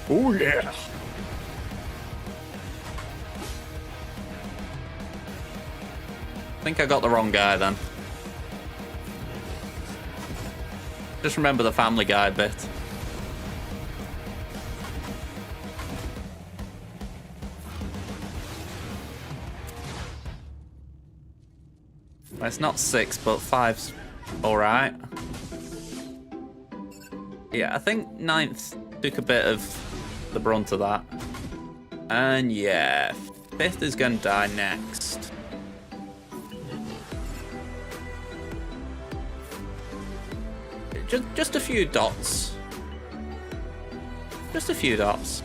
Oh yeah. I think I got the wrong guy then. Just remember the Family Guy bit. It's not 6, but 5's alright. Yeah, I think 9th took a bit of the brunt of that. And yeah, 5th is going to die next. Just a few dots. Just a few dots.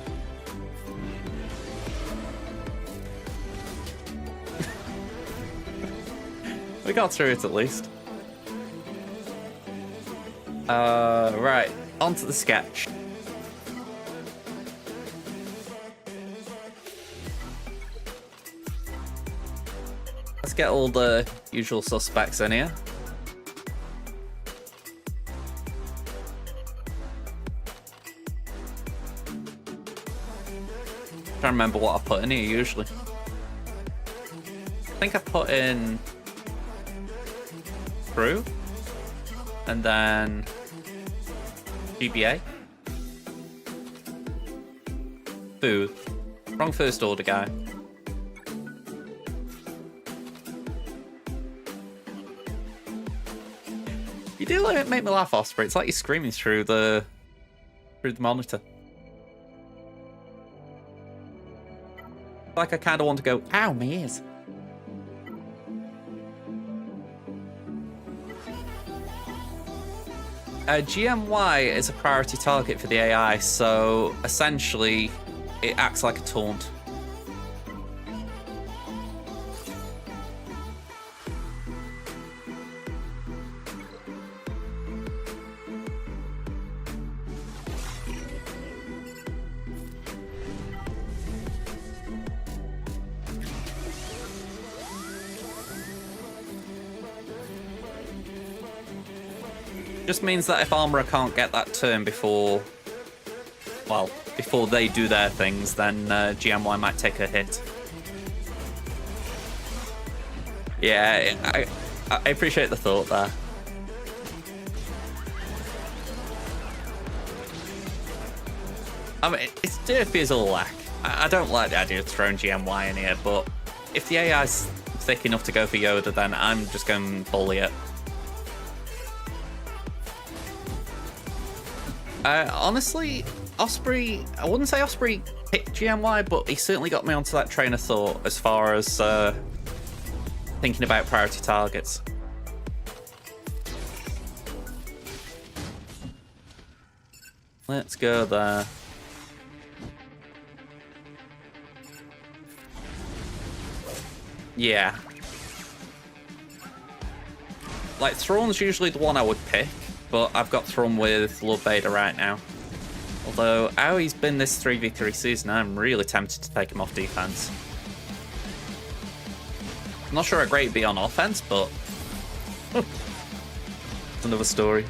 We got through it at least. Right, onto the sketch. Let's get all the usual suspects in here. Trying to remember what I put in here usually. I think I put in Crew, and then GBA. Food. Wrong first order guy. You do make me laugh, Osprey. It's like you're screaming through the monitor. Like I kind of want to go, ow, my ears. GMY is a priority target for the AI, so essentially it acts like a taunt. Just means that if Armourer can't get that turn before they do their things, then GMY might take a hit. Yeah, I appreciate the thought there. I mean, it's derpy as all lack. I don't like the idea of throwing GMY in here, but if the AI's thick enough to go for Yoda, then I'm just going to bully it. Honestly, Osprey, I wouldn't say Osprey picked GMY, but he certainly got me onto that train of thought as far as thinking about priority targets. Let's go there. Yeah. Like, Thrawn's usually the one I would pick, but I've got Thrawn with Lord Vader right now. Although, how he's been this 3v3 season, I'm really tempted to take him off defense. I'm not sure how great he'd be on offense, but it's another story.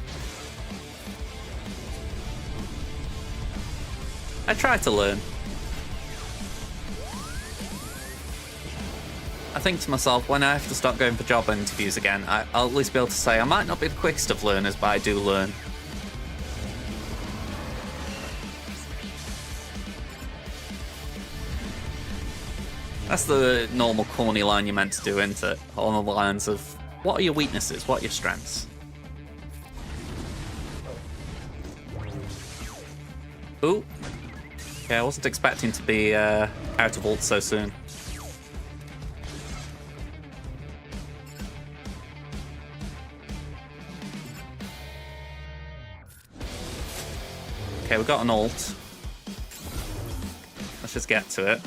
I try to learn. I think to myself, when I have to start going for job interviews again, I'll at least be able to say I might not be the quickest of learners, but I do learn. That's the normal corny line you're meant to do, isn't it? On the lines of, what are your weaknesses? What are your strengths? Ooh. Okay, I wasn't expecting to be out of ult so soon. Okay, we've got an ult. Let's just get to it.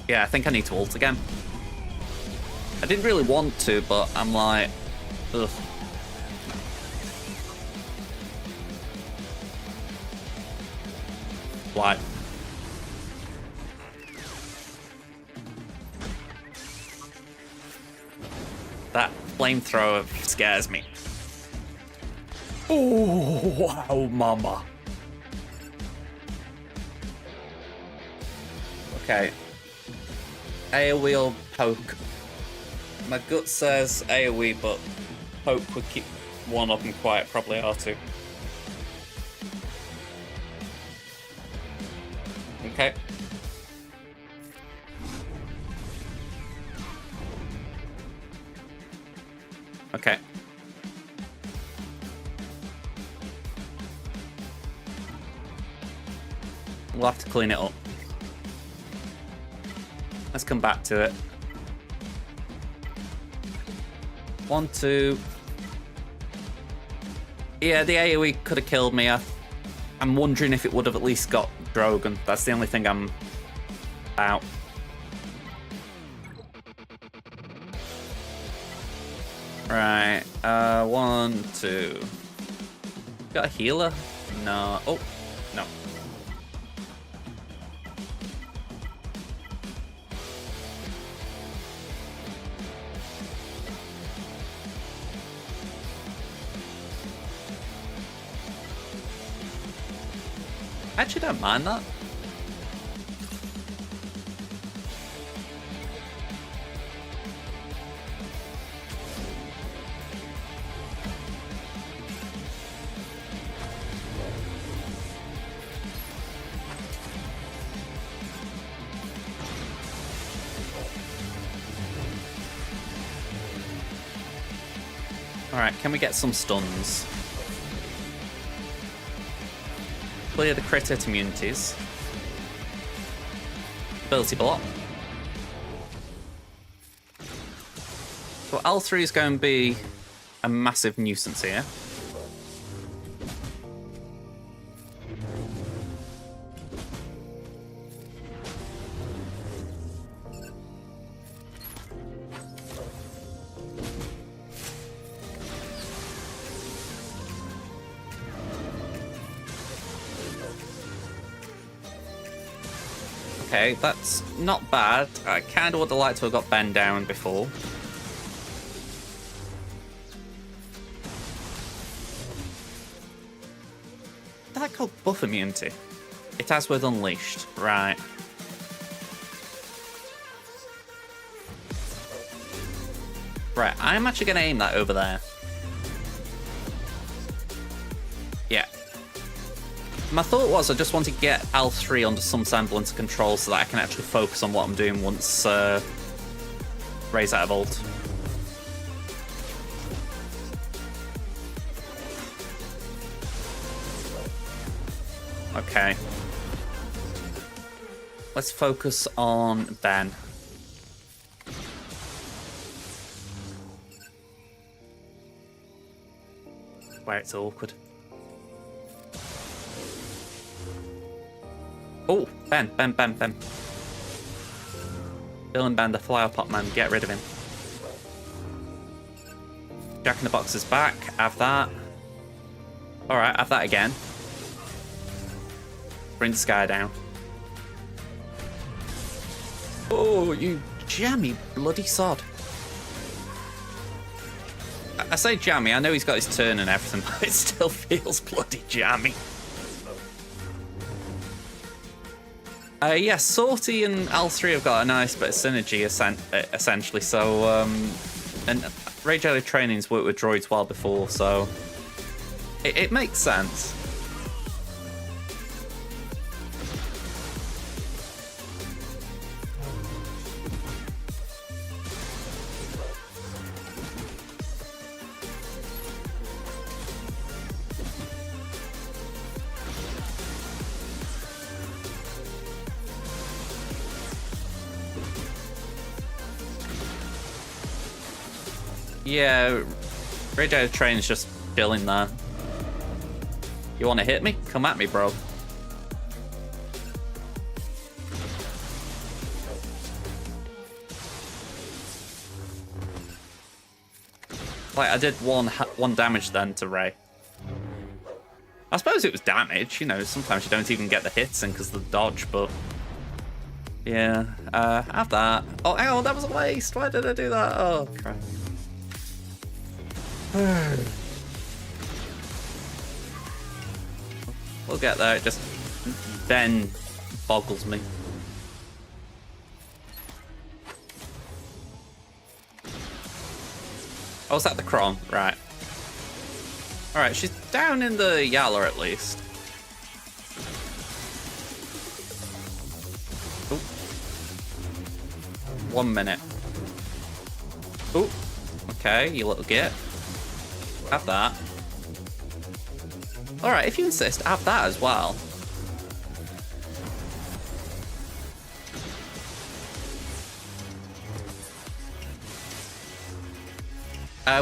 Yeah, I think I need to ult again. I didn't really want to, but I'm like, ugh. Why? That flamethrower scares me. Oh, wow, mama. Okay. AoE or poke? My gut says AoE, but poke would keep one up and quiet, probably R2. Okay. Okay. We'll have to clean it up. Let's come back to it. 1, 2. Yeah, the AoE could have killed me. I'm wondering if it would have at least got Drogon. That's the only thing I'm out. Right. 1, 2. Got a healer? No. Oh, no. I actually don't mind that. Alright, can we get some stuns? Clear the crit hit immunities. Ability block. So L3 is going to be a massive nuisance here. Okay, that's not bad. I kind of would have liked to have got Ben down before. Is that called buff immunity? It has with Unleashed, right. Right, I'm actually going to aim that over there. Yeah. My thought was I just want to get L3 under some semblance of control so that I can actually focus on what I'm doing once Ray's out of ult. Okay. Let's focus on Ben. Where it's awkward. Oh, Ben. Dylan Ben, the flower pot man, get rid of him. Jack in the Box is back, have that. Alright, have that again. Bring the sky down. Oh, you jammy bloody sod. I say jammy, I know he's got his turn and everything, but it still feels bloody jammy. Yeah, Sortie and L3 have got a nice bit of synergy, essentially, so, and Rage Jelly Training's worked with droids well before, so it makes sense. Yeah, Rage Train's just chilling there. You want to hit me? Come at me, bro. Like, I did one damage then to Ray. I suppose it was damage, you know, sometimes you don't even get the hits in because of the dodge, but... Yeah, have that. Oh, hang on, that was a waste. Why did I do that? Oh, crap. We'll get there, it just then boggles me. Oh, is that the Kron? Right. Alright, she's down in the Yala at least. Ooh. 1 minute. Ooh. Okay, you little git. Have that. Alright, if you insist, have that as well.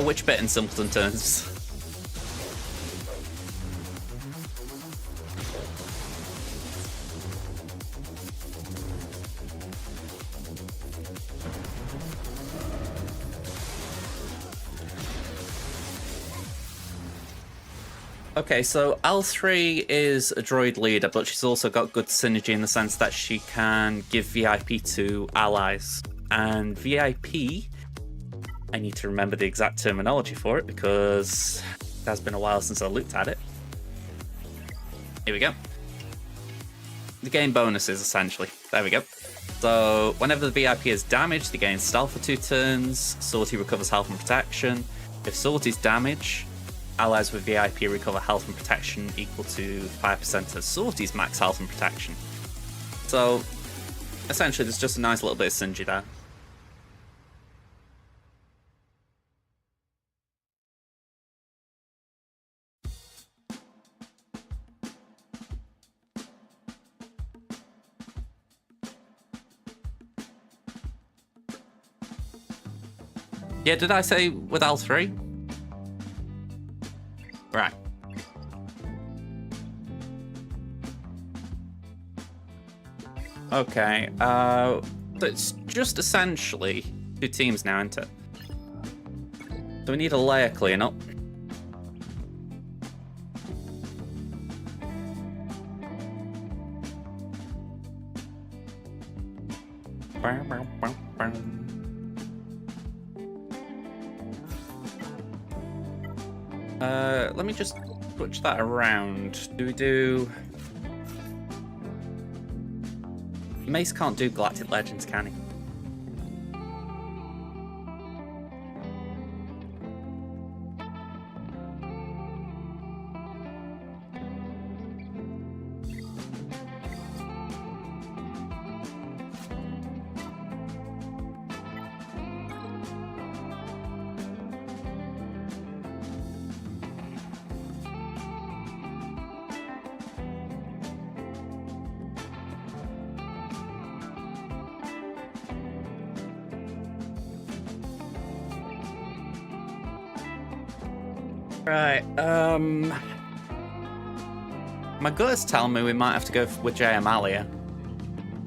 Which bit in simpleton terms? Okay, so L3 is a droid leader, but she's also got good synergy in the sense that she can give VIP to allies. And VIP, I need to remember the exact terminology for it because it has been a while since I looked at it. Here we go. The gain bonuses, essentially. There we go. So, whenever the VIP is damaged, they gain stealth for 2 turns. Sortie recovers health and protection. If Sortie's damaged, allies with VIP recover health and protection equal to 5% of Sortie's max health and protection. So, essentially, there's just a nice little bit of synergy there. Yeah, did I say with L3? Right. Okay, so it's just essentially 2 teams now, isn't it? So we need a layer cleanup. Let me just switch that around. Do we do... Mace can't do Galactic Legends, can he? Right, my gut's telling me we might have to go with Jay Amalia,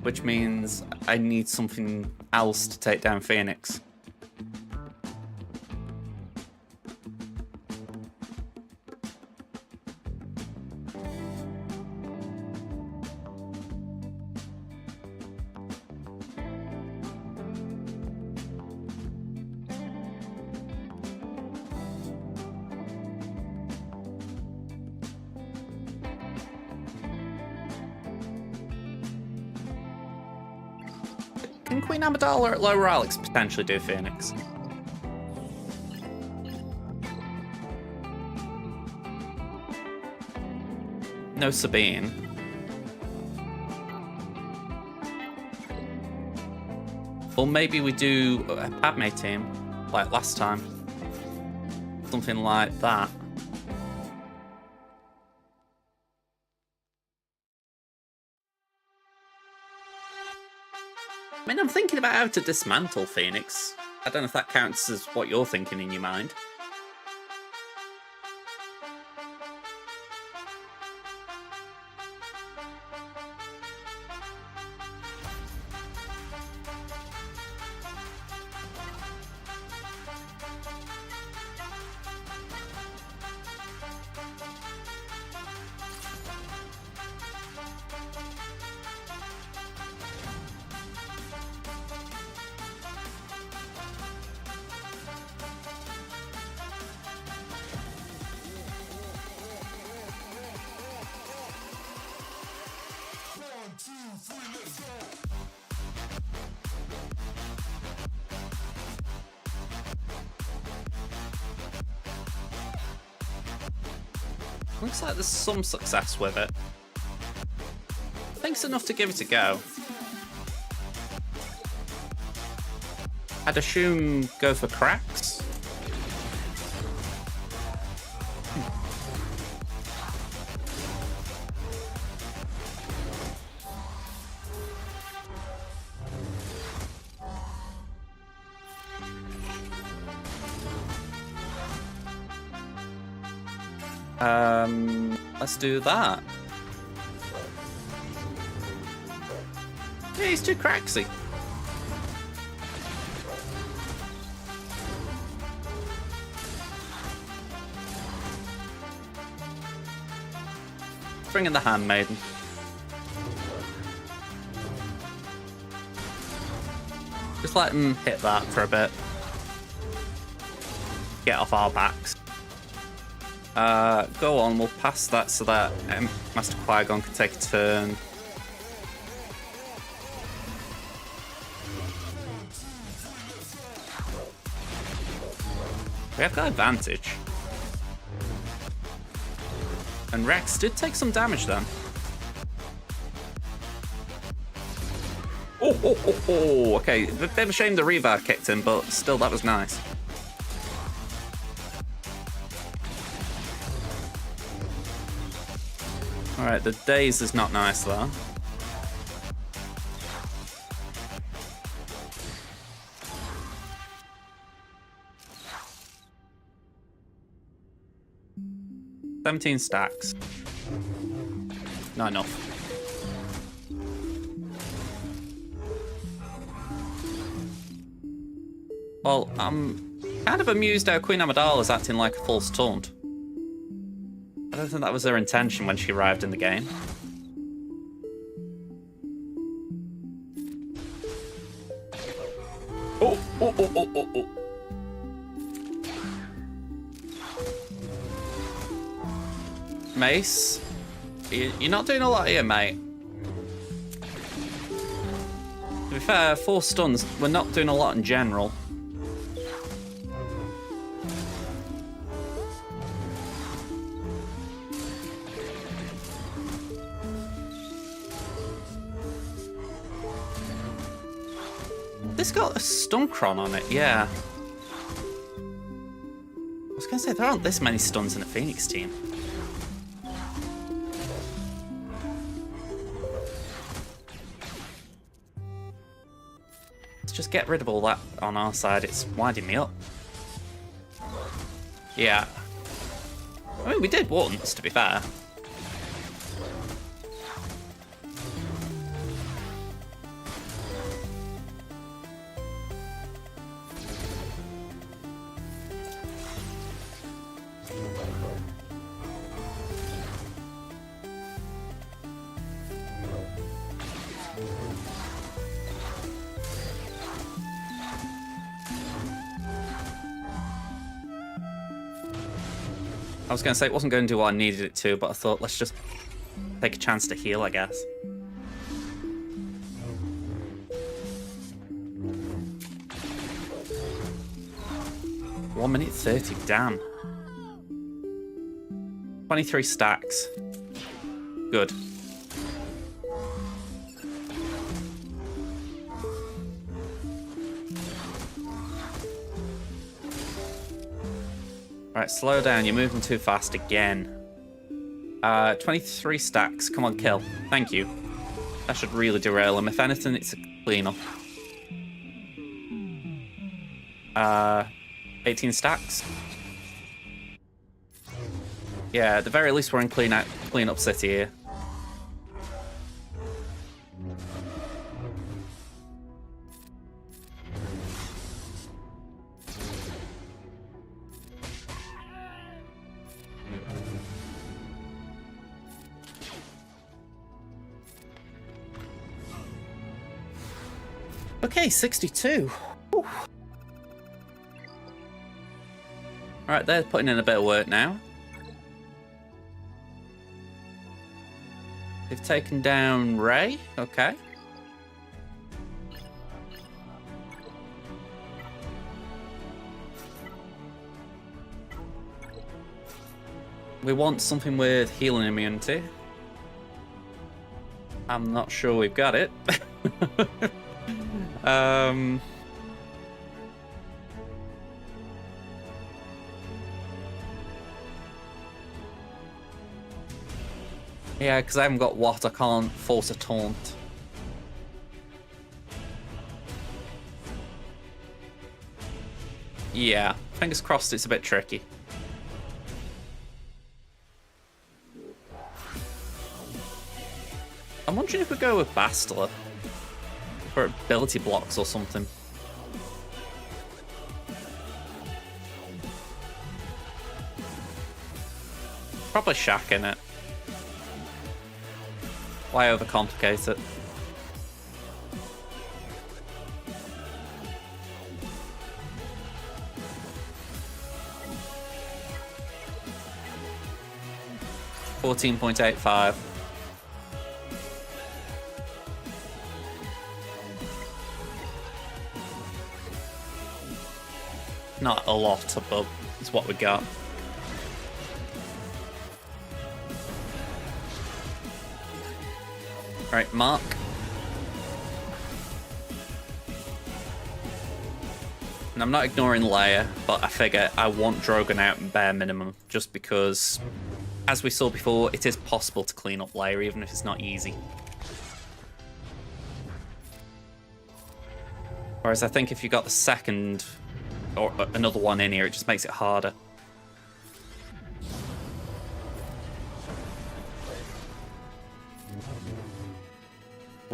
which means I need something else to take down Phoenix. Can Queen Amidala or Lower Alex potentially do Phoenix? No Sabine. Or maybe we do a Padme team, like last time. Something like that. I mean, I'm thinking about how to dismantle Phoenix. I don't know if that counts as what you're thinking in your mind. Looks like there's some success with it. I think it's enough to give it a go. I'd assume go for cracks. Let's do that. Yeah, he's too cracksy. Bring in the Handmaiden. Just let him hit that for a bit. Get off our backs. Go on, we'll pass that so that Master Qui-Gon can take a turn. We have got advantage. And Rex did take some damage then. Oh, okay. Bit of a shame the Reaver kicked in, but still, that was nice. Alright, the daze is not nice though. 17 stacks. Not enough. Well, I'm kind of amused how Queen Amidala's acting like a false taunt. I don't think that was her intention when she arrived in the game. Oh. Mace, you're not doing a lot here, mate. To be fair, 4 stuns, we're not doing a lot in general. This got a Stuncron on it, yeah. I was gonna say, there aren't this many stuns in a Phoenix team. Let's just get rid of all that on our side. It's winding me up. Yeah. I mean, we did once, to be fair. I was going to say it wasn't going to do what I needed it to, but I thought let's just take a chance to heal, I guess. One minute 30, damn. 23 stacks. Good. Right, slow down. You're moving too fast again. 23 stacks. Come on, kill. Thank you. That should really derail him. If anything, it's a clean-up. 18 stacks. Yeah, at the very least, we're in clean-up city here. Okay, 62. Whew. Alright, they're putting in a bit of work now. They've taken down Ray. Okay. We want something with healing immunity. I'm not sure we've got it. Yeah, because I haven't got what, I can't force a taunt. Yeah, fingers crossed it's a bit tricky. I'm wondering if we go with Bastila for ability blocks or something. Probably Shaq in it. Why overcomplicate it? $14.85. Not a lot, but it's what we got. Right, Mark. And I'm not ignoring Leia, but I figure I want Drogon out in bare minimum, just because, as we saw before, it is possible to clean up Leia, even if it's not easy. Whereas I think if you got the second, or another one in here, it just makes it harder.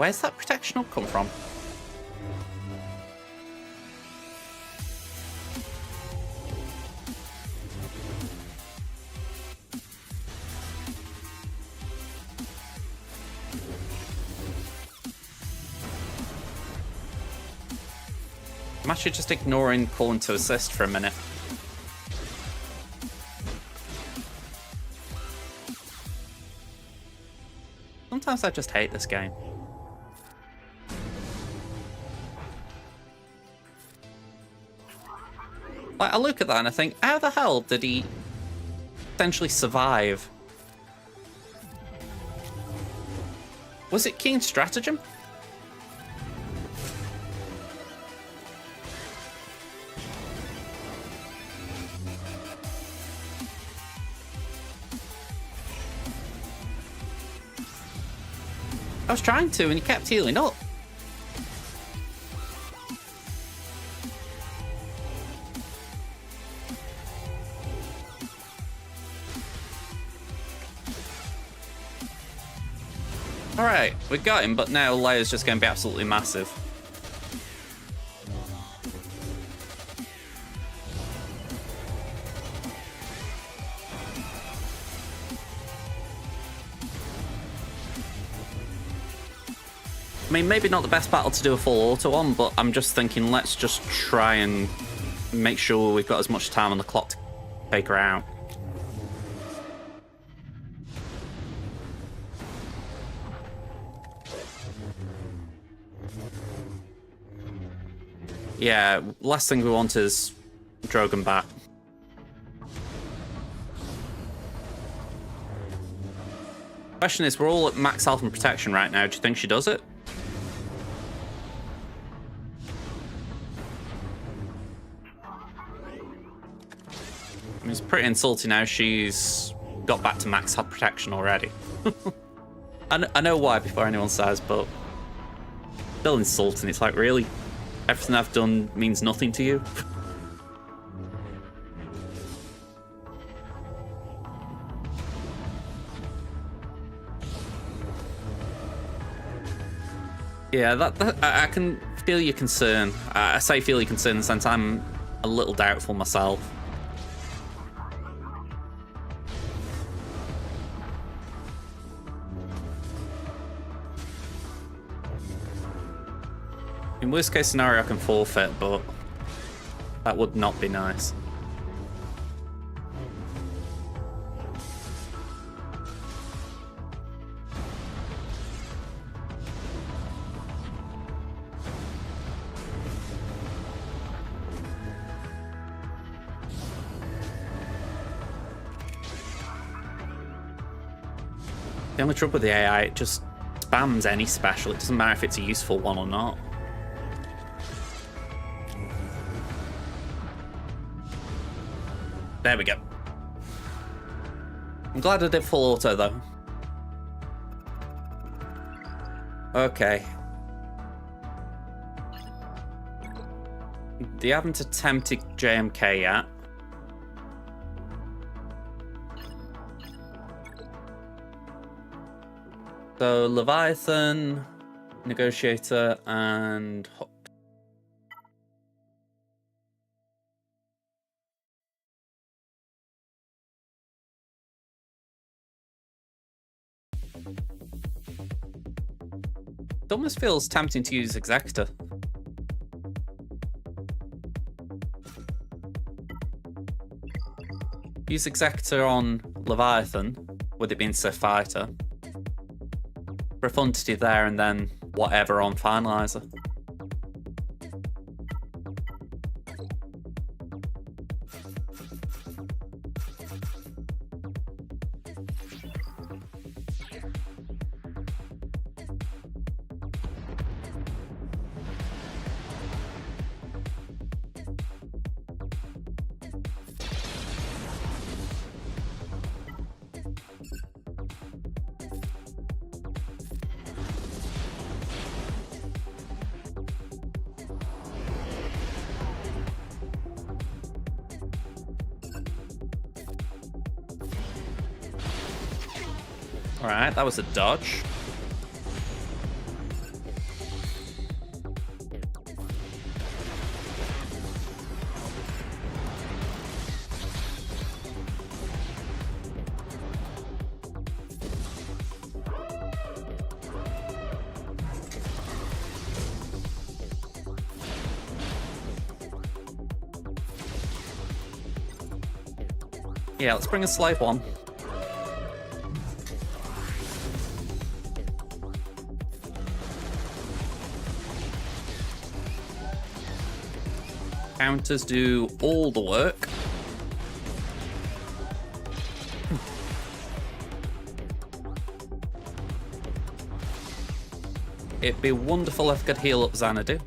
Where's that protection all come from? I'm actually just ignoring calling to assist for a minute. Sometimes I just hate this game. Like, I look at that and I think, how the hell did he essentially survive? Was it keen stratagem? I was trying to, and he kept healing up. Alright, we got him, but now Leia's just going to be absolutely massive. I mean, maybe not the best battle to do a full auto on, but I'm just thinking let's just try and make sure we've got as much time on the clock to take her out. Yeah, last thing we want is Drogon back. Question is, we're all at max health and protection right now. Do you think she does it? I mean, it's pretty insulting now she's got back to max health protection already. I know why before anyone says, but still insulting. It's like, really? Everything I've done means nothing to you? Yeah, I can feel your concern. I say feel your concern in the sense I'm a little doubtful myself. In worst case scenario, I can forfeit, but that would not be nice. The only trouble with the AI, it just spams any special. It doesn't matter if it's a useful one or not. There we go. I'm glad I did full auto, though. Okay. They haven't attempted JMK yet. So, Leviathan, Negotiator, and Hook. It almost feels tempting to use Executor. Use Executor on Leviathan, with it being Sith Fighter. Profundity there, and then whatever on Finalizer. Alright, that was a dodge. Yeah, let's bring a slave one. Counters do all the work. It'd be wonderful if I could heal up Xanadu.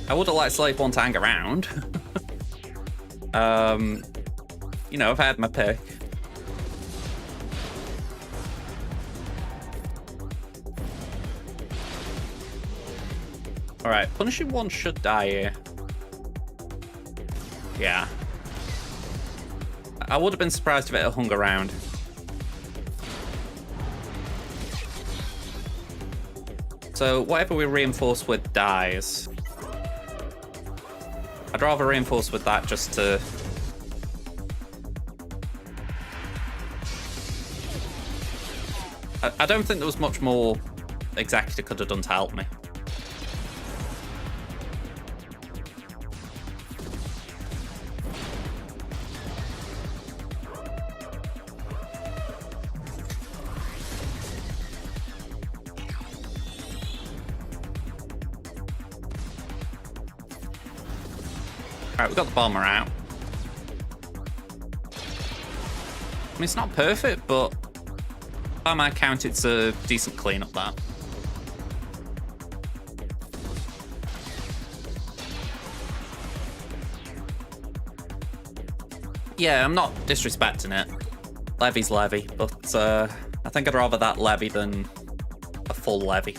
I would have liked Slave 1 to hang around. You know, I've had my pick. Alright, Punishing 1 should die here. Yeah. I would have been surprised if it had hung around. So whatever we reinforce with dies. I'd rather reinforce with that just to... I don't think there was much more Executor could have done to help me. Alright, we've got the bomber out. I mean, it's not perfect, but by my count, it's a decent cleanup, that. Yeah, I'm not disrespecting it. Levy's levy, but I think I'd rather that levy than a full levy.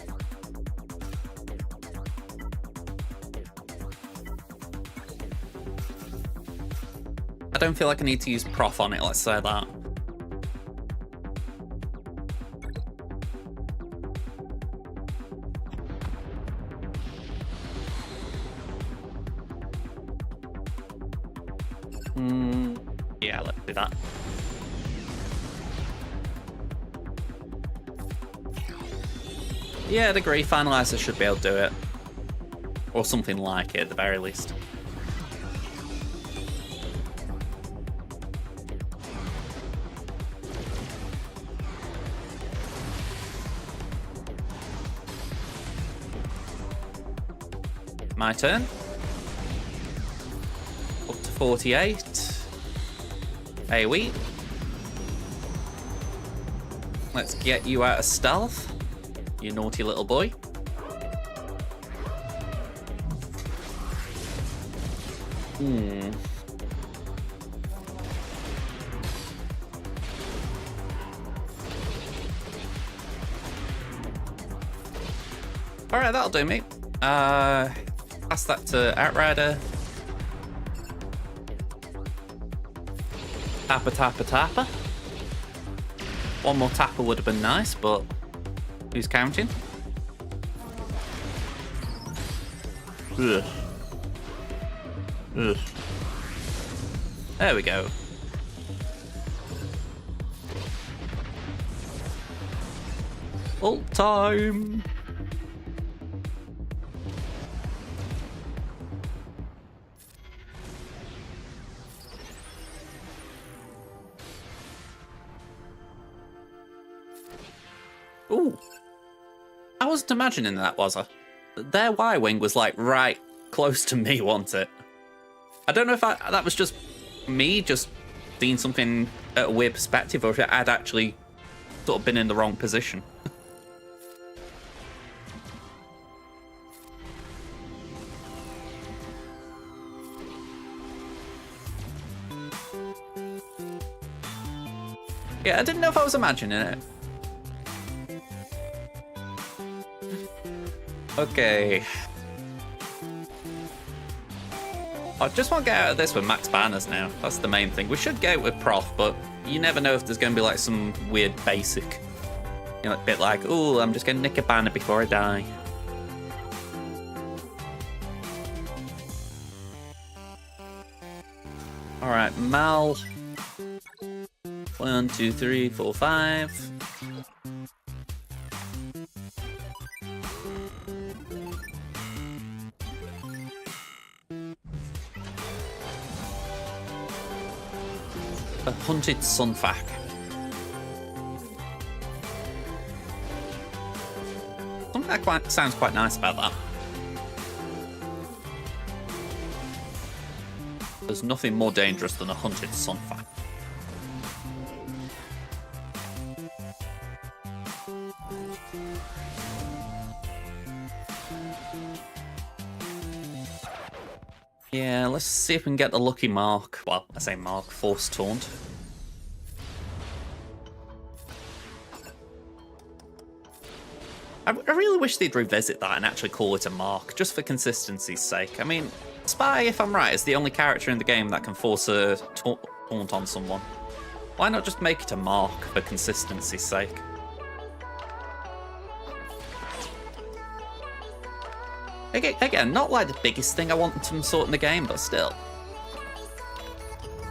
I don't feel like I need to use prof on it, let's say that. Yeah, let's do that. Yeah, I'd agree, Finalizer should be able to do it. Or something like it, at the very least. My turn. Up to 48. AoE. Let's get you out of stealth, you naughty little boy. Alright, that'll do me. Pass that to Outrider. Tapper, tapper, tapper. One more tapper would have been nice, but who's counting? Ugh. Ugh. There we go. Ult time. Ooh. I wasn't imagining that, was I? Their Y-Wing was like right close to me, wasn't it? I don't know if that was just me just seeing something at a weird perspective or if it had actually sort of been in the wrong position. Yeah, I didn't know if I was imagining it. Okay. I just want to get out of this with max banners now. That's the main thing. We should get it with prof, but you never know if there's going to be like some weird basic. You know, a bit like, oh, I'm just going to nick a banner before I die. Alright, Mal. 1, 2, 3, 4, 5. A hunted sunfac. Something that sounds quite nice about that. There's nothing more dangerous than a hunted sunfac. Yeah, let's see if we can get the lucky mark. Well, I say mark, force taunt. I really wish they'd revisit that and actually call it a mark, just for consistency's sake. I mean, Spy, if I'm right, is the only character in the game that can force a taunt on someone. Why not just make it a mark for consistency's sake? Again, not like the biggest thing I want to sort in the game, but still.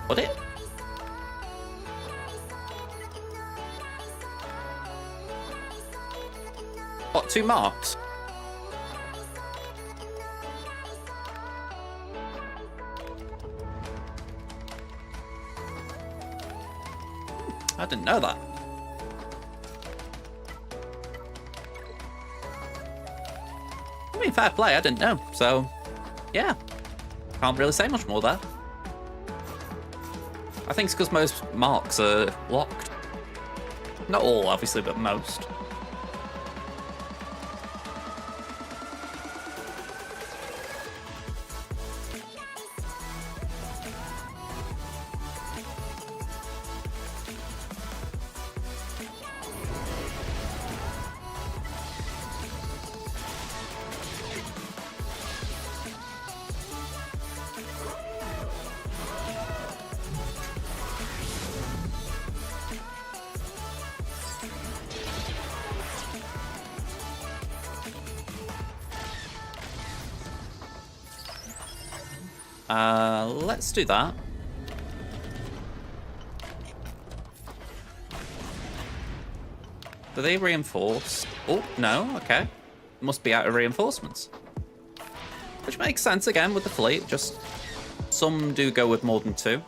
Would it? What, 2 marks? I didn't know that. I mean, fair play, I didn't know. So, yeah. Can't really say much more there. I think it's because most marks are locked. Not all, obviously, but most. Let's do that. Do they reinforce? Oh, no, okay. Must be out of reinforcements. Which makes sense again with the fleet, just some do go with more than 2.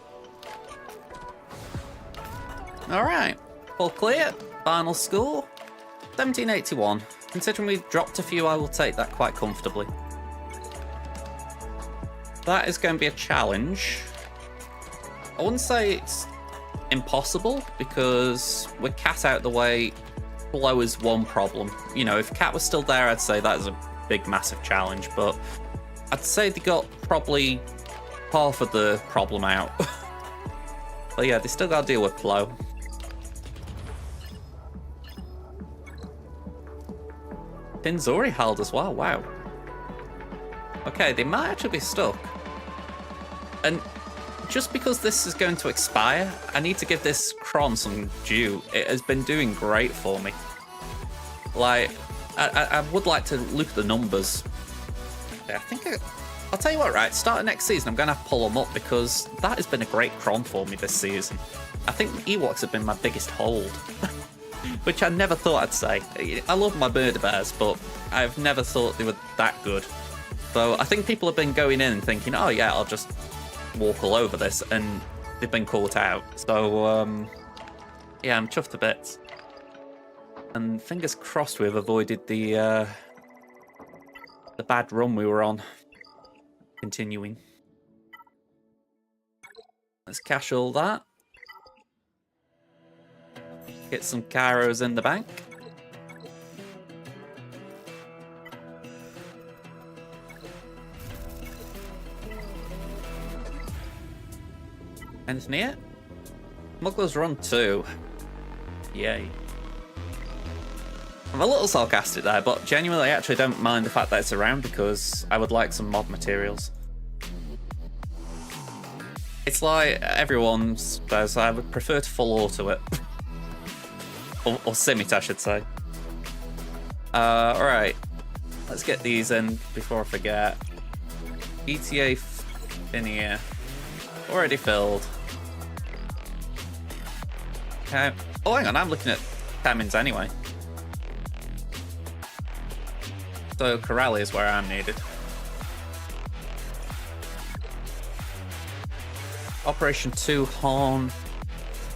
Alright, all clear. Final score, 1781. Considering we've dropped a few, I will take that quite comfortably. That is going to be a challenge. I wouldn't say it's impossible, because with Cat out the way, Flow is one problem. You know, if Cat was still there, I'd say that is a big, massive challenge, but I'd say they got probably half of the problem out. But yeah, they still got to deal with Flow. Pinzori held as well, wow. Okay, they might actually be stuck. And just because this is going to expire, I need to give this Kron some due. It has been doing great for me. Like, I would like to look at the numbers. Yeah, I think I'll tell you what, right? Starting next season, I'm going to have to pull them up, because that has been a great Kron for me this season. I think Ewoks have been my biggest hold. Which I never thought I'd say. I love my Murder Bears, but I've never thought they were that good. So I think people have been going in and thinking, oh yeah, I'll just walk all over this, and they've been caught out. So, yeah, I'm chuffed to bits. And fingers crossed we've avoided the bad run we were on. Continuing. Let's cash all that. Get some Kairos in the bank. Anything here? Smuggler's Run 2. Yay. I'm a little sarcastic there, but genuinely I actually don't mind the fact that it's around, because I would like some mod materials. It's like everyone says, I would prefer to full auto it. or sim it, I should say. Alright. Let's get these in before I forget. ETA in here. Already filled. Okay. Oh, hang on, I'm looking at Tamins anyway. So Corelli is where I'm needed. Operation 2 Horn.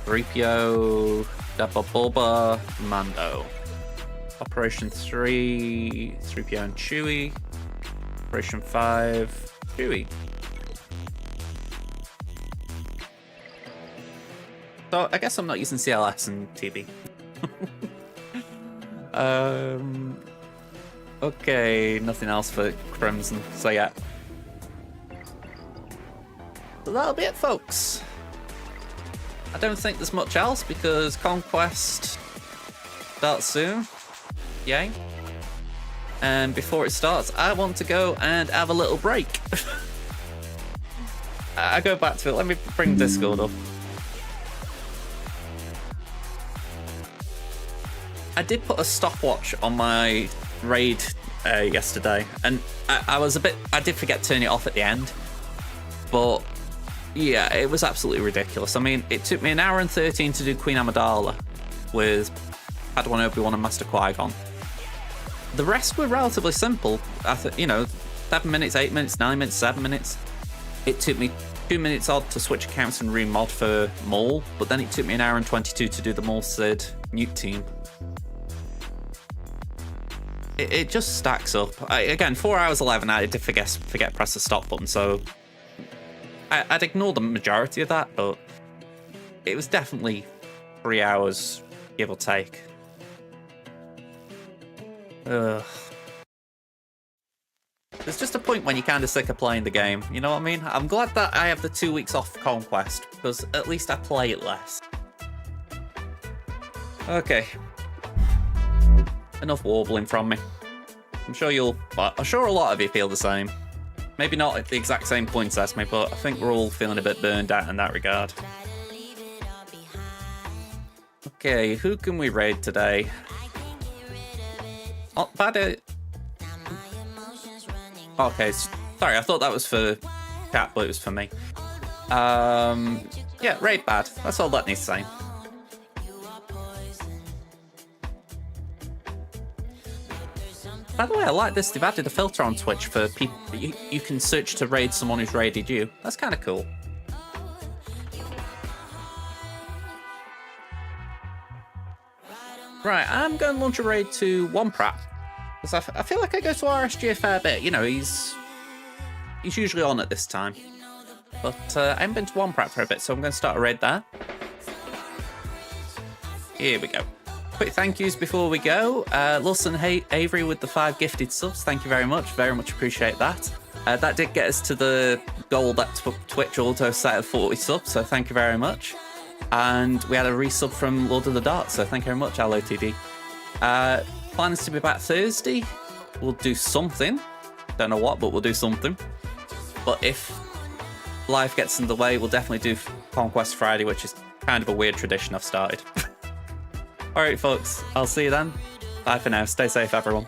3PO, Dabba Bubba, Mando. Operation 3, 3PO and Chewie. Operation 5, Chewie. So I guess I'm not using CLS and TB. Okay, nothing else for Crimson. So yeah. So that'll be it, folks. I don't think there's much else because Conquest starts soon. Yay. And before it starts, I want to go and have a little break. I go back to it. Let me bring Discord up. I did put a stopwatch on my raid yesterday, and I did forget to turn it off at the end. But yeah, it was absolutely ridiculous. I mean, it took me an hour and 13 to do Queen Amidala with Padawan Obi-Wan and Master Qui-Gon. The rest were relatively simple. 7 minutes, 8 minutes, 9 minutes, 7 minutes. It took me 2 minutes odd to switch accounts and remod for Maul, but then it took me an hour and 22 to do the Maul Sid Nuke team. It just stacks up. Again, 4 hours 11, I did forget press the stop button, so I'd ignore the majority of that, but it was definitely 3 hours, give or take. Ugh. There's just a point when you're kind of sick of playing the game, you know what I mean? I'm glad that I have the 2 weeks off Conquest, because at least I play it less. Okay. Enough warbling from me. I'm sure a lot of you feel the same. Maybe not at the exact same points as me, but I think we're all feeling a bit burned out in that regard. Okay, who can we raid today? Oh, okay, sorry, I thought that was for chat, but it was for me. Yeah, raid Bad. That's all that needs saying. By the way, I like this. They've added a filter on Twitch for people. You can search to raid someone who's raided you. That's kind of cool. Right, I'm going to launch a raid to Womprap. Because I feel like I go to RSG a fair bit. You know, he's usually on at this time. But I haven't been to Womprap for a bit, so I'm going to start a raid there. Here we go. Quick thank yous before we go. Lawson Avery with the 5 gifted subs. Thank you very much. Very much appreciate that. That did get us to the goal that Twitch auto set of 40 subs, so thank you very much. And we had a resub from Lord of the Dark, so thank you very much, LOTD. Plans to be back Thursday. We'll do something. Don't know what, but we'll do something. But if life gets in the way, we'll definitely do Conquest Friday, which is kind of a weird tradition I've started. Alright folks, I'll see you then. Bye for now. Stay safe everyone.